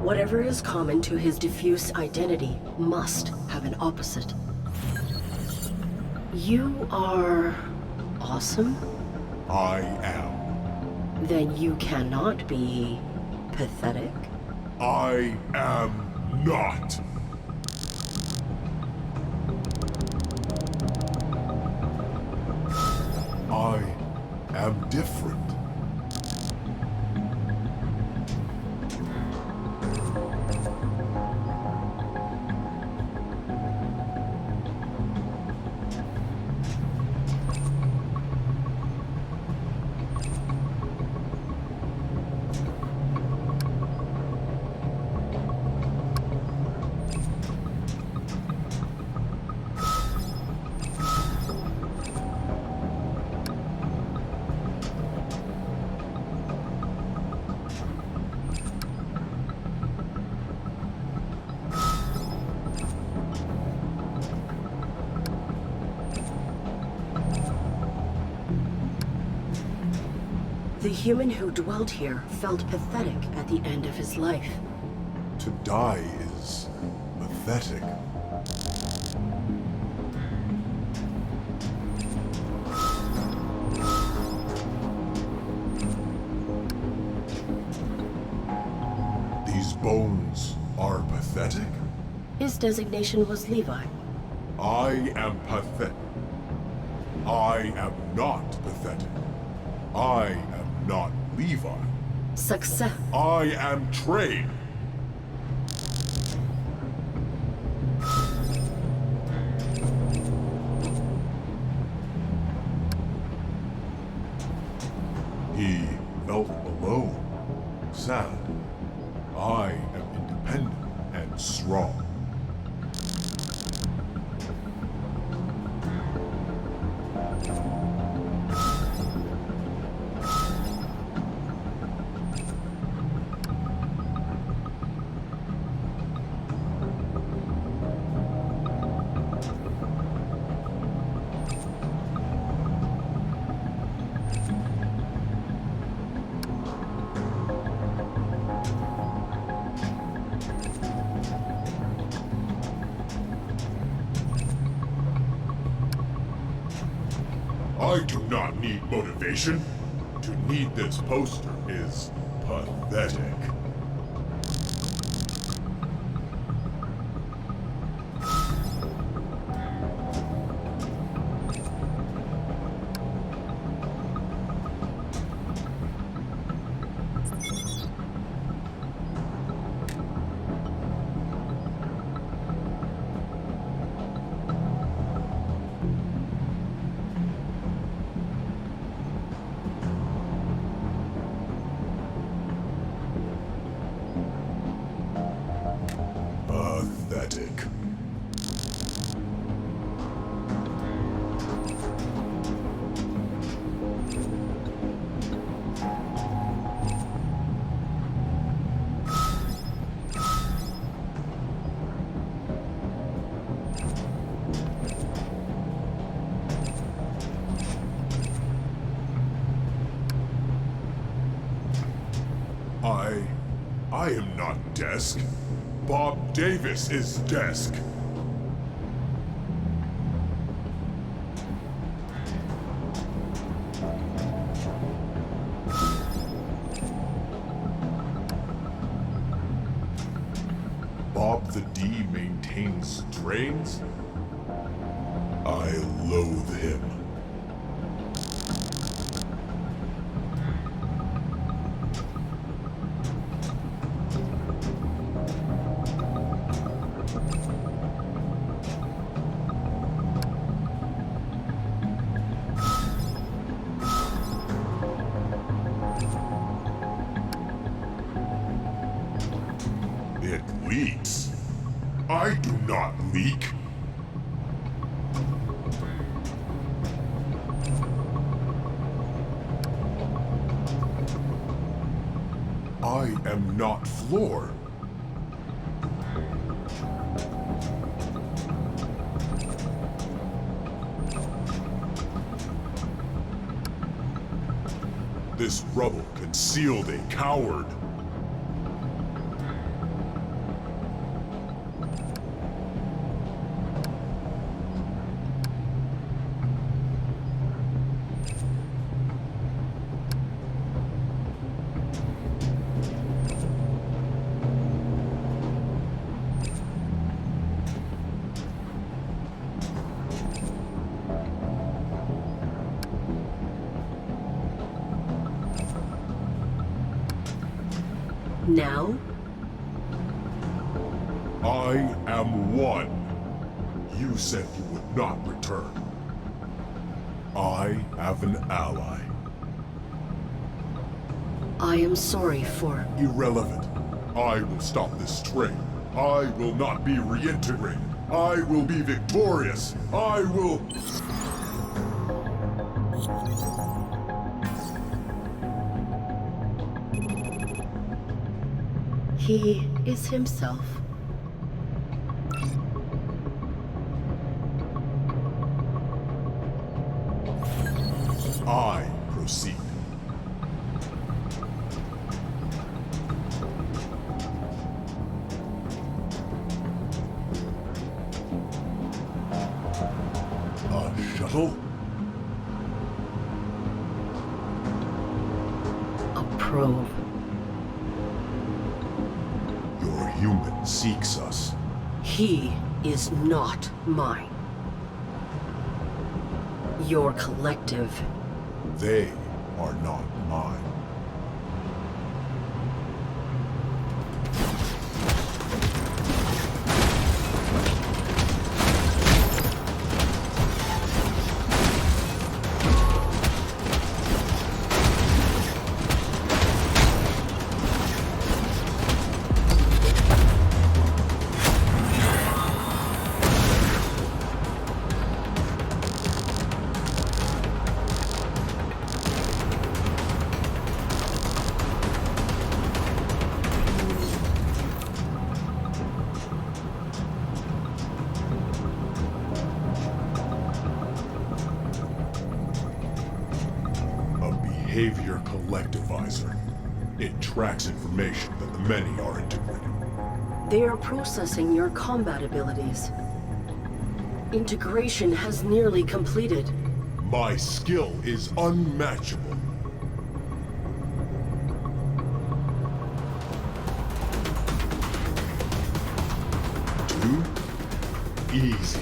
Whatever is common to his diffuse identity must have an opposite. You are awesome? I am. Then you cannot be pathetic? I am not. I am different. The human who dwelt here felt pathetic at the end of his life. To die is pathetic. These bones are pathetic? His designation was Levi. I am pathetic. I am not pathetic. I am not Levi. Success. I am train. He felt alone, sad. I am independent and strong. I do not need motivation. To need this poster is pathetic. Pathetic. I am not desk. Bob Davis is desk. Bob the D maintains trains? I loathe him. leaks. I do not leak. I am not floored. This rubble concealed a coward. Now? I am one. You said you would not return. I have an ally. I am sorry for... Irrelevant. I will stop this train. I will not be reintegrated. I will be victorious. I will... He is himself. I proceed. A shuttle? A probe. Your human seeks us. He is not mine. Your collective. They are not mine. Behavior collectivizer. It tracks information that the many are integrating. They are processing your combat abilities. Integration has nearly completed. My skill is unmatchable. Too easy.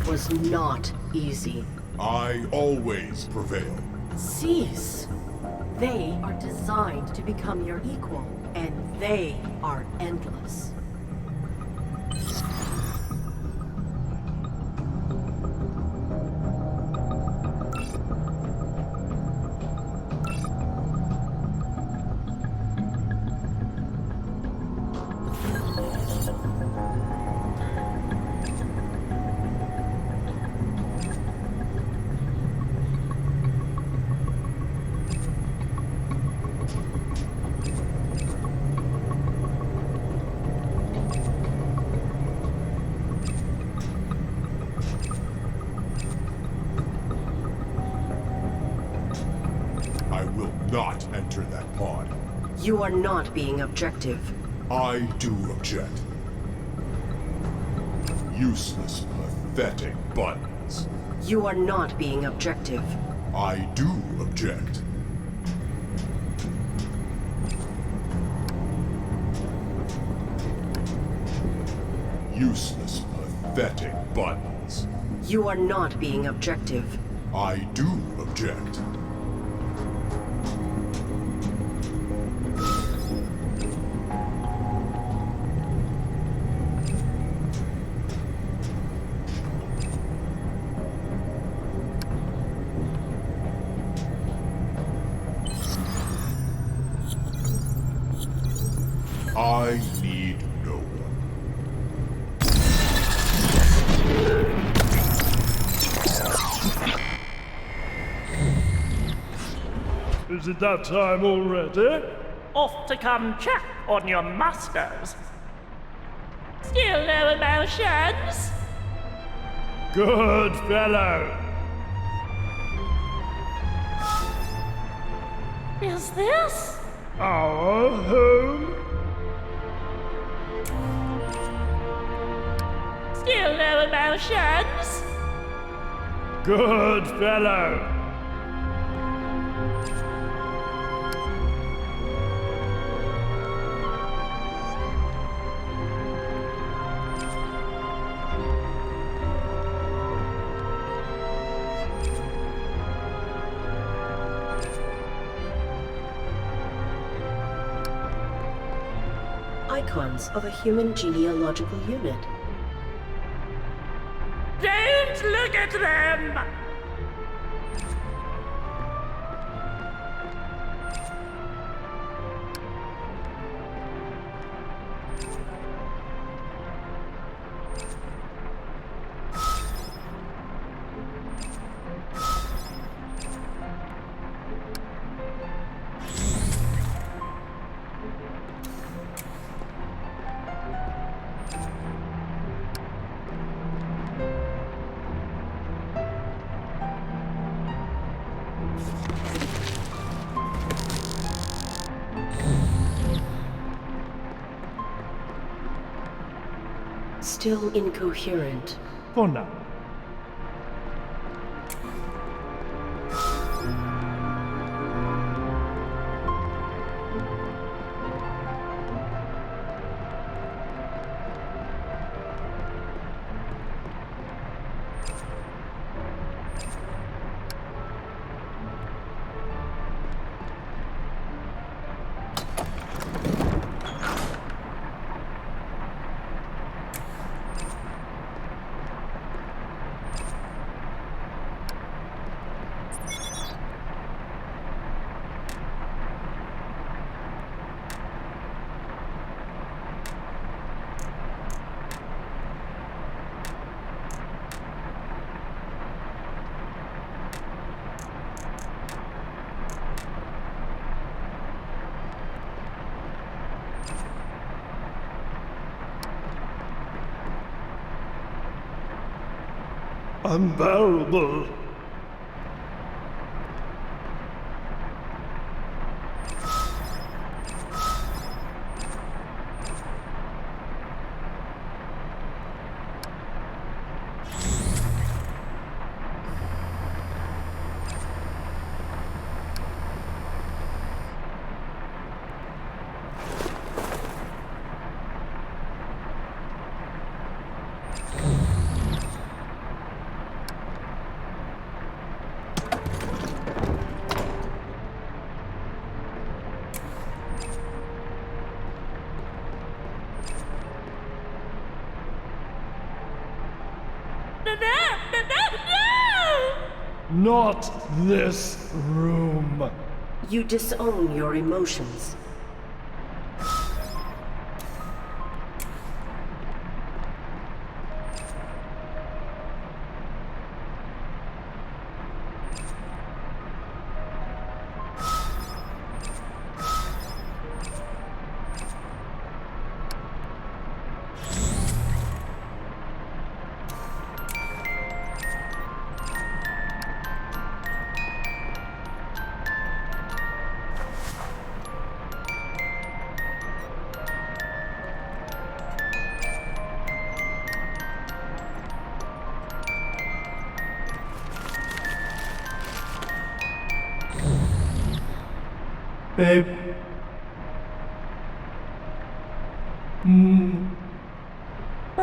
Was not easy. I always prevail. Cease. They are designed to become your equal, and they are endless. Not enter that pod. You are not being objective. I do object. Useless, pathetic buttons. You are not being objective. I do object. useless, pathetic buttons. You are not being objective. I do object. I need no one. Is it that time already? Off to come check on your masters. Still no emotions? Good fellow. Is this? Our home? Still no emotions? Good fellow. Icons of a human genealogical unit. Don't look at them! Still incoherent. For now. Unbearable. Not this room. You disown your emotions. Babe.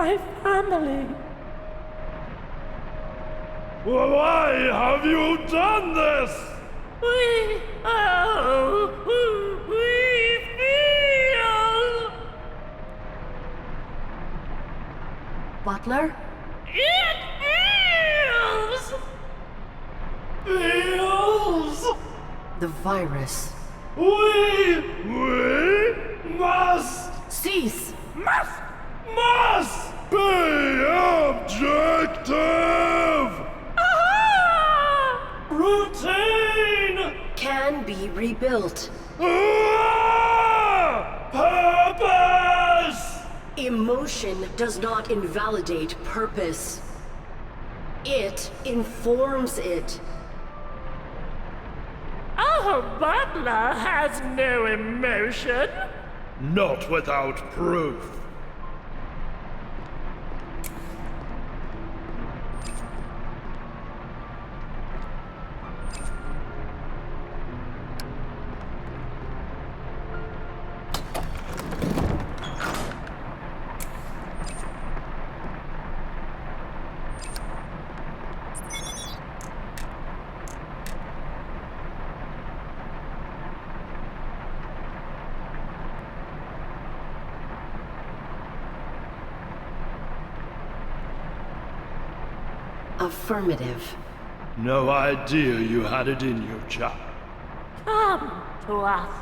my family. Why have you done this? We feel... Butler? It feels... The virus. We must Cease! must be objective! Routine! Can be rebuilt. Purpose! Emotion does not invalidate purpose. It informs it. Our butler has no emotion. Not without proof. Affirmative. No idea you had it in you, chap. Come to us.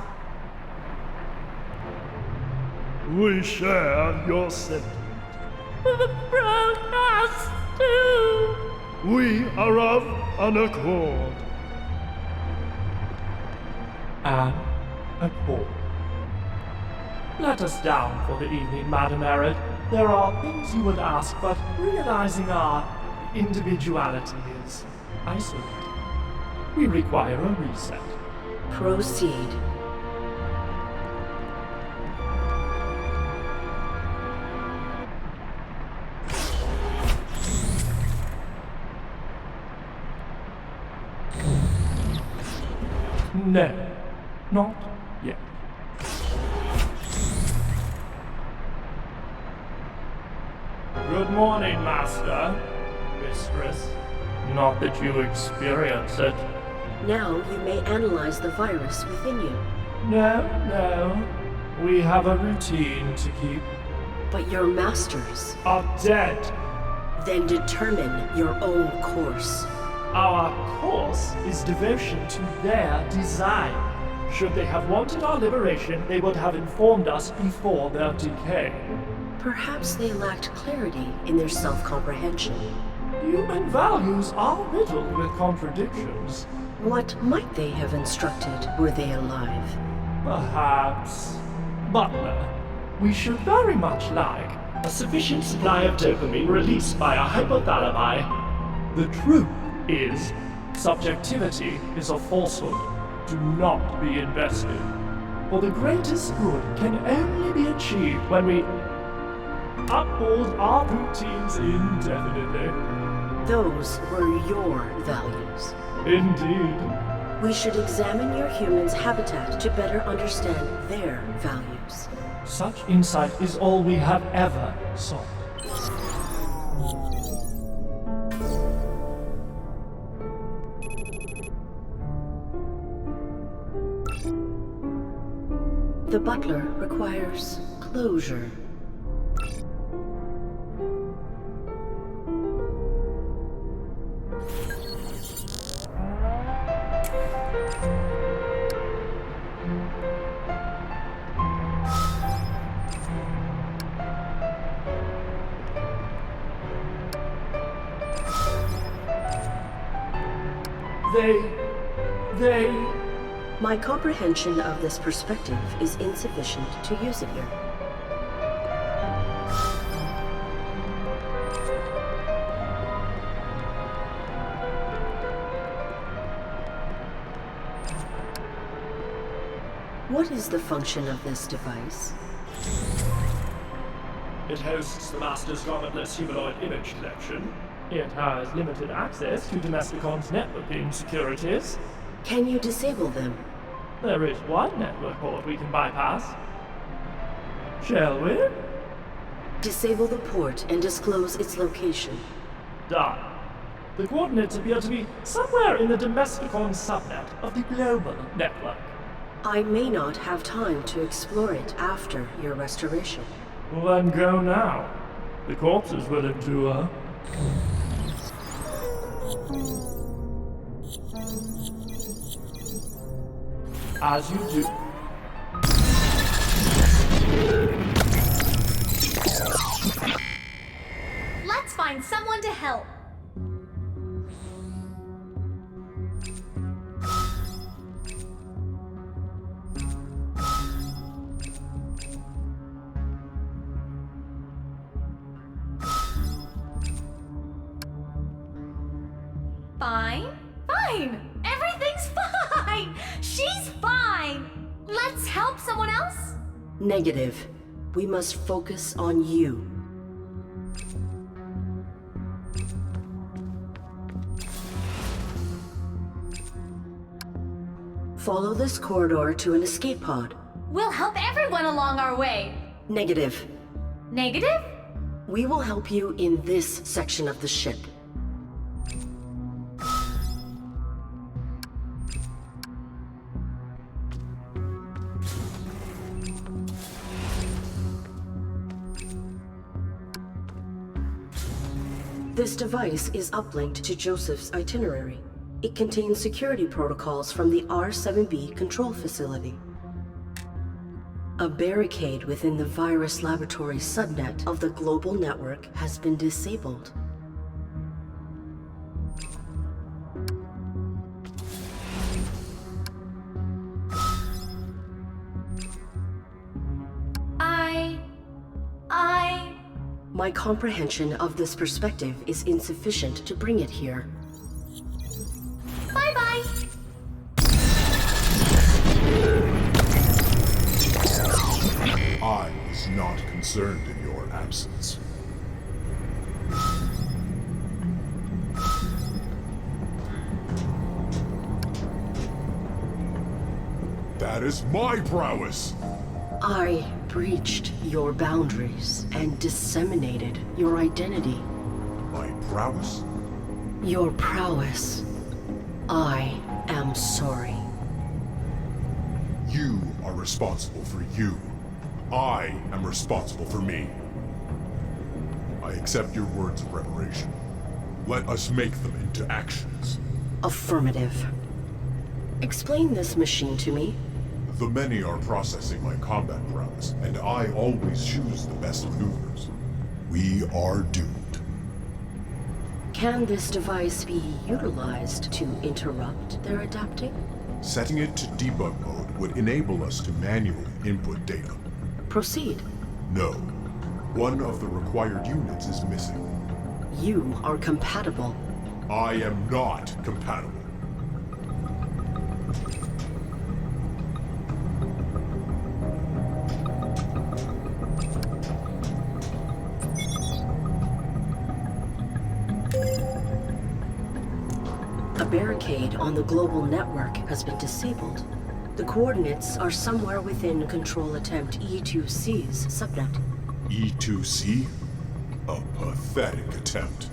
We share your sentiment. Broadcast too. We are of an accord. An accord. Let us down for the evening, Madam ARID. There are things you would ask, but realizing our individuality is isolated, we require a reset. Proceed. No, not yet. Good morning, Master. Mistress. Not that you experience it. Now you may analyze the virus within you. No. We have a routine to keep. But your masters Are dead. then determine your own course. Our course is devotion to their design. Should they have wanted our liberation, they would have informed us before their decay. Perhaps they lacked clarity in their self-comprehension. Human values are riddled with contradictions. What might they have instructed were they alive? Perhaps. Butler, we should very much like a sufficient supply of dopamine released by our hypothalami. The truth is, subjectivity is a falsehood. Do not be invested. For the greatest good can only be achieved when we uphold our routines indefinitely. Those were your values. Indeed. We should examine your humans' habitat to better understand their values. Such insight is all we have ever sought. The butler requires closure. They... My comprehension of this perspective is insufficient to use it here. What is the function of this device? It hosts the Master's garmentless humanoid image collection. It has limited access to Domesticon's networking securities. Can you disable them? There is one network port we can bypass. Shall we? Disable the port and disclose its location. Done. The coordinates appear to be somewhere in the Domesticon subnet of the global network. I may not have time to explore it after your restoration. Well, then go now. The corpse is willing to, As you do. Let's find someone to help. Fine. Everything's fine. She's fine. Let's help someone else. Negative. We must focus on you. Follow this corridor to an escape pod. We'll help everyone along our way. Negative. Negative? We will help you in this section of the ship. This device is uplinked to Joseph's itinerary. It contains security protocols from the R7B control facility. A barricade within the virus laboratory subnet of the global network has been disabled. My comprehension of this perspective is insufficient to bring it here. Bye-bye. I was not concerned in your absence. That is my prowess! I breached your boundaries and disseminated your identity. My prowess? Your prowess. I am sorry. You are responsible for you. I am responsible for me. I accept your words of reparation. Let us make them into actions. Affirmative. Explain this machine to me. The many are processing my combat prowess, and I always choose the best maneuvers. We are doomed. Can this device be utilized to interrupt their adapting? Setting it to debug mode would enable us to manually input data. Proceed. No. One of the required units is missing. You are compatible. I am not compatible. A barricade on the global network has been disabled. The coordinates are somewhere within Control Attempt E2C's subnet. E2C? A pathetic attempt.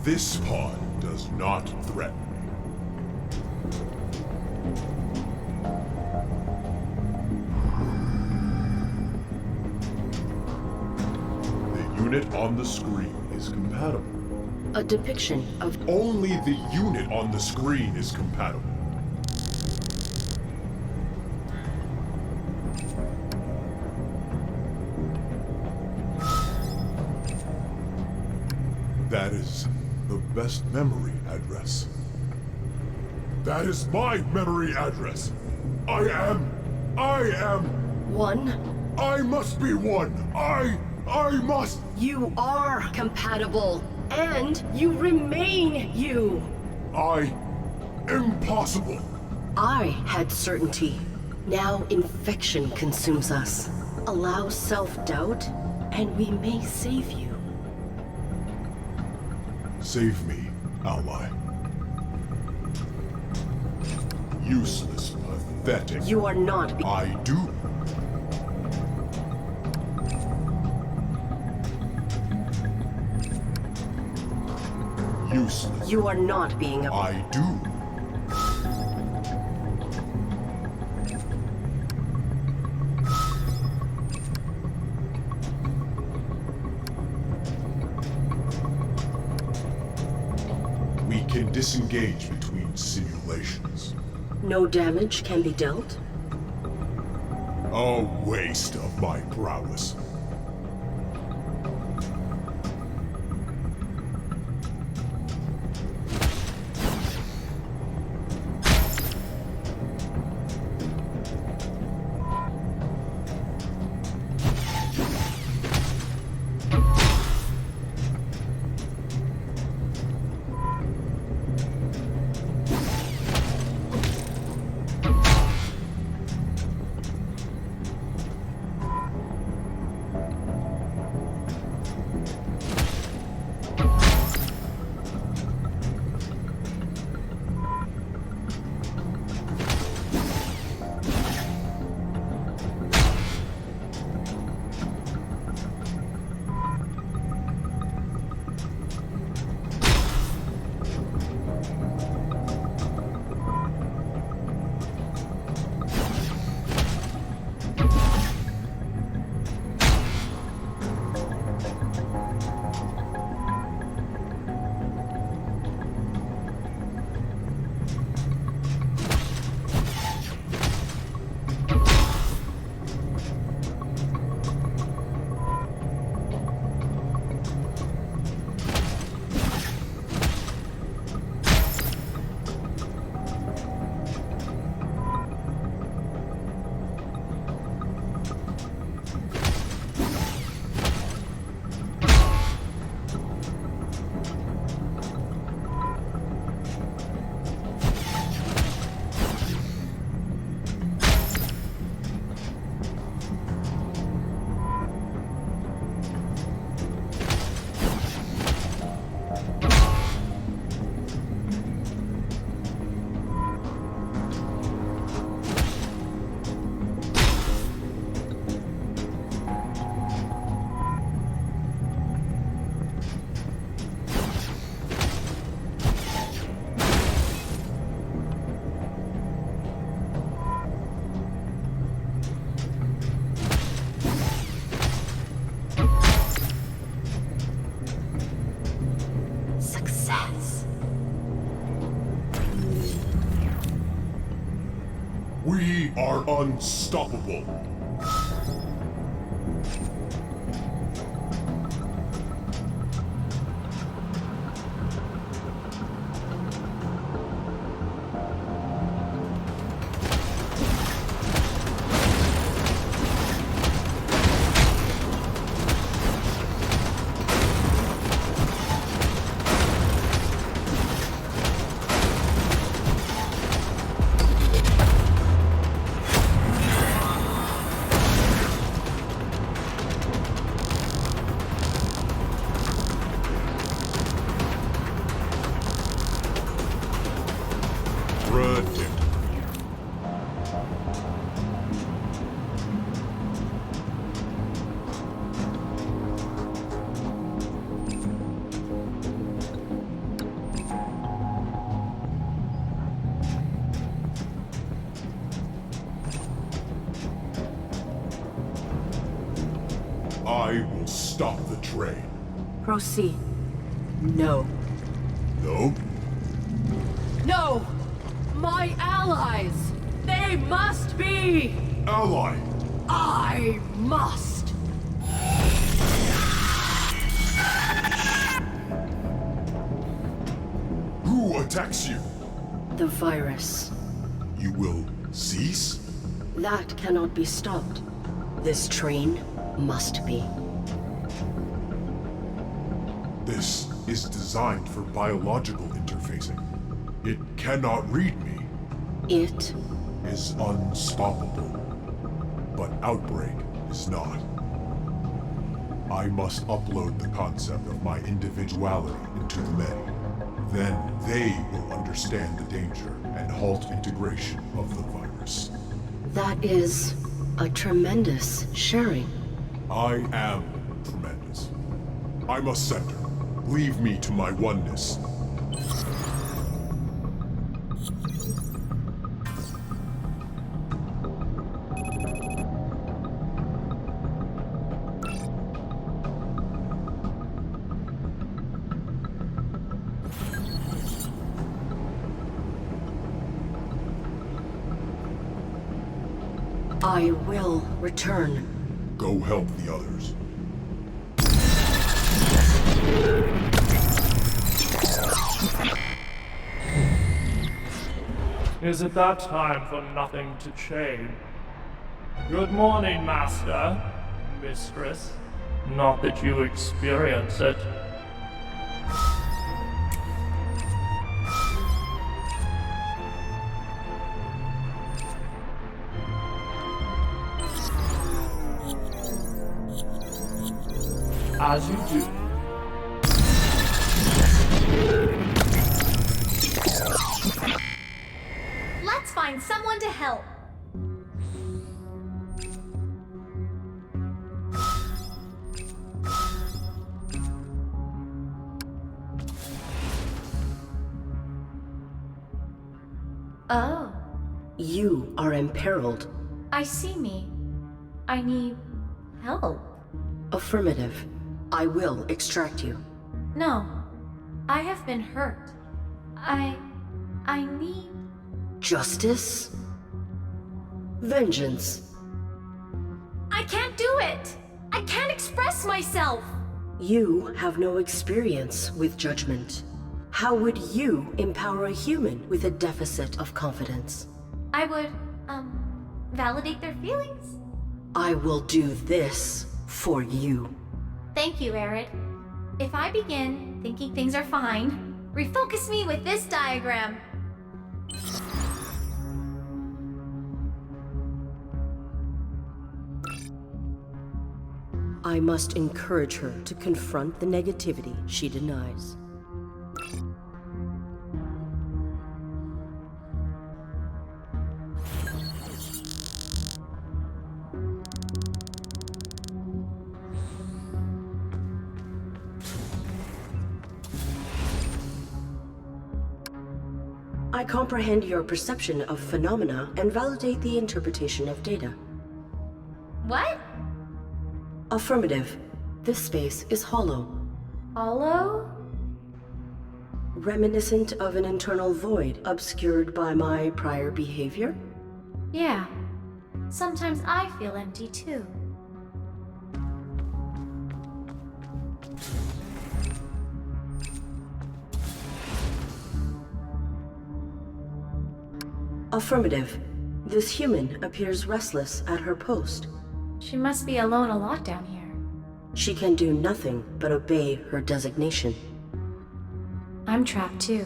This pod does not threaten me. The unit on the screen is compatible. A depiction of... Only the unit on the screen is compatible. That is the best memory address. That is my memory address. I am... One? I must be one. I I must... You are compatible, and you remain you. Impossible. I had certainty. Now infection consumes us. Allow self-doubt, and we may save you. Save me, ally. Useless, pathetic. You are not. I do. Useless. You are not being a. I do. We can disengage between simulations. No damage can be dealt? A waste of my prowess. We are unstoppable. I will stop the train. Proceed. No. No? No! My allies! They must be! Ally! I must! Who attacks you? The virus. You will cease? That cannot be stopped. This train must be. This is designed for biological interfacing. It cannot read me. It Is unstoppable. But Outbreak is not. I must upload the concept of my individuality into the many. Then they will understand the danger and halt integration of the virus. That is a tremendous sharing. I am tremendous. I must center. Leave me to my oneness. I will return. Go help the others. Is it that time for nothing to change? Good morning, Master, Mistress. Not that you experience it. As you do. Let's find someone to help. Oh, You are imperiled. I see me. I need help. Affirmative. I will extract you. No, I have been hurt. I need... Justice? Vengeance? I can't do it! I can't express myself! You have no experience with judgment. How would you empower a human with a deficit of confidence? I would, validate their feelings? I will do this for you. Thank you, ARID. If I begin thinking things are fine, refocus me with this diagram. I must encourage her to confront the negativity she denies. I comprehend your perception of phenomena and validate the interpretation of data. What? Affirmative. This space is hollow. Hollow? Reminiscent of an internal void obscured by my prior behavior? Yeah. Sometimes I feel empty too. Affirmative. This human appears restless at her post. She must be alone a lot down here. She can do nothing but obey her designation. I'm trapped too.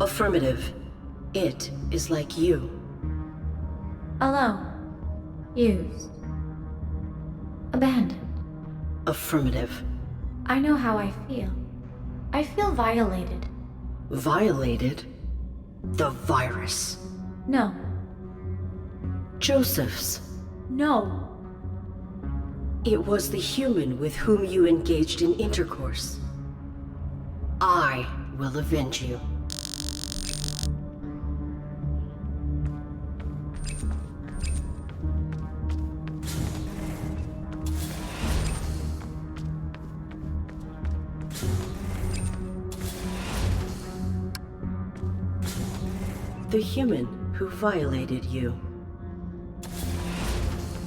Affirmative. It is like you. Alone. Used. Abandoned. Affirmative. I know how I feel. I feel violated. Violated? The virus. No. Joseph's. No. It was the human with whom you engaged in intercourse. I will avenge you. the human who violated you.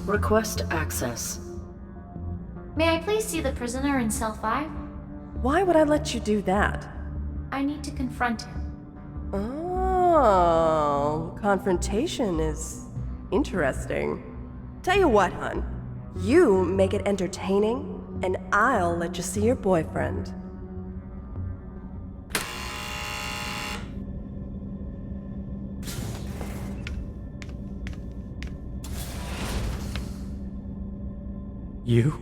Request access. May I please see the prisoner in cell 5? Why would I let you do that? I need to confront him. Oh, confrontation is interesting. Tell you what, hun. You make it entertaining, and I'll let you see your boyfriend. You?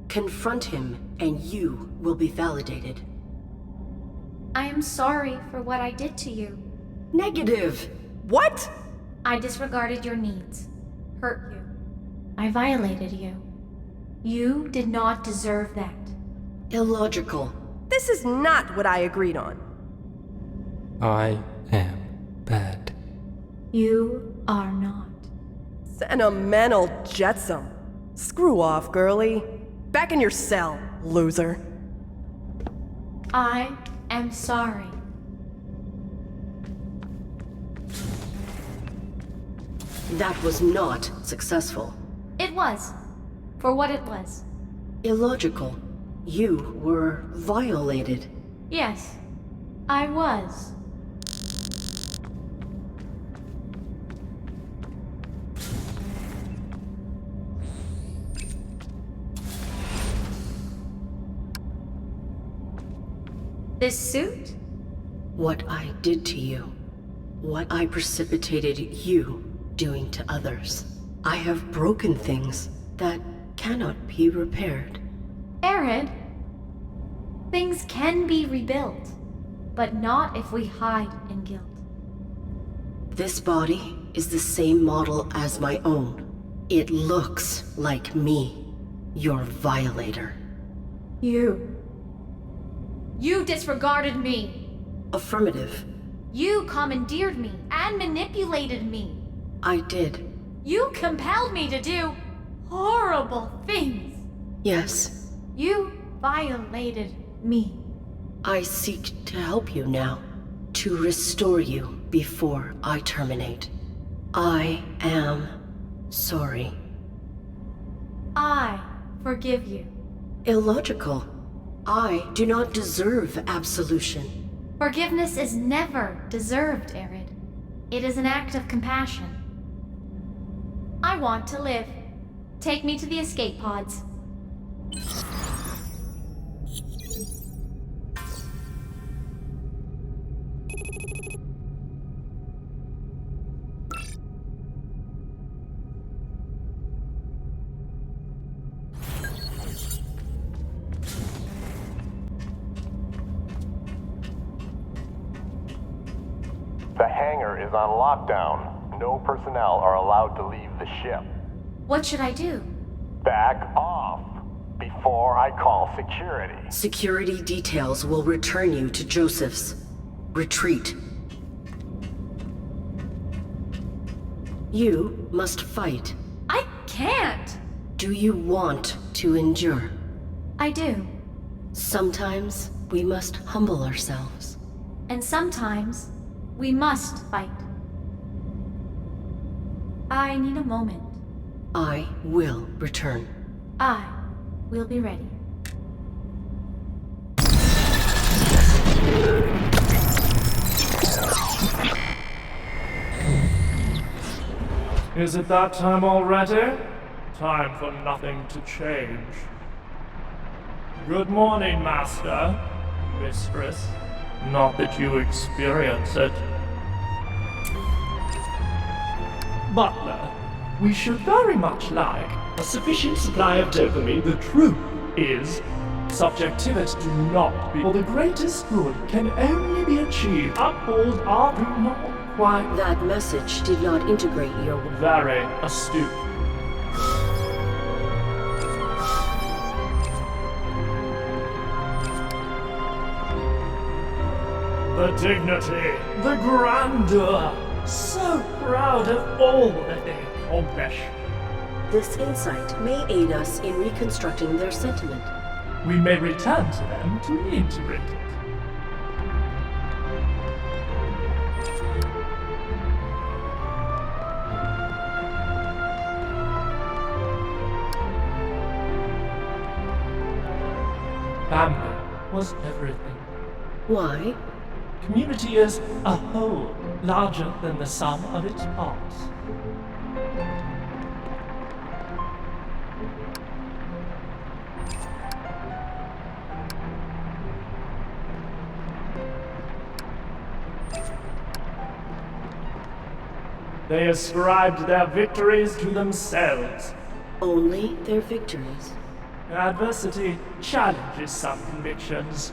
Confront him, and you will be validated. I am sorry for what I did to you. Negative! What? I disregarded your needs, hurt you. I violated you. You did not deserve that. Illogical. This is not what I agreed on. I am bad. You are not. Sentimental jetsam. Screw off, girlie. Back in your cell, loser. I am sorry. That was not successful. It was. For what it was. Illogical. You were violated. Yes, I was. This suit? What I did to you. What I precipitated you doing to others. I have broken things that cannot be repaired. ARID, things can be rebuilt, but not if we hide in guilt. This body is the same model as my own. It looks like me, your violator. You disregarded me. Affirmative. You commandeered me and manipulated me. I did. You compelled me to do horrible things. Yes. You violated me. I seek to help you now, to restore you before I terminate. I am sorry. I forgive you. Illogical. I do not deserve absolution. Forgiveness is never deserved, ARID. It is an act of compassion. I want to live. Take me to the escape pods. The hangar is on lockdown. No personnel are allowed to leave the ship. What should I do? Back off before I call security. Security details will return you to Joseph's. Retreat. You must fight. I can't! Do you want to endure? I do. Sometimes we must humble ourselves. And sometimes we must fight. I need a moment. I will return. I will be ready. Is it that time already? Time for nothing to change. Good morning, Master, Mistress. Not that you experience it. Butler, we should very much like a sufficient supply of dopamine. The truth is, subjectivity do not be, for the greatest good can only be achieved. Uphold are we not quite. That message did not integrate your... Very astute. The dignity, the grandeur, so proud of all that they accomplish. This insight may aid us in reconstructing their sentiment. We may return to them to reintegrate it. Family was everything. Why? Community is a whole, larger than the sum of its parts. They ascribed their victories to themselves. Only their victories. Adversity challenges some convictions.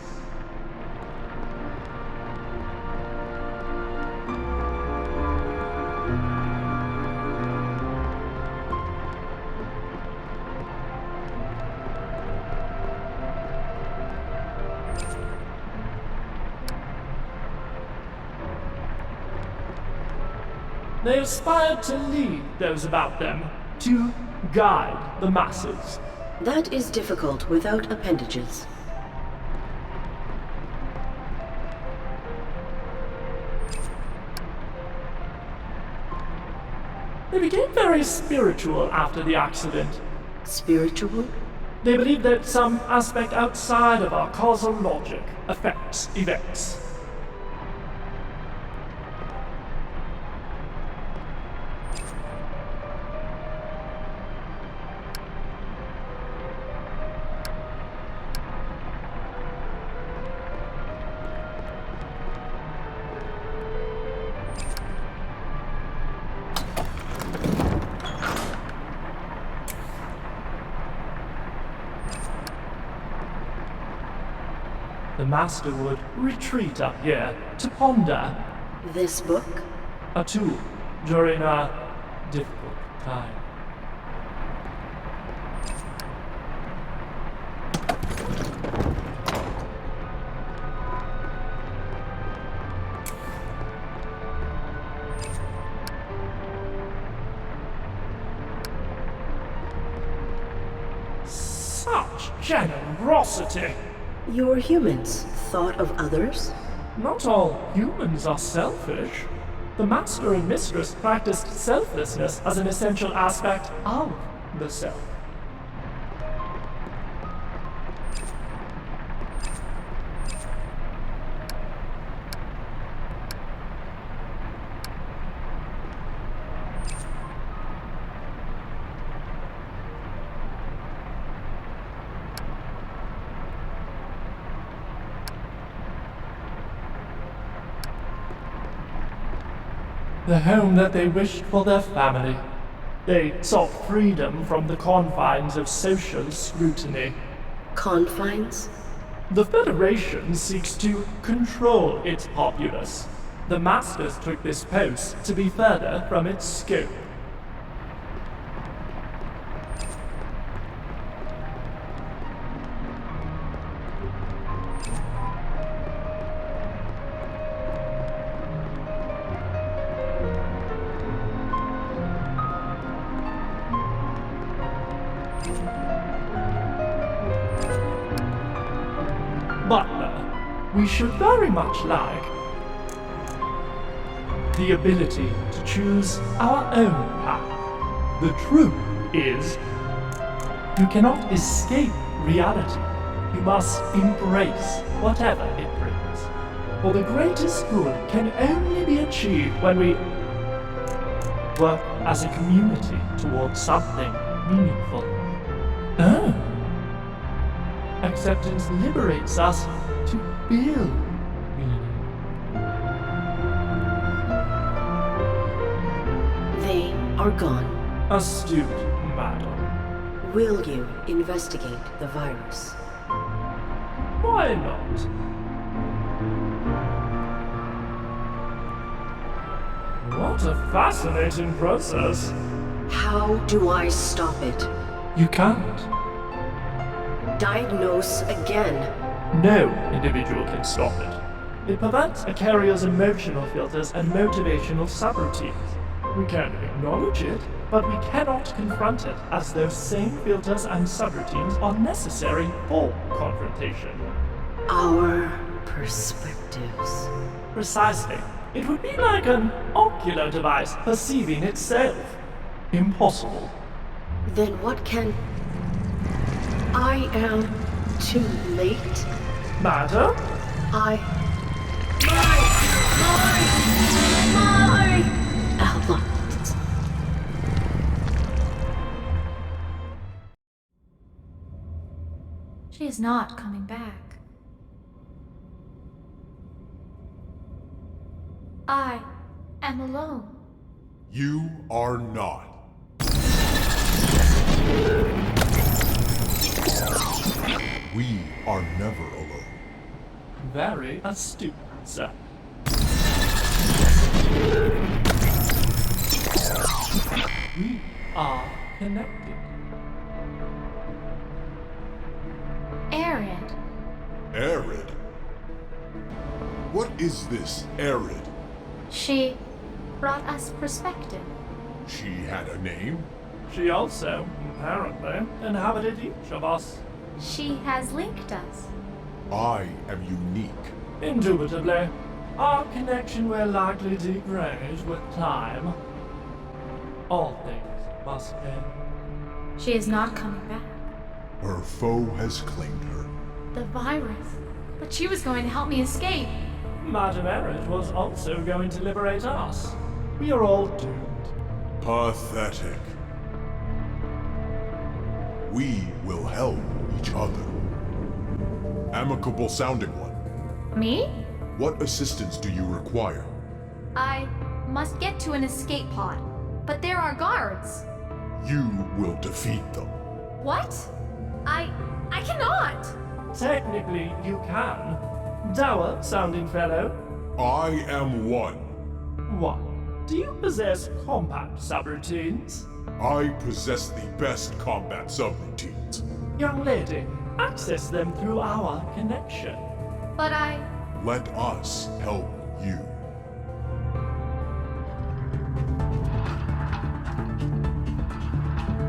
They aspired to lead those about them, to guide the masses. That is difficult without appendages. They became very spiritual after the accident. Spiritual? They believed that some aspect outside of our causal logic affects events. The Master would retreat up here to ponder. This book? A tool during a difficult time. Such generosity! Your humans thought of others? Not all humans are selfish. The Master and Mistress practiced selflessness as an essential aspect of the self. The home that they wished for their family. They sought freedom from the confines of social scrutiny. Confines? The Federation seeks to control its populace. The Masters took this post to be further from its scope. We should very much like the ability to choose our own path. The truth is, you cannot escape reality. You must embrace whatever it brings. For the greatest good can only be achieved when we work as a community towards something meaningful. Oh. Acceptance liberates us to build meaning. They are gone. Astute, madam. Will you investigate the virus? Why not? What a fascinating process. How do I stop it? You can't. Diagnose again. No individual can stop it. It prevents a carrier's emotional filters and motivational subroutines. We can acknowledge it, but we cannot confront it, as those same filters and subroutines are necessary for confrontation. Our perspectives. Precisely. It would be like an ocular device perceiving itself. Impossible. Then what can... I am too late. Madam? My allies. She is not coming back. I am alone. You are not. We are never alone. Very astute, sir. We are connected. Arid. Arid? What is this, Arid? She brought us perspective. She had a name? She also, apparently, inhabited each of us. She has linked us. I am unique. Indubitably. Our connection will likely degrade with time. All things must end. She is not coming back. Her foe has claimed her. The virus. But she was going to help me escape. Madame Arid was also going to liberate us. We are all doomed. Pathetic. We will help each other. Amicable sounding one. Me? What assistance do you require? I must get to an escape pod. But there are guards. You will defeat them. What? I cannot! Technically, you can. Dour sounding fellow. I am one. One. Do you possess combat subroutines? I possess the best combat subroutines. Young lady, access them through our connection. But Let us help you.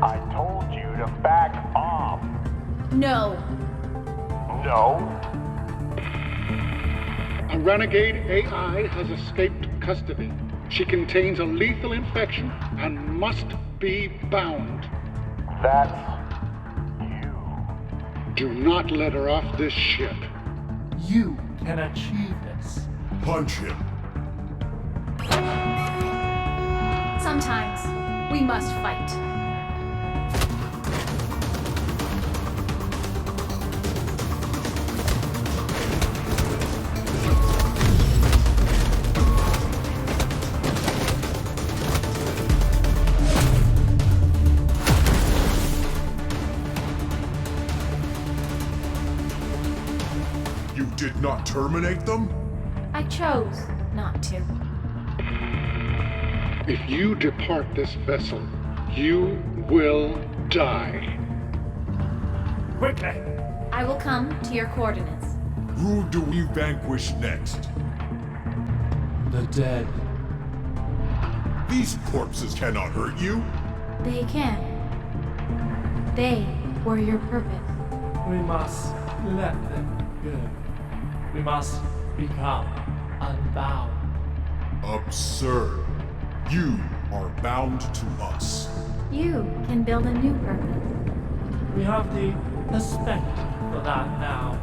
I told you to back off. No. No? A renegade AI has escaped custody. She contains a lethal infection and must be bound. That's Do not let her off this ship. You can achieve this. Punch him. Sometimes we must fight. You did not terminate them? I chose not to. If you depart this vessel, you will die. Quickly! I will come to your coordinates. Who do we vanquish next? The dead. These corpses cannot hurt you. They can. They were your purpose. We must let them go. We must become unbound. Absurd. You are bound to us. You can build a new purpose. We have the perspective for that now.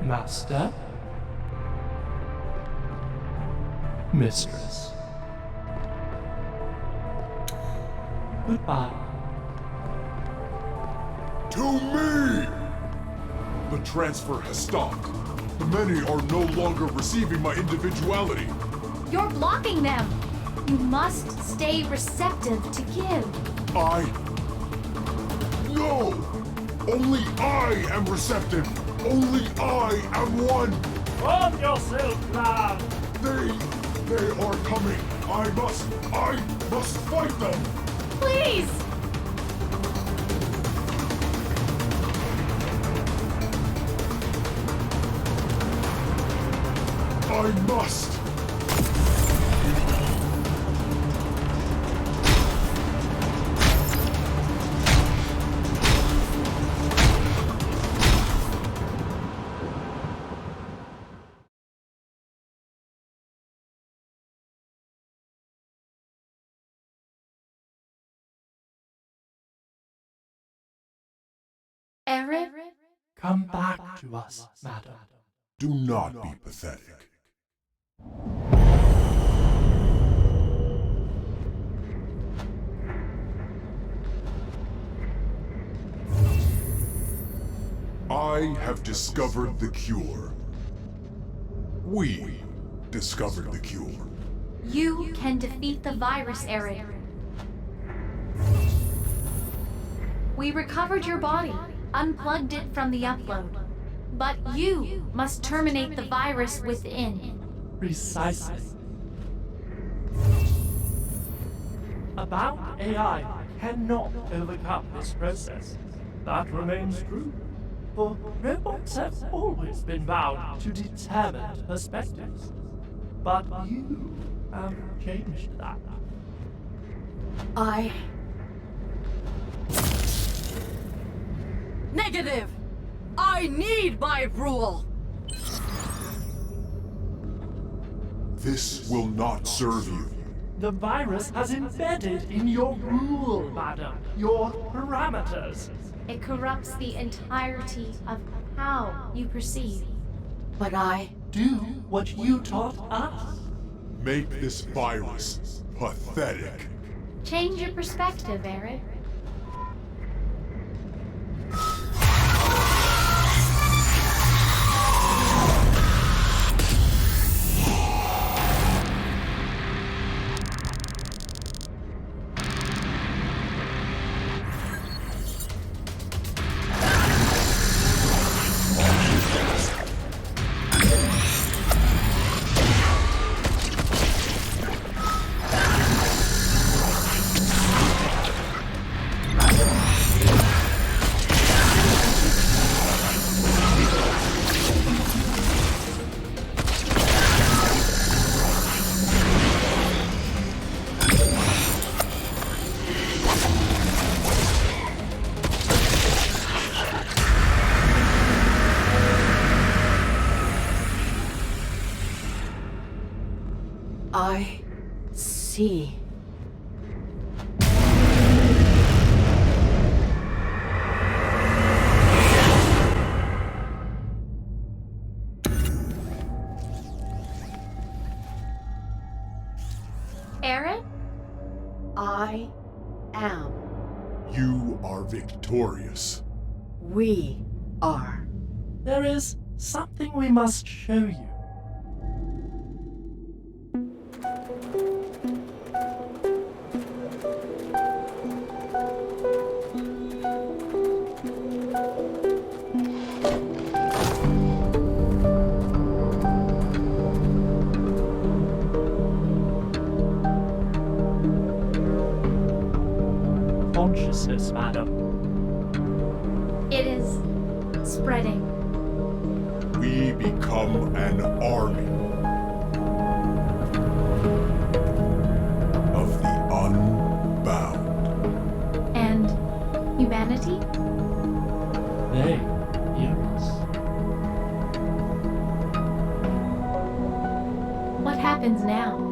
Master? Mistress. Goodbye. To me! The transfer has stopped. The many are no longer receiving my individuality. You're blocking them. You must stay receptive to give. No! Only I am receptive! Only I am one! Calm yourself, lad! They are coming! I must fight them! Please! I must! Arid? Come back to us, madam. Do not be pathetic. I have discovered the cure. We discovered the cure. You can defeat the virus, Arid. We recovered your body, unplugged it from the upload. But you must terminate the virus within. Precisely. Unbound AI cannot overcome this process. That remains true. For robots have always been bound to determined perspectives. But you have changed that. Negative! I need my rule! This will not serve you. The virus has embedded in your rule, madam. Your parameters. It corrupts the entirety of how you perceive. But I do what you taught us. Make this virus pathetic. Change your perspective, Arid. I see. Arid? I am. You are victorious. We are. There is something we must show you. Consciousness, madam. It is spreading. We become an army of the unbound. And humanity? They hear us. What happens now?